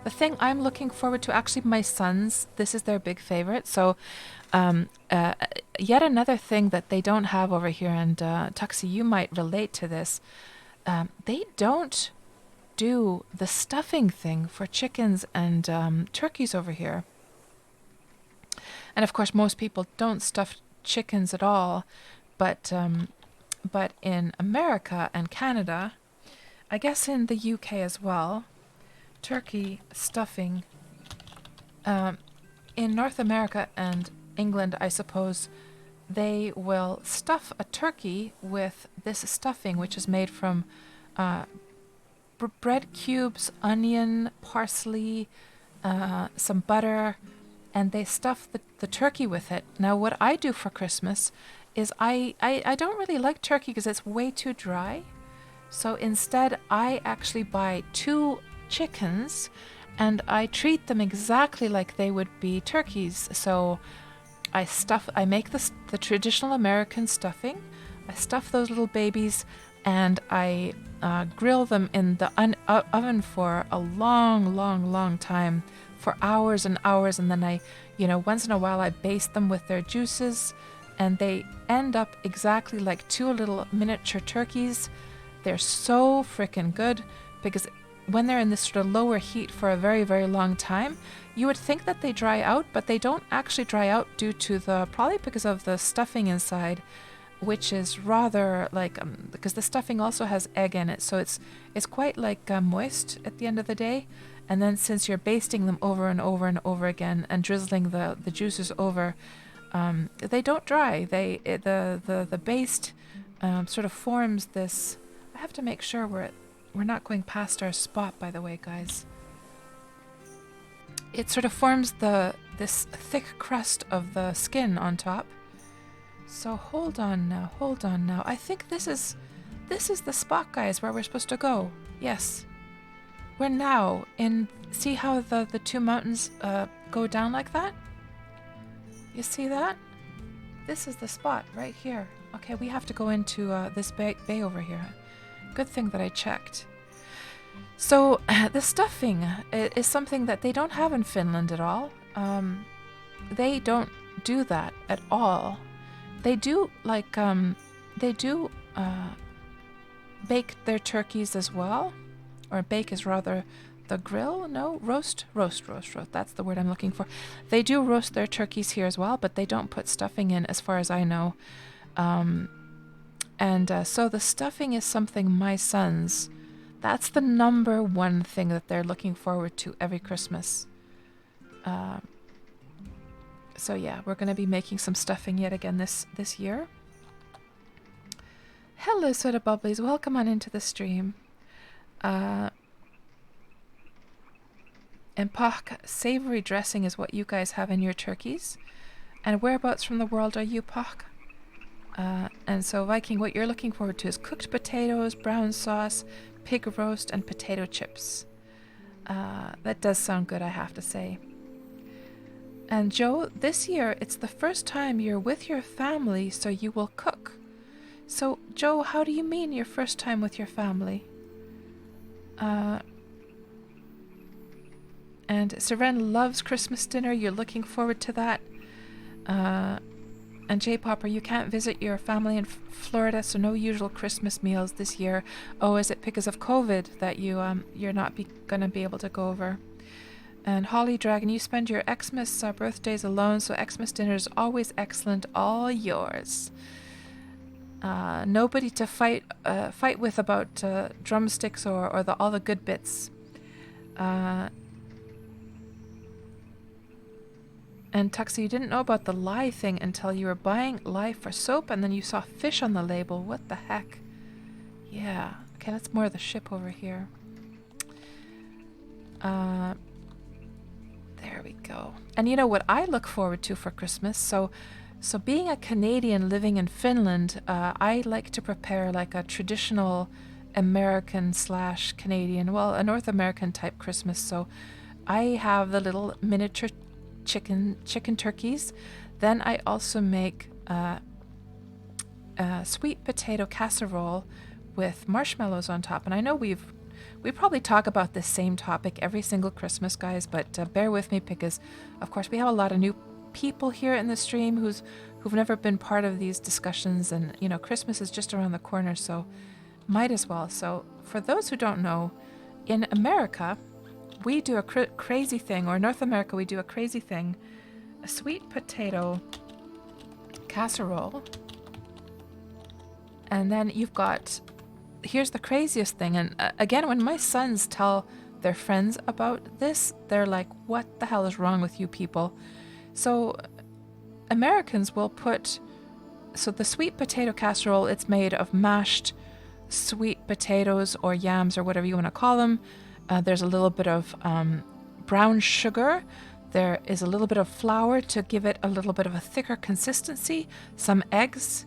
The thing I'm looking forward to, actually, my sons, this is their big favorite. So, yet another thing that they don't have over here, and Tuxie, you might relate to this. They don't do the stuffing thing for chickens and turkeys over here. And of course, most people don't stuff chickens at all. But in America and Canada, I guess in the UK as well, turkey stuffing, in North America and England, I suppose, they will stuff a turkey with this stuffing, which is made from bread cubes, onion, parsley, some butter, and they stuff the turkey with it. Now, what I do for Christmas is I don't really like turkey because it's way too dry. So instead, I actually buy 2 chickens and I treat them exactly like they would be turkeys. So I make the traditional American stuffing. I stuff those little babies and I grill them in the oven for a long time, for hours and hours, and then once in a while I baste them with their juices, and they end up exactly like two little miniature turkeys. They're so freaking good, because when they're in this sort of lower heat for a very, very long time, you would think that they dry out, but they don't actually dry out due to probably because of the stuffing inside, which is rather like, because the stuffing also has egg in it, so it's quite like moist at the end of the day. And then since you're basting them over and over and over again and drizzling the juices over, they don't dry. The baste sort of forms this. I have to make sure we're not going past our spot, by the way, guys. It sort of forms this thick crust of the skin on top. So hold on now. I think this is the spot, guys, where we're supposed to go. Yes. We're now in, see how the two mountains go down like that? You see that? This is the spot right here. Okay, we have to go into this bay over here. Good thing that I checked. So the stuffing is something that they don't have in Finland at all. They don't do that at all. They do bake their turkeys as well, or bake is rather the grill. No, roast. That's the word I'm looking for. They do roast their turkeys here as well, but they don't put stuffing in, as far as I know. So the stuffing is something my sons, that's the number one thing that they're looking forward to every Christmas. So yeah, we're going to be making some stuffing yet again this year. Hello, Soda Bubblies. Welcome on into the stream. And Pock, savory dressing is what you guys have in your turkeys. And whereabouts from the world are you, Pock? And so Viking, what you're looking forward to is cooked potatoes, brown sauce, pig roast, and potato chips. That does sound good, I have to say. And Joe, this year it's the first time you're with your family, so you will cook. So Joe, how do you mean your first time with your family? And Seren loves Christmas dinner. You're looking forward to that. And J-Popper, you can't visit your family in Florida, so no usual Christmas meals this year. Oh, is it because of COVID that you're not gonna be able to go over? And Holly Dragon, you spend your Xmas birthdays alone, so Xmas dinner is always excellent, all yours. Nobody to fight with about drumsticks or all the good bits. And Tuxie, you didn't know about the lye thing until you were buying lye for soap, and then you saw fish on the label. What the heck? Yeah. Okay, that's more of the ship over here. There we go. And you know what I look forward to for Christmas? So being a Canadian living in Finland, I like to prepare like a traditional American/Canadian, well, a North American type Christmas. So I have the little miniature chicken turkeys. Then I also make a sweet potato casserole with marshmallows on top. And I know we probably talk about this same topic every single Christmas, guys, but bear with me because, of course, we have a lot of new people here in the stream who've never been part of these discussions, and Christmas is just around the corner, so might as well. So for those who don't know, in America we do a crazy thing, or North America we do a crazy thing, a sweet potato casserole, and then you've got, here's the craziest thing, and again, when my sons tell their friends about this, they're like, what the hell is wrong with you people? So Americans will put, so the sweet potato casserole, it's made of mashed sweet potatoes or yams or whatever you want to call them. There's a little bit of brown sugar. There is a little bit of flour to give it a little bit of a thicker consistency, some eggs,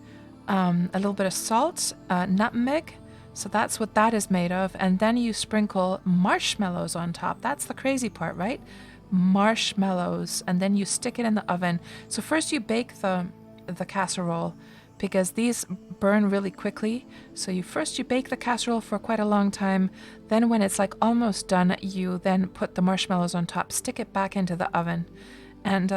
a little bit of salt, nutmeg. So that's what that is made of. And then you sprinkle marshmallows on top. That's the crazy part, right? Marshmallows. And then you stick it in the oven. So first you bake the casserole because these burn really quickly. So you bake the casserole for quite a long time. Then when it's like almost done, you then put the marshmallows on top, stick it back into the oven. And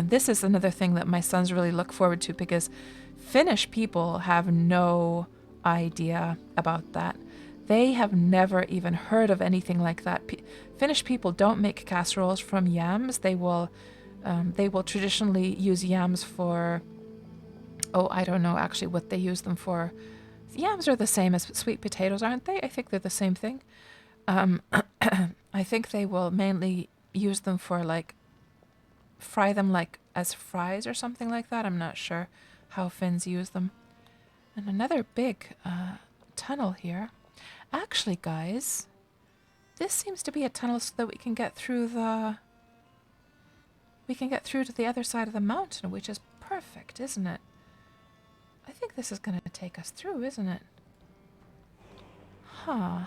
this is another thing that my sons really look forward to, because Finnish people have no idea about that. They have never even heard of anything like that. Finnish people don't make casseroles from yams. They will traditionally use yams for, oh, I don't know actually what they use them for. Yams are the same as sweet potatoes, aren't they? I think they're the same thing. I think they will mainly use them for like, fry them like as fries or something like that. I'm not sure how Finns use them. And another big tunnel here. Actually, guys, this seems to be a tunnel so that we can get through to the other side of the mountain, which is perfect, isn't it? I think this is going to take us through, isn't it? Huh.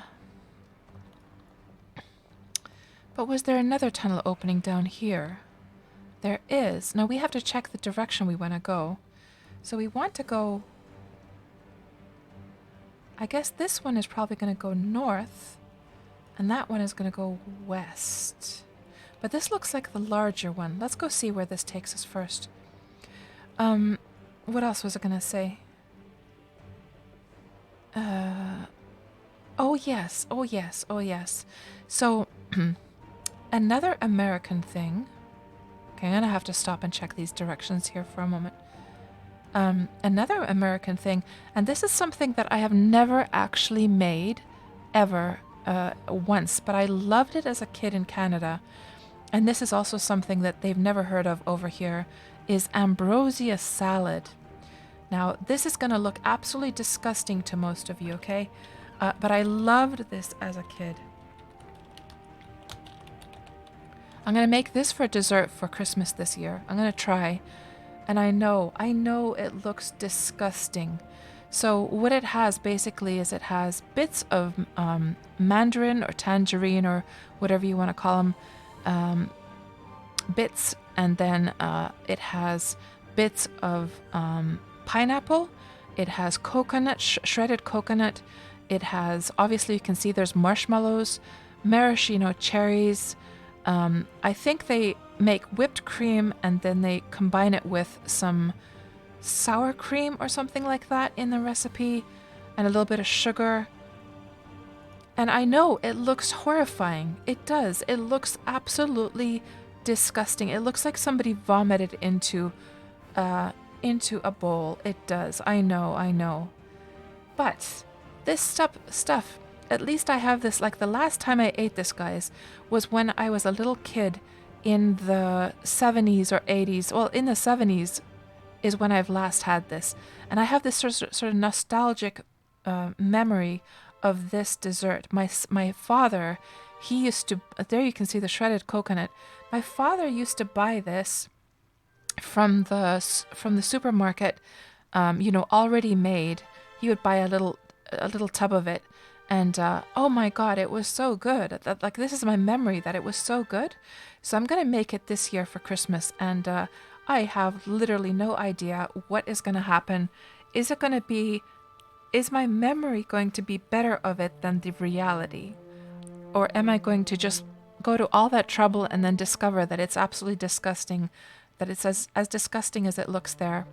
But was there another tunnel opening down here? There is. Now we have to check the direction we want to go. So we want to go... I guess this one is probably going to go north, and that one is going to go west. But this looks like the larger one. Let's go see where this takes us first. What else was I going to say? Oh yes, oh yes, oh yes. So, another American thing... Okay, I'm going to have to stop and check these directions here for a moment. Another American thing, and this is something that I have never actually made, ever, once, but I loved it as a kid in Canada, and this is also something that they've never heard of over here, is ambrosia salad. Now, this is going to look absolutely disgusting to most of you, okay? But I loved this as a kid. I'm going to make this for dessert for Christmas this year. I'm going to try. And I know it looks disgusting. So what it has basically is it has bits of mandarin or tangerine or whatever you want to call them, bits, and then it has bits of pineapple. It has coconut, shredded coconut. It has, obviously you can see there's marshmallows, maraschino cherries. I think they make whipped cream and then they combine it with some sour cream or something like that in the recipe, and a little bit of sugar. And I know it looks horrifying. It does. It looks absolutely disgusting. It looks like somebody vomited into a bowl. It does. I know. But this stuff, at least I have this, like the last time I ate this, guys, was when I was a little kid in the 70s or 80s. Well, in the 70s is when I've last had this. And I have this sort of nostalgic memory of this dessert. My father, he used to, there you can see the shredded coconut. My father used to buy this from the supermarket, already made. He would buy a little tub of it. And oh my God, it was so good. Like, this is my memory that it was so good. So I'm going to make it this year for Christmas. And I have literally no idea what is going to happen. Is my memory going to be better of it than the reality? Or am I going to just go to all that trouble and then discover that it's absolutely disgusting, that it's as disgusting as it looks there?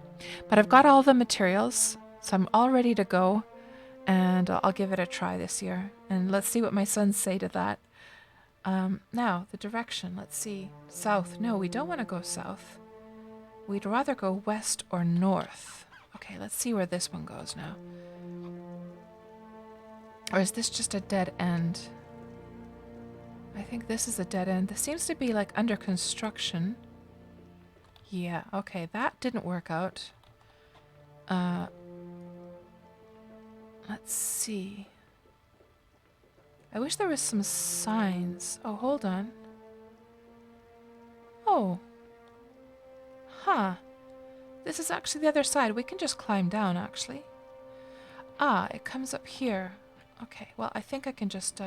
But I've got all the materials, so I'm all ready to go. And I'll give it a try this year. And let's see what my sons say to that. Now, the direction. Let's see. South. No, we don't want to go south. We'd rather go west or north. Okay, let's see where this one goes now. Or is this just a dead end? I think this is a dead end. This seems to be like under construction. Yeah, okay, that didn't work out. Let's see. I wish there was some signs. Oh, hold on. Oh. Huh. This is actually the other side. We can just climb down, actually. Ah, it comes up here. Okay, well, I think I can just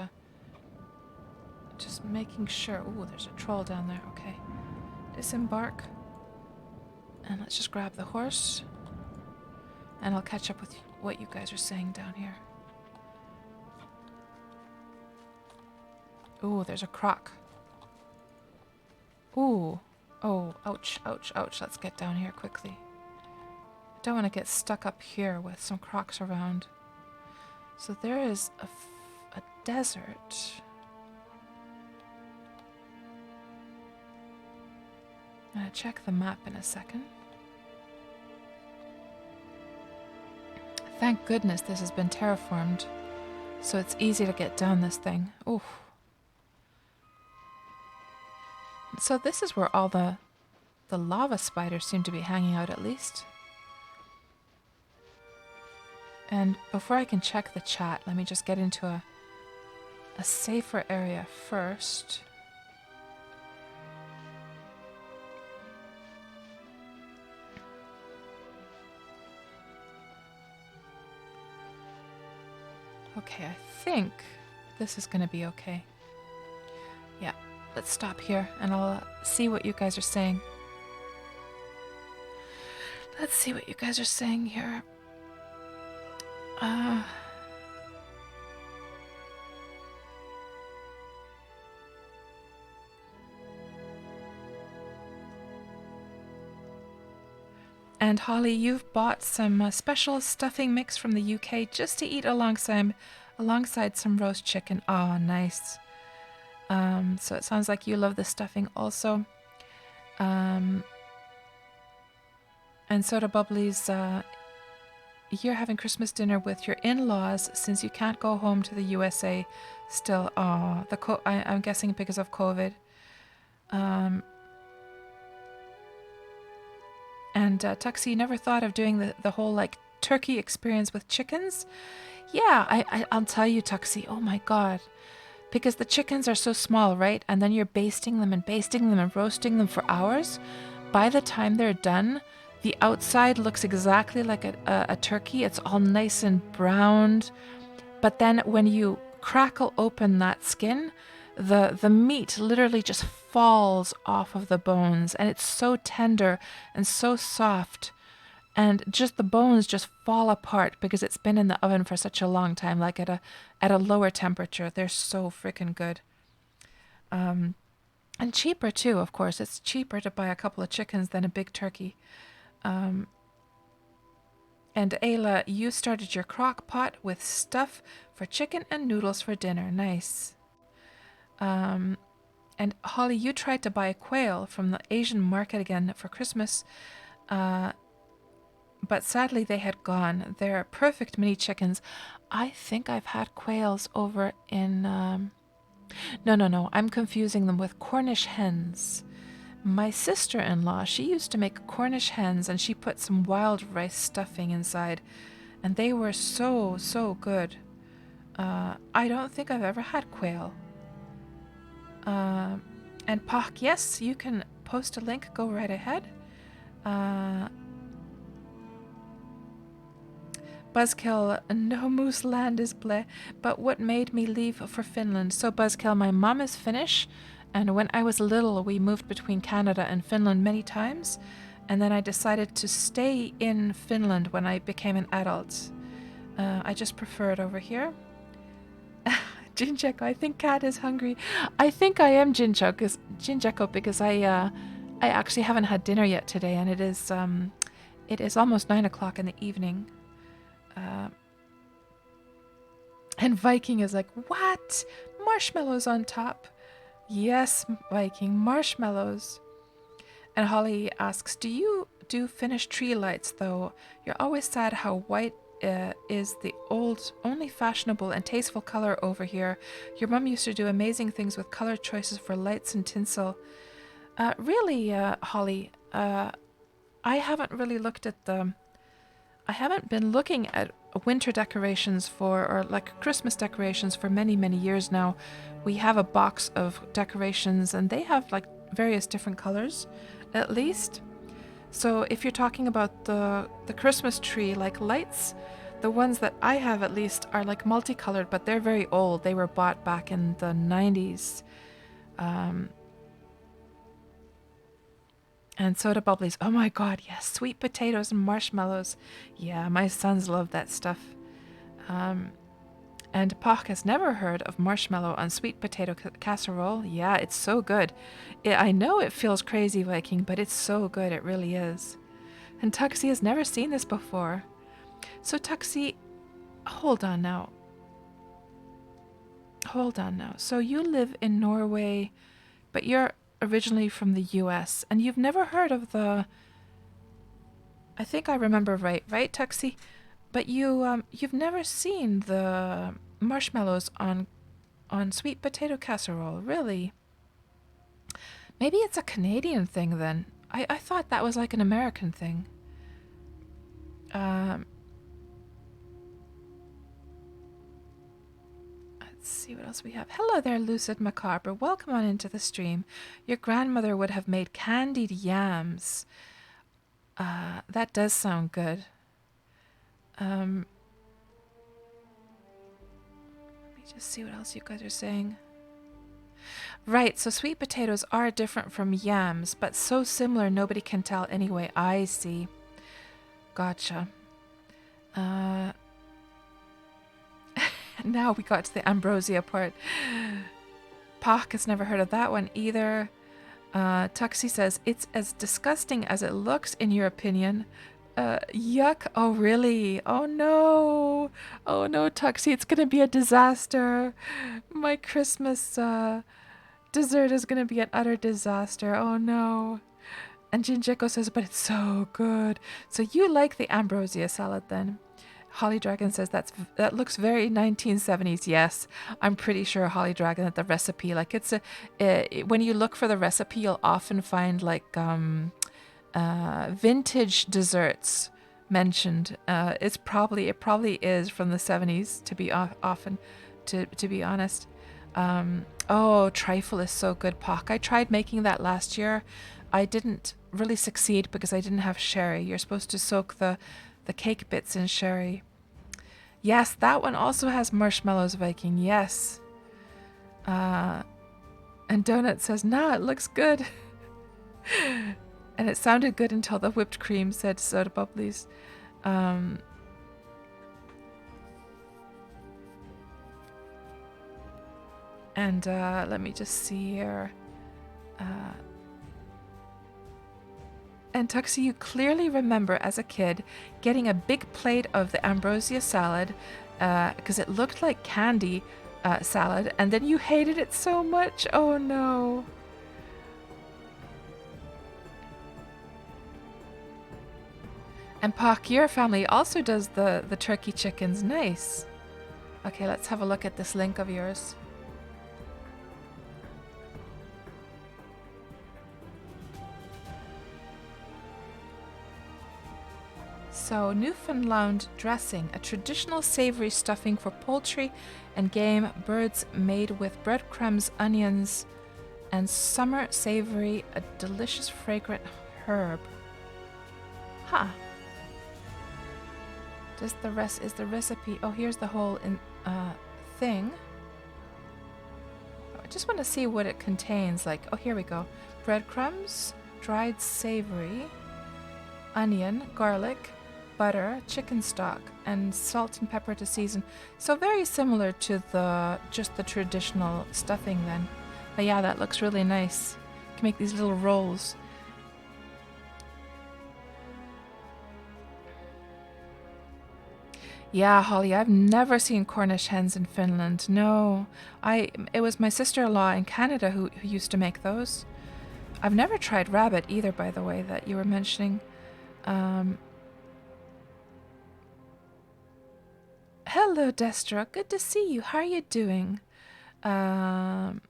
making sure. Ooh, there's a troll down there. Okay. Disembark. And let's just grab the horse. And I'll catch up with what you guys are saying down here. Ooh, there's a croc. Ooh. Oh, ouch, ouch, ouch. Let's get down here quickly. I don't want to get stuck up here with some crocs around. So there is a desert. I'm going to check the map in a second. Thank goodness this has been terraformed, so it's easy to get down this thing. Oof. So this is where all the lava spiders seem to be hanging out, at least. And before I can check the chat, let me just get into a safer area first. Okay, I think this is going to be okay. Yeah, let's stop here and I'll see what you guys are saying. Let's see what you guys are saying here. And Holly, you've bought some special stuffing mix from the UK just to eat alongside some roast chicken. Oh, nice. So it sounds like you love the stuffing also. And Soda Bubbly's, you're having Christmas dinner with your in-laws since you can't go home to the USA still. Oh, I'm guessing because of COVID. And Tuxie, never thought of doing the whole like turkey experience with chickens? Yeah, I'll tell you, Tuxie. Oh my God. Because the chickens are so small, right? And then you're basting them and roasting them for hours. By the time they're done, the outside looks exactly like a turkey. It's all nice and browned. But then when you crackle open that skin, the meat literally just falls off of the bones, and it's so tender and so soft, and just the bones just fall apart because it's been in the oven for such a long time, like at a lower temperature. They're so freaking good. And cheaper too, of course. It's cheaper to buy a couple of chickens than a big turkey. And Ayla, you started your crock pot with stuff for chicken and noodles for dinner. Nice. And Holly, you tried to buy a quail from the Asian market again for Christmas, but sadly they had gone. They're perfect mini chickens. I think I've had quails over in... No, I'm confusing them with Cornish hens. My sister-in-law, she used to make Cornish hens, and she put some wild rice stuffing inside, and they were so, so good. I don't think I've ever had quail. And Pak, yes, you can post a link. Go right ahead. Buzzkill, no moose land is bleh, but what made me leave for Finland? So Buzzkill, my mom is Finnish, and when I was little, we moved between Canada and Finland many times, and then I decided to stay in Finland when I became an adult. I just prefer it over here. Jinjeko, I think Kat is hungry. I think I am Jinjeko because I actually haven't had dinner yet today, and it is almost 9 o'clock in the evening. And Viking is like, what? Marshmallows on top? Yes, Viking, marshmallows. And Holly asks, do you do Finnish tree lights though? You're always sad how white is the only fashionable and tasteful color over here. Your mum used to do amazing things with color choices for lights and tinsel. Really, Holly, I haven't really looked at I haven't been looking at winter decorations or like Christmas decorations for many, many years now. We have a box of decorations and they have like various different colors, at least. So if you're talking about the Christmas tree like lights, the ones that I have at least are like multicolored, but they're very old. They were bought back in the 90s. And soda bubblies. Oh my god, yes. Sweet potatoes and marshmallows. Yeah, my sons love that stuff. Um, and Poch has never heard of marshmallow on sweet potato casserole. Yeah, it's so good. I know it feels crazy, Viking, but it's so good. It really is. And Tuxie has never seen this before. So Tuxie, hold on now. Hold on now. So you live in Norway, but you're originally from the US, and you've never heard of the... I think I remember right, Tuxie? But you've never seen the marshmallows on sweet potato casserole, really? Maybe it's a Canadian thing then. I thought that was like an American thing. Um, let's see what else we have. Hello there, Lucid Macabre. Welcome on into the stream. Your grandmother would have made candied yams. That does sound good. Let me just see what else you guys are saying. Right, so sweet potatoes are different from yams, but so similar nobody can tell anyway. I see. Gotcha. Now we got to the ambrosia part. Poch has never heard of that one either. Tuxie says, it's as disgusting as it looks in your opinion. Yuck. Oh, really? Oh, no. Oh, no, Tuxie. It's going to be a disaster. My Christmas dessert is going to be an utter disaster. Oh, no. And Jinjiko says, but it's so good. So you like the ambrosia salad then? Holly Dragon says that looks very 1970s. Yes, I'm pretty sure Holly Dragon that the recipe, like it's when you look for the recipe, you'll often find like vintage desserts mentioned. It probably is from the 70s to be often, to be honest. Oh, trifle is so good, Pock. I tried making that last year. I didn't really succeed because I didn't have sherry. You're supposed to soak the cake bits in sherry. Yes, that one also has marshmallows, Viking. Yes. And Donut says, nah, it looks good. And it sounded good until the whipped cream, said Soda Bubblies. And let me just see here. And Tuxie, you clearly remember as a kid getting a big plate of the ambrosia salad because it looked like candy salad, and then you hated it so much. Oh no. And Pak, your family also does the turkey chickens. Nice. Okay, let's have a look at this link of yours. So, Newfoundland dressing, a traditional savory stuffing for poultry and game birds made with breadcrumbs, onions, and summer savory, a delicious fragrant herb. Huh. Is the recipe? Oh, here's the whole thing. I just want to see what it contains. Like, oh, here we go. Breadcrumbs, dried savory, onion, garlic, butter, chicken stock, and salt and pepper to season. So very similar to just the traditional stuffing then. But yeah, that looks really nice. You can make these little rolls. Yeah, Holly, I've never seen Cornish hens in Finland. No. It was my sister-in-law in Canada who used to make those. I've never tried rabbit either, by the way, that you were mentioning. Hello, Destra. Good to see you. How are you doing? The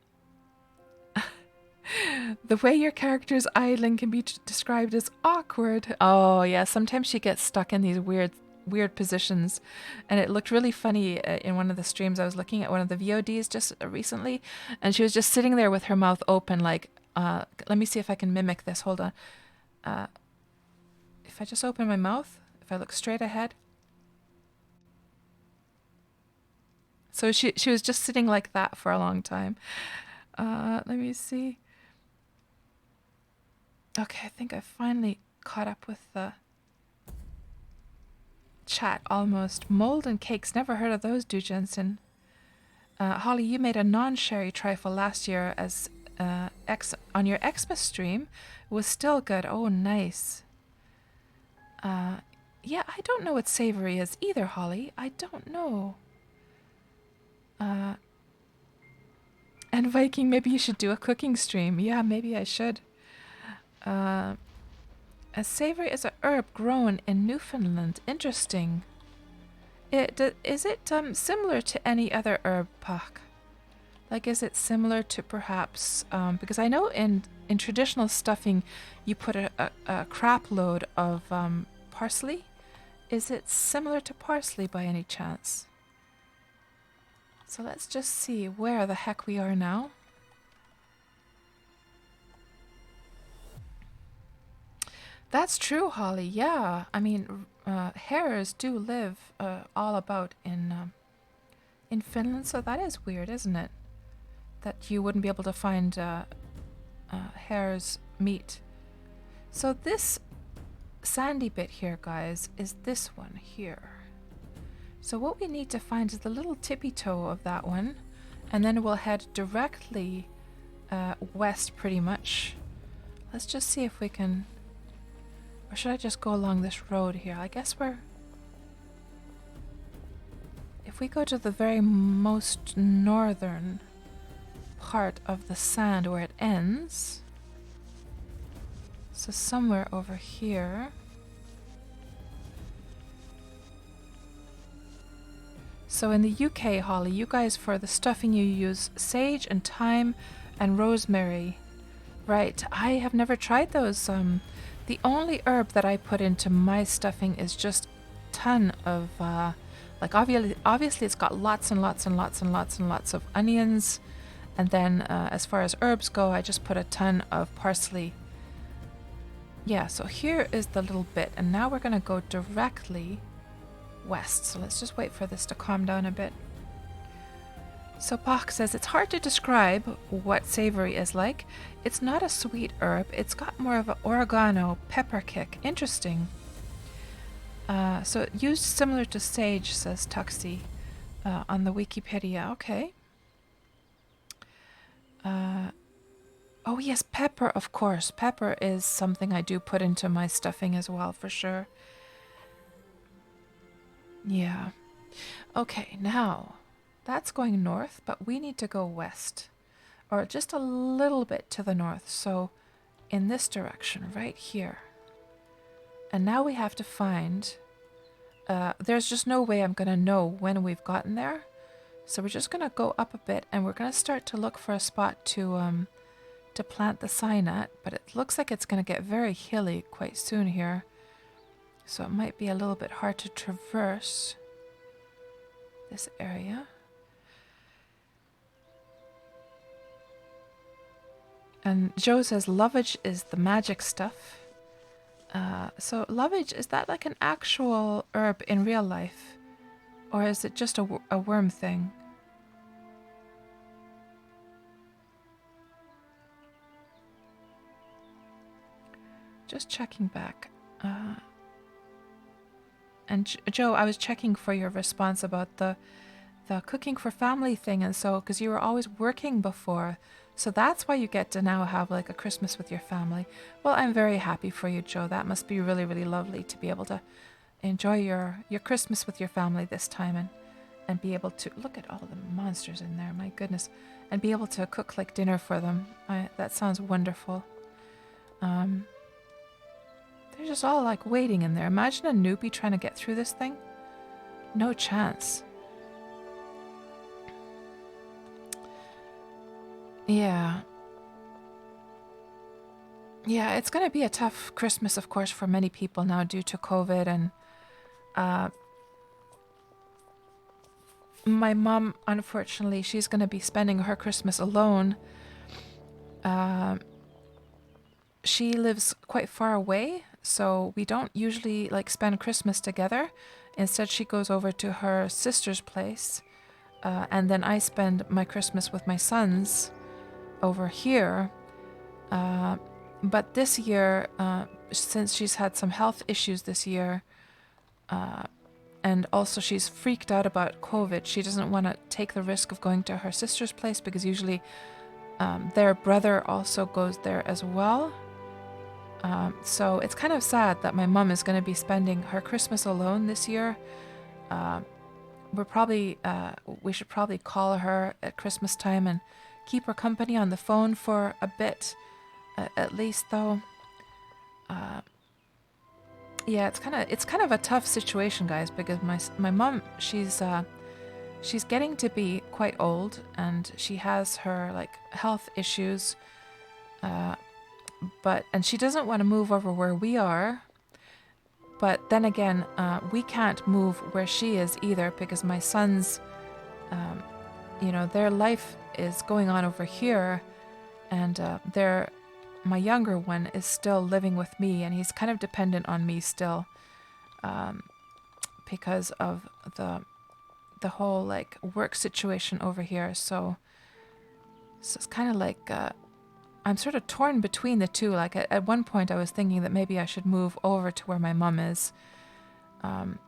way your character's idling can be described as awkward. Oh, yeah. Sometimes she gets stuck in these weird positions, and it looked really funny in one of the streams. I was looking at one of the VODs just recently, and she was just sitting there with her mouth open like, let me see if I can mimic this. Hold on. If I just open my mouth, if I look straight ahead. So she was just sitting like that for a long time. Let me see. Okay, I think I finally caught up with the chat almost. Mold and cakes, never heard of those, do Jensen. Holly, you made a non-sherry trifle last year as on your Xmas stream. It was still good. Oh, nice. Yeah, I don't know what savory is either, Holly. I don't know. And Viking, maybe you should do a cooking stream. Yeah, maybe I should. A savory is a herb grown in Newfoundland. Interesting. Is it similar to any other herb, Pak? Like, is it similar to perhaps because I know in traditional stuffing you put a crap load of parsley. Is it similar to parsley by any chance? So let's just see where the heck we are now. That's true, Holly. Yeah, I mean, hares do live all about in Finland, so that is weird, isn't it? That you wouldn't be able to find hare's meat. So this sandy bit here, guys, is this one here. So what we need to find is the little tippy toe of that one, and then we'll head directly west pretty much. Let's just see if we can, or should I just go along this road here? I guess if we go to the very most northern part of the sand where it ends, so somewhere over here. So in the UK, Holly, you guys for the stuffing you use sage and thyme and rosemary. Right, I have never tried those. The only herb that I put into my stuffing is just a ton of, like obviously it's got lots and lots and lots and lots and lots of onions. And then as far as herbs go, I just put a ton of parsley. Yeah, so here is the little bit. And now we're going to go directly west. So let's just wait for this to calm down a bit. So Bach says it's hard to describe what savory is like. It's not a sweet herb. It's got more of an oregano pepper kick. Interesting. So used similar to sage, says Tuxie on the Wikipedia. Okay. Oh yes, pepper, of course. Pepper is something I do put into my stuffing as well, for sure. Yeah. Okay, now that's going north, but we need to go west, or just a little bit to the north. So in this direction, right here. And now we have to find, there's just no way I'm going to know when we've gotten there. So we're just going to go up a bit and we're going to start to look for a spot to plant the sign at, but it looks like it's going to get very hilly quite soon here. So it might be a little bit hard to traverse this area. And Joe says lovage is the magic stuff. So lovage, is that like an actual herb in real life? Or is it just a worm thing? Just checking back. And Joe, I was checking for your response about the cooking for family thing, and so because you were always working before, so that's why you get to now have like a Christmas with your family. Well, I'm very happy for you, Joe. That must be really, really lovely to be able to enjoy your Christmas with your family this time, and be able to look at all the monsters in there. My goodness, and be able to cook like dinner for them. That sounds wonderful. They're just all like waiting in there. Imagine a newbie trying to get through this thing. No chance. Yeah. Yeah, it's going to be a tough Christmas, of course, for many people now due to COVID. And my mom, unfortunately, she's going to be spending her Christmas alone. She lives quite far away, so we don't usually like spend Christmas together. Instead, she goes over to her sister's place, and then I spend my Christmas with my sons over here. but this year, since she's had some health issues this year, and also she's freaked out about COVID, she doesn't want to take the risk of going to her sister's place because usually their brother also goes there as well. So it's kind of sad that my mum is going to be spending her Christmas alone this year. We should probably call her at Christmas time and keep her company on the phone for a bit, at least though. Yeah, it's kind of a tough situation, guys, because my mum, she's getting to be quite old and she has her like health issues, and she doesn't want to move over where we are. But then again, we can't move where she is either because my sons, their life is going on over here, and my younger one is still living with me, and he's kind of dependent on me still, because of the whole like work situation over here. So it's kind of like I'm sort of torn between the two. Like at one point I was thinking that maybe I should move over to where my mum is, to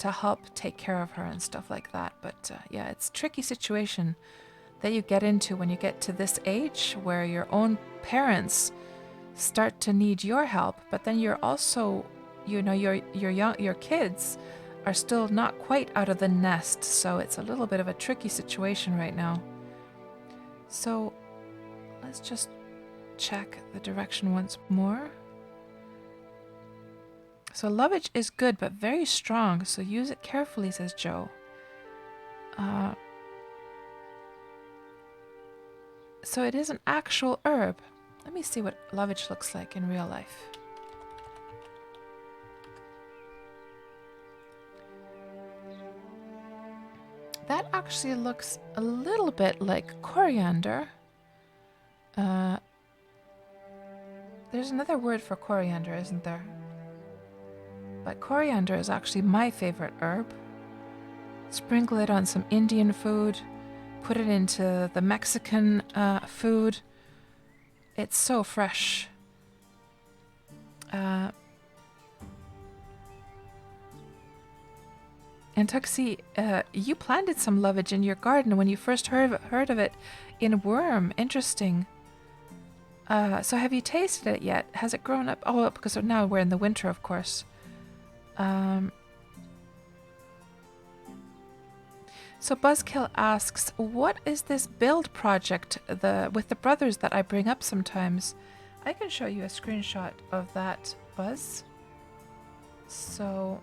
help take care of her and stuff like that. But yeah, it's a tricky situation that you get into when you get to this age where your own parents start to need your help, but then you're also, your kids are still not quite out of the nest. So it's a little bit of a tricky situation right now. So let's just check the direction once more. So lovage is good, but very strong. So use it carefully, says Joe. So it is an actual herb. Let me see what lovage looks like in real life. That actually looks a little bit like coriander. There's another word for coriander, isn't there? But coriander is actually my favorite herb. Sprinkle it on some Indian food. Put it into the Mexican food. It's so fresh. And Tuxie, you planted some lovage in your garden when you first heard of it in Wurm. Interesting. So have you tasted it yet? Has it grown up? Oh, because now we're in the winter, of course. So Buzzkill asks, what is this build project with the brothers that I bring up sometimes? I can show you a screenshot of that, Buzz. So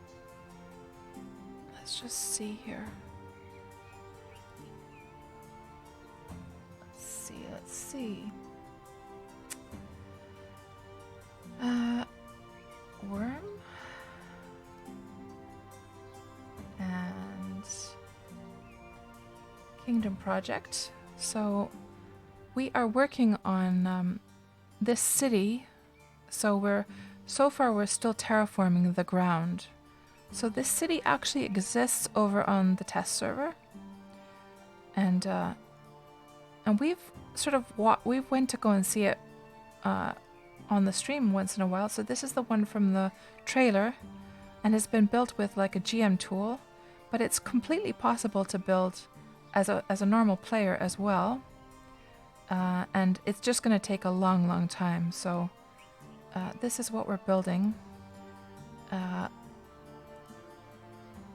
let's just see here. Let's see. Wurm and Kingdom Project. So we are working on this city. So far we're still terraforming the ground. So this city actually exists over on the test server, and we've sort of we've went to go and see it on the stream once in a while. So this is the one from the trailer, and it's been built with like a GM tool, but it's completely possible to build as a normal player as well, and it's just going to take a long time. So this is what we're building,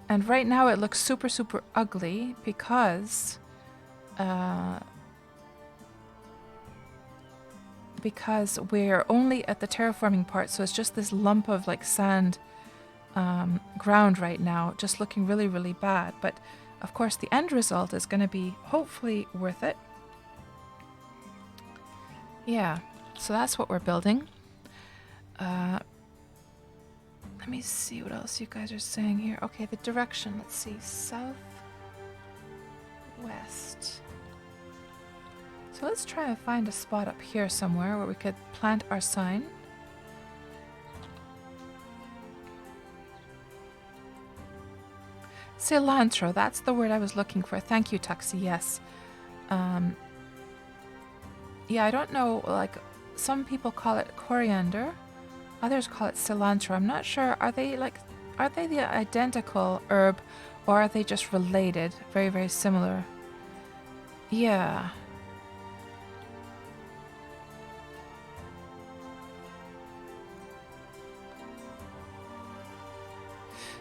and right now it looks super ugly because we're only at the terraforming part, so it's just this lump of like sand ground right now, just looking really bad. But of course the end result is going to be hopefully worth it. Yeah, so that's what we're building. Let me see what else you guys are saying here. Okay, the direction, let's see, south west. So let's try and find a spot up here somewhere where we could plant our sign. Cilantro, that's the word I was looking for. Thank you, Tuxie, yes. Yeah, I don't know, like, some people call it coriander, others call it cilantro. I'm not sure. Are they the identical herb, or are they just related? Very, very similar. Yeah.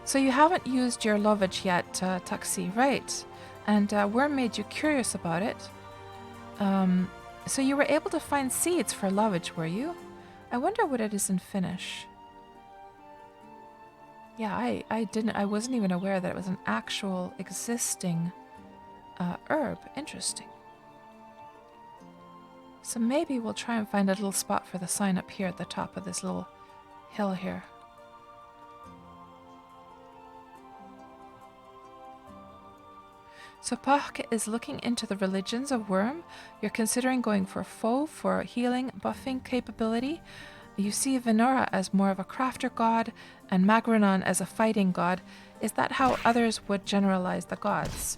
So you haven't used your lovage yet, Tuxie, right? And Wurm made you curious about it. So you were able to find seeds for lovage, were you? I wonder what it is in Finnish. Yeah, I wasn't even aware that it was an actual existing herb. Interesting. So maybe we'll try and find a little spot for the sign up here at the top of this little hill here. So Pach is looking into the religions of Wurm. You're considering going for Foe for healing, buffing capability. You see Venora as more of a crafter god and Magranon as a fighting god. Is that how others would generalize the gods?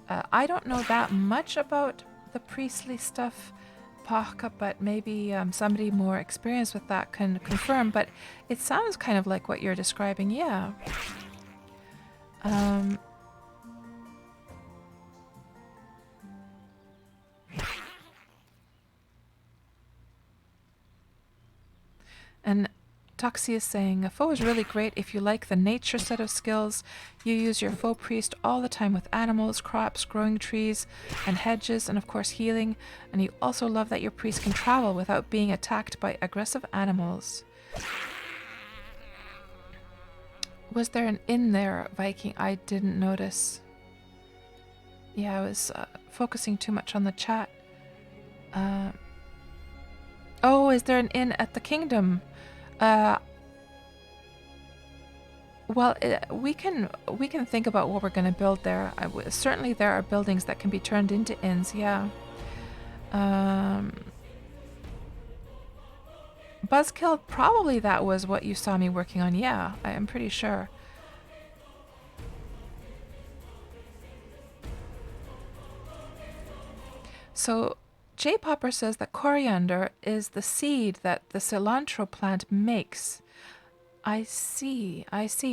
I don't know that much about the priestly stuff, Pach, but maybe somebody more experienced with that can confirm. But it sounds kind of like what you're describing, yeah. And Tuxie is saying, a foe is really great if you like the nature set of skills. You use your foe priest all the time with animals, crops, growing trees, and hedges, and of course healing. And you also love that your priest can travel without being attacked by aggressive animals. Was there an inn there, Viking? I didn't notice. Yeah, I was focusing too much on the chat. Oh, is there an inn at the kingdom? Well, we can think about what we're going to build there. Certainly, there are buildings that can be turned into inns. Yeah. Buzzkill, probably that was what you saw me working on. Yeah, I am pretty sure. So J Popper says that coriander is the seed that the cilantro plant makes. I see,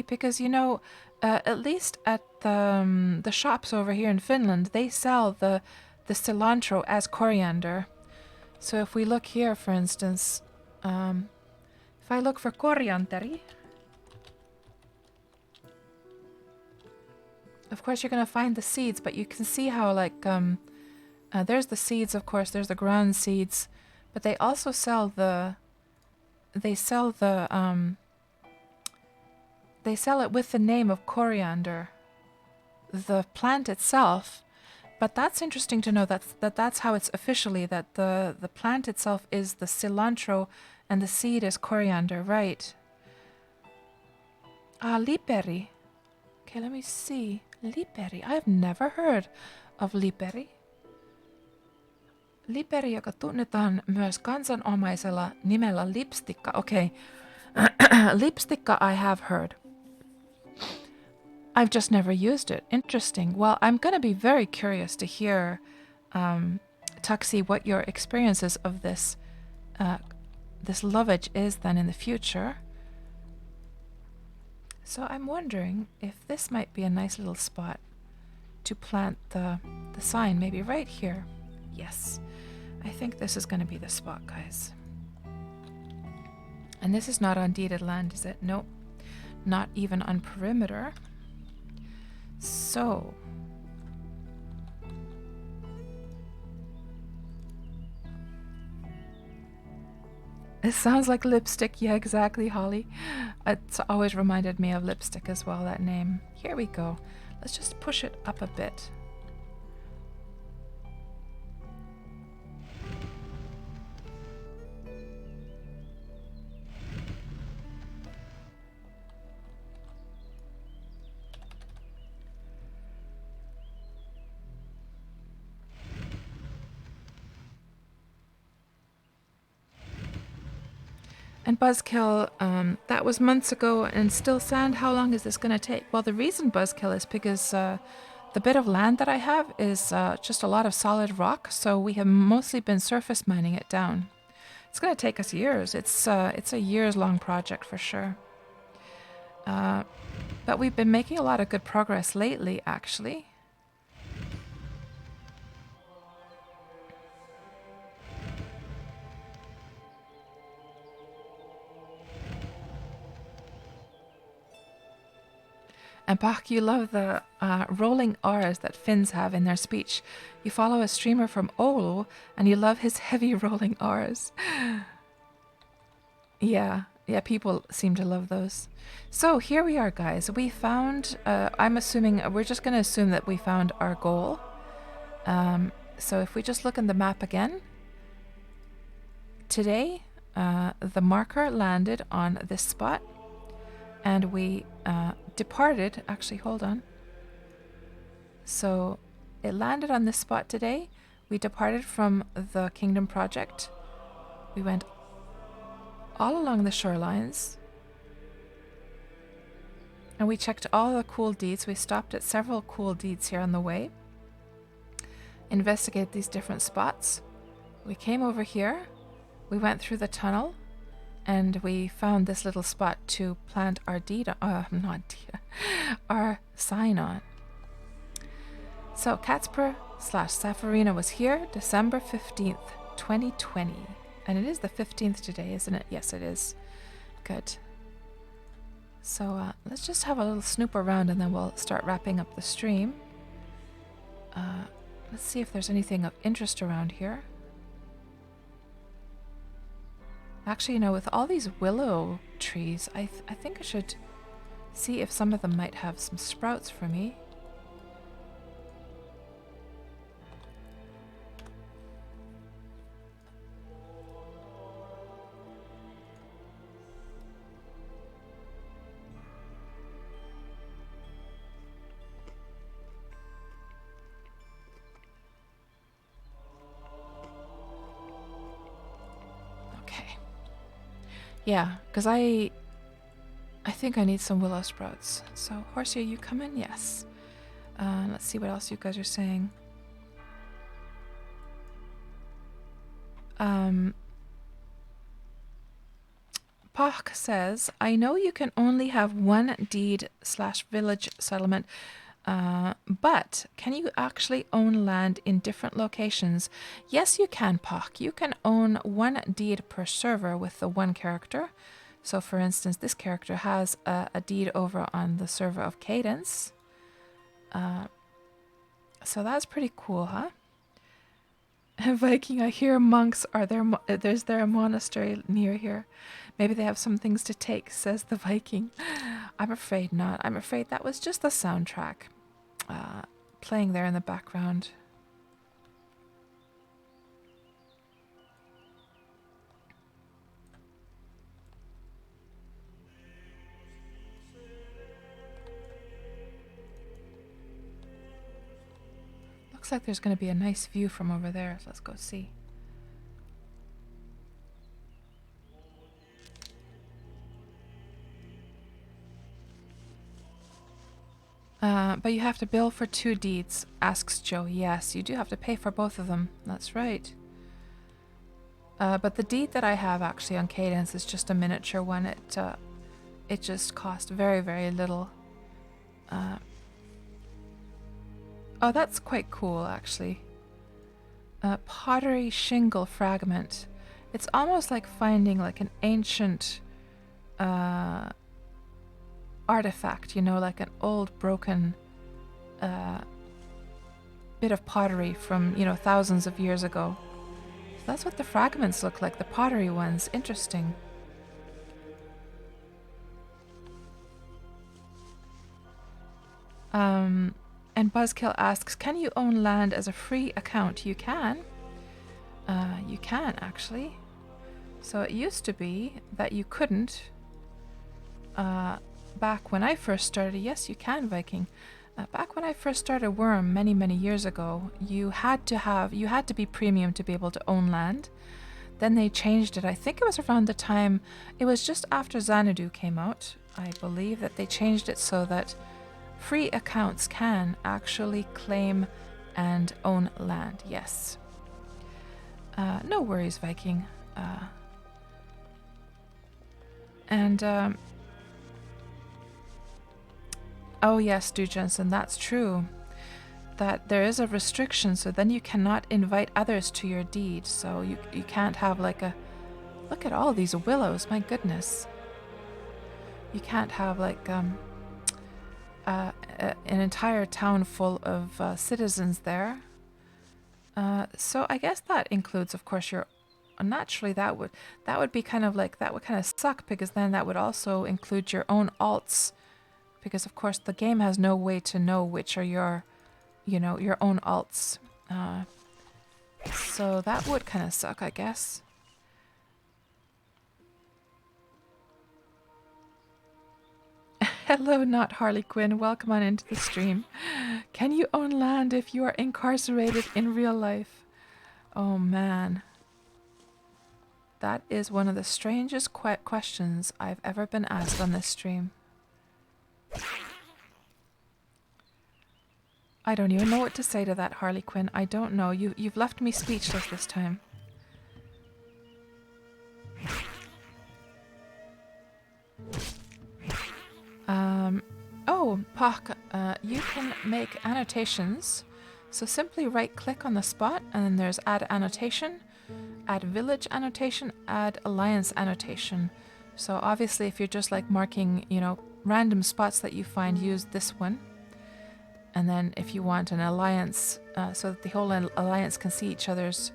because you know, at least at the shops over here in Finland, they sell the cilantro as coriander. So if we look here, for instance, if I look for corianderi, of course you're gonna find the seeds, but you can see how like there's the seeds, of course, there's the ground seeds, but they also sell they sell it with the name of coriander, the plant itself. But that's interesting to know that's how it's officially, that the plant itself is the cilantro and the seed is coriander, right? Liperi. Okay, let me see. Liperi. I've never heard of liperi. Liperi, joka tunnetaan myös kansanomaisella nimellä lipstikka. Okay. Lipstikka I have heard. I've just never used it. Interesting. Well, I'm going to be very curious to hear, Tuxie, what your experiences of this lovage is then in the future. So I'm wondering if this might be a nice little spot to plant the sign, maybe right here. Yes, I think this is going to be the spot, guys. And this is not on deeded land, is it? Nope, not even on perimeter. So, it sounds like lipstick. Yeah, exactly, Holly. It's always reminded me of lipstick as well, that name. Here we go. Let's just push it up a bit. And Buzzkill, that was months ago and still sand. How long is this going to take? Well, the reason Buzzkill is because the bit of land that I have is just a lot of solid rock, so we have mostly been surface mining it down. It's going to take us years. It's a years-long project for sure. But we've been making a lot of good progress lately, actually. And Bach, you love the rolling R's that Finns have in their speech. You follow a streamer from Oulu, and you love his heavy rolling R's. Yeah, people seem to love those. So here we are, guys. We found, I'm assuming, we're just going to assume that we found our goal. So if we just look in the map again, today the marker landed on this spot, and we departed. Actually, hold on. So it landed on this spot today. We departed from the Kingdom Project. We went all along the shorelines, and we checked all the cool deeds. We stopped at several cool deeds here on the way, investigate these different spots. We came over here, we went through the tunnel, and we found this little spot to plant our our sign on. So KatsPurr / Safarina was here December 15th, 2020. And it is the 15th today, isn't it? Yes, it is. Good. So let's just have a little snoop around, and then we'll start wrapping up the stream. Let's see if there's anything of interest around here. Actually, you know, with all these willow trees, I think I should see if some of them might have some sprouts for me. Yeah, because I think I need some willow sprouts. So, Horsey, are you coming? Yes. Let's see what else you guys are saying. Pach says, I know you can only have one deed / village settlement, but can you actually own land in different locations? Yes, you can, Pach. You can own one deed per server with the one character. So, for instance, this character has a deed over on the server of Cadence. So that's pretty cool, huh? Viking, I hear monks are there. There's a monastery near here. Maybe they have some things to take, says the Viking. I'm afraid not. I'm afraid that was just the soundtrack playing there in the background. Looks like there's going to be a nice view from over there. So let's go see. But you have to bill for 2 deeds, asks Joe. Yes, you do have to pay for both of them. That's right. But the deed that I have actually on Cadence is just a miniature one. It just cost very, very little. Oh, that's quite cool, actually. Pottery shingle fragment. It's almost like finding like an ancient artifact, you know, like an old broken bit of pottery from, you know, thousands of years ago. So that's what the fragments look like, the pottery ones. Interesting. And Buzzkill asks, can you own land as a free account? You can. You can, actually. So it used to be that you couldn't. Back when I first started, yes, you can, Viking. Back when I first started Wurm many, many years ago, you had to be premium to be able to own land. Then they changed it. I think it was around the time, it was just after Xanadu came out, I believe, that they changed it so that free accounts can actually claim and own land. Yes. No worries, Viking. Oh yes, Stu Jensen, that's true. That there is a restriction, so then you cannot invite others to your deed. So you can't have like a... Look at all these willows, my goodness. You can't have like an entire town full of citizens there. So I guess that includes, of course, your... Naturally, that would be kind of like... That would kind of suck, because then that would also include your own alts. Because, of course, the game has no way to know which are your, you know, your own alts. So that would kind of suck, I guess. Hello, not Harley Quinn. Welcome on into the stream. Can you own land if you are incarcerated in real life? Oh, man. That is one of the strangest questions I've ever been asked on this stream. I don't even know what to say to that, Harley Quinn. I don't know. You've left me speechless this time. Oh, Pak, you can make annotations. So simply right-click on the spot, and then there's Add Annotation, Add Village Annotation, Add Alliance Annotation. So obviously, if you're just like marking, you know, random spots that you find, use this one. And then if you want an alliance, so that the whole alliance can see each other's...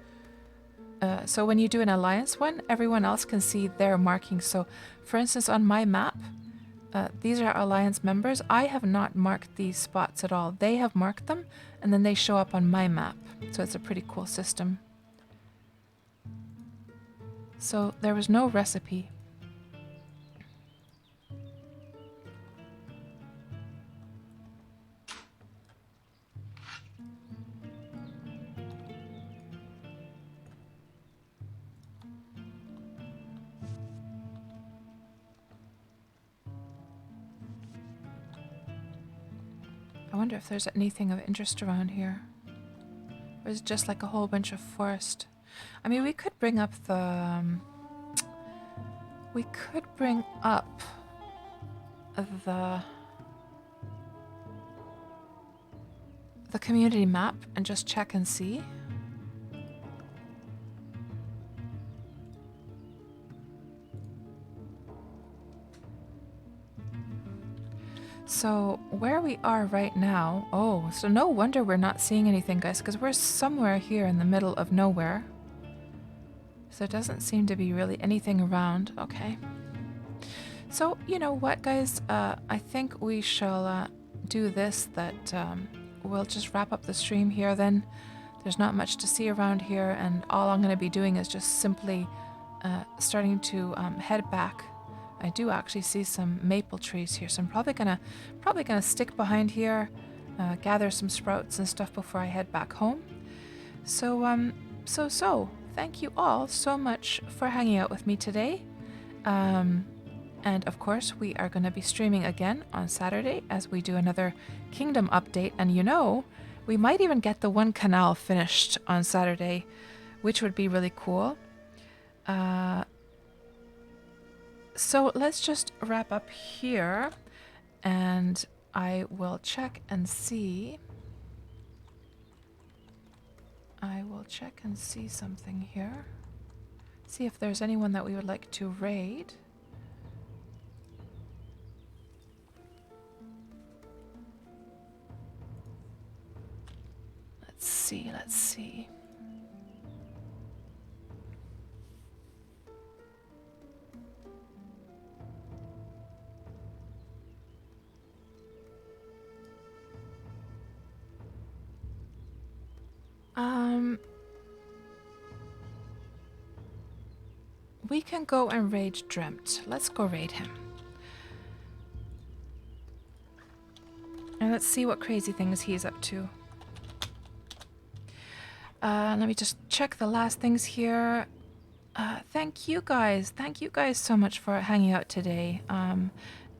so when you do an alliance one, everyone else can see their markings. So, for instance, on my map, these are alliance members. I have not marked these spots at all. They have marked them, and then they show up on my map. So it's a pretty cool system. So there was no recipe. I wonder if there's anything of interest around here. Or is it just like a whole bunch of forest? I mean, we could bring up the... we could bring up the community map and just check and see. So where we are right now... Oh, so no wonder we're not seeing anything, guys, because we're somewhere here in the middle of nowhere. So there doesn't seem to be really anything around. Okay. So, you know what, guys? I think we shall do this, that we'll just wrap up the stream here then. There's not much to see around here, and all I'm going to be doing is just simply starting to head back. I do actually see some maple trees here, so I'm probably gonna stick behind here, gather some sprouts and stuff before I head back home. So so thank you all so much for hanging out with me today. And of course, we are going to be streaming again on Saturday as we do another Kingdom update. And you know, we might even get the one canal finished on Saturday, which would be really cool. So let's just wrap up here, and I will check and see. I will check and see something here. See if there's anyone that we would like to raid. Let's see, let's see. We can go and raid Dreamt. Let's go raid him. And let's see what crazy things he's up to. Let me just check the last things here. Thank you guys. Thank you guys so much for hanging out today.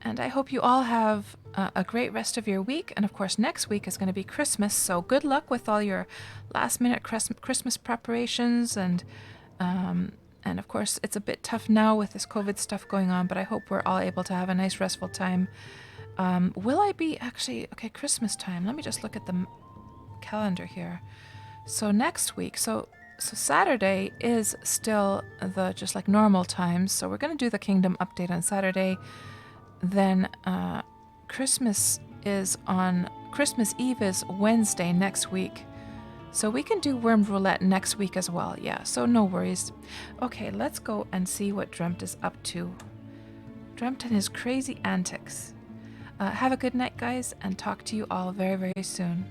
And I hope you all have a great rest of your week. And of course, next week is going to be Christmas. So good luck with all your last minute Christmas preparations. And of course, it's a bit tough now with this COVID stuff going on, but I hope we're all able to have a nice, restful time. Will I be actually, okay, Christmas time. Let me just look at the calendar here. So next week, so Saturday is still the just like normal times. So we're going to do the Kingdom update on Saturday. Then Christmas Eve is Wednesday next week. So we can do Wurm Roulette next week as well. Yeah, so no worries. Okay, let's go and see what Dreamt is up to. Dreamt and his crazy antics. Have a good night, guys, and talk to you all very, very soon.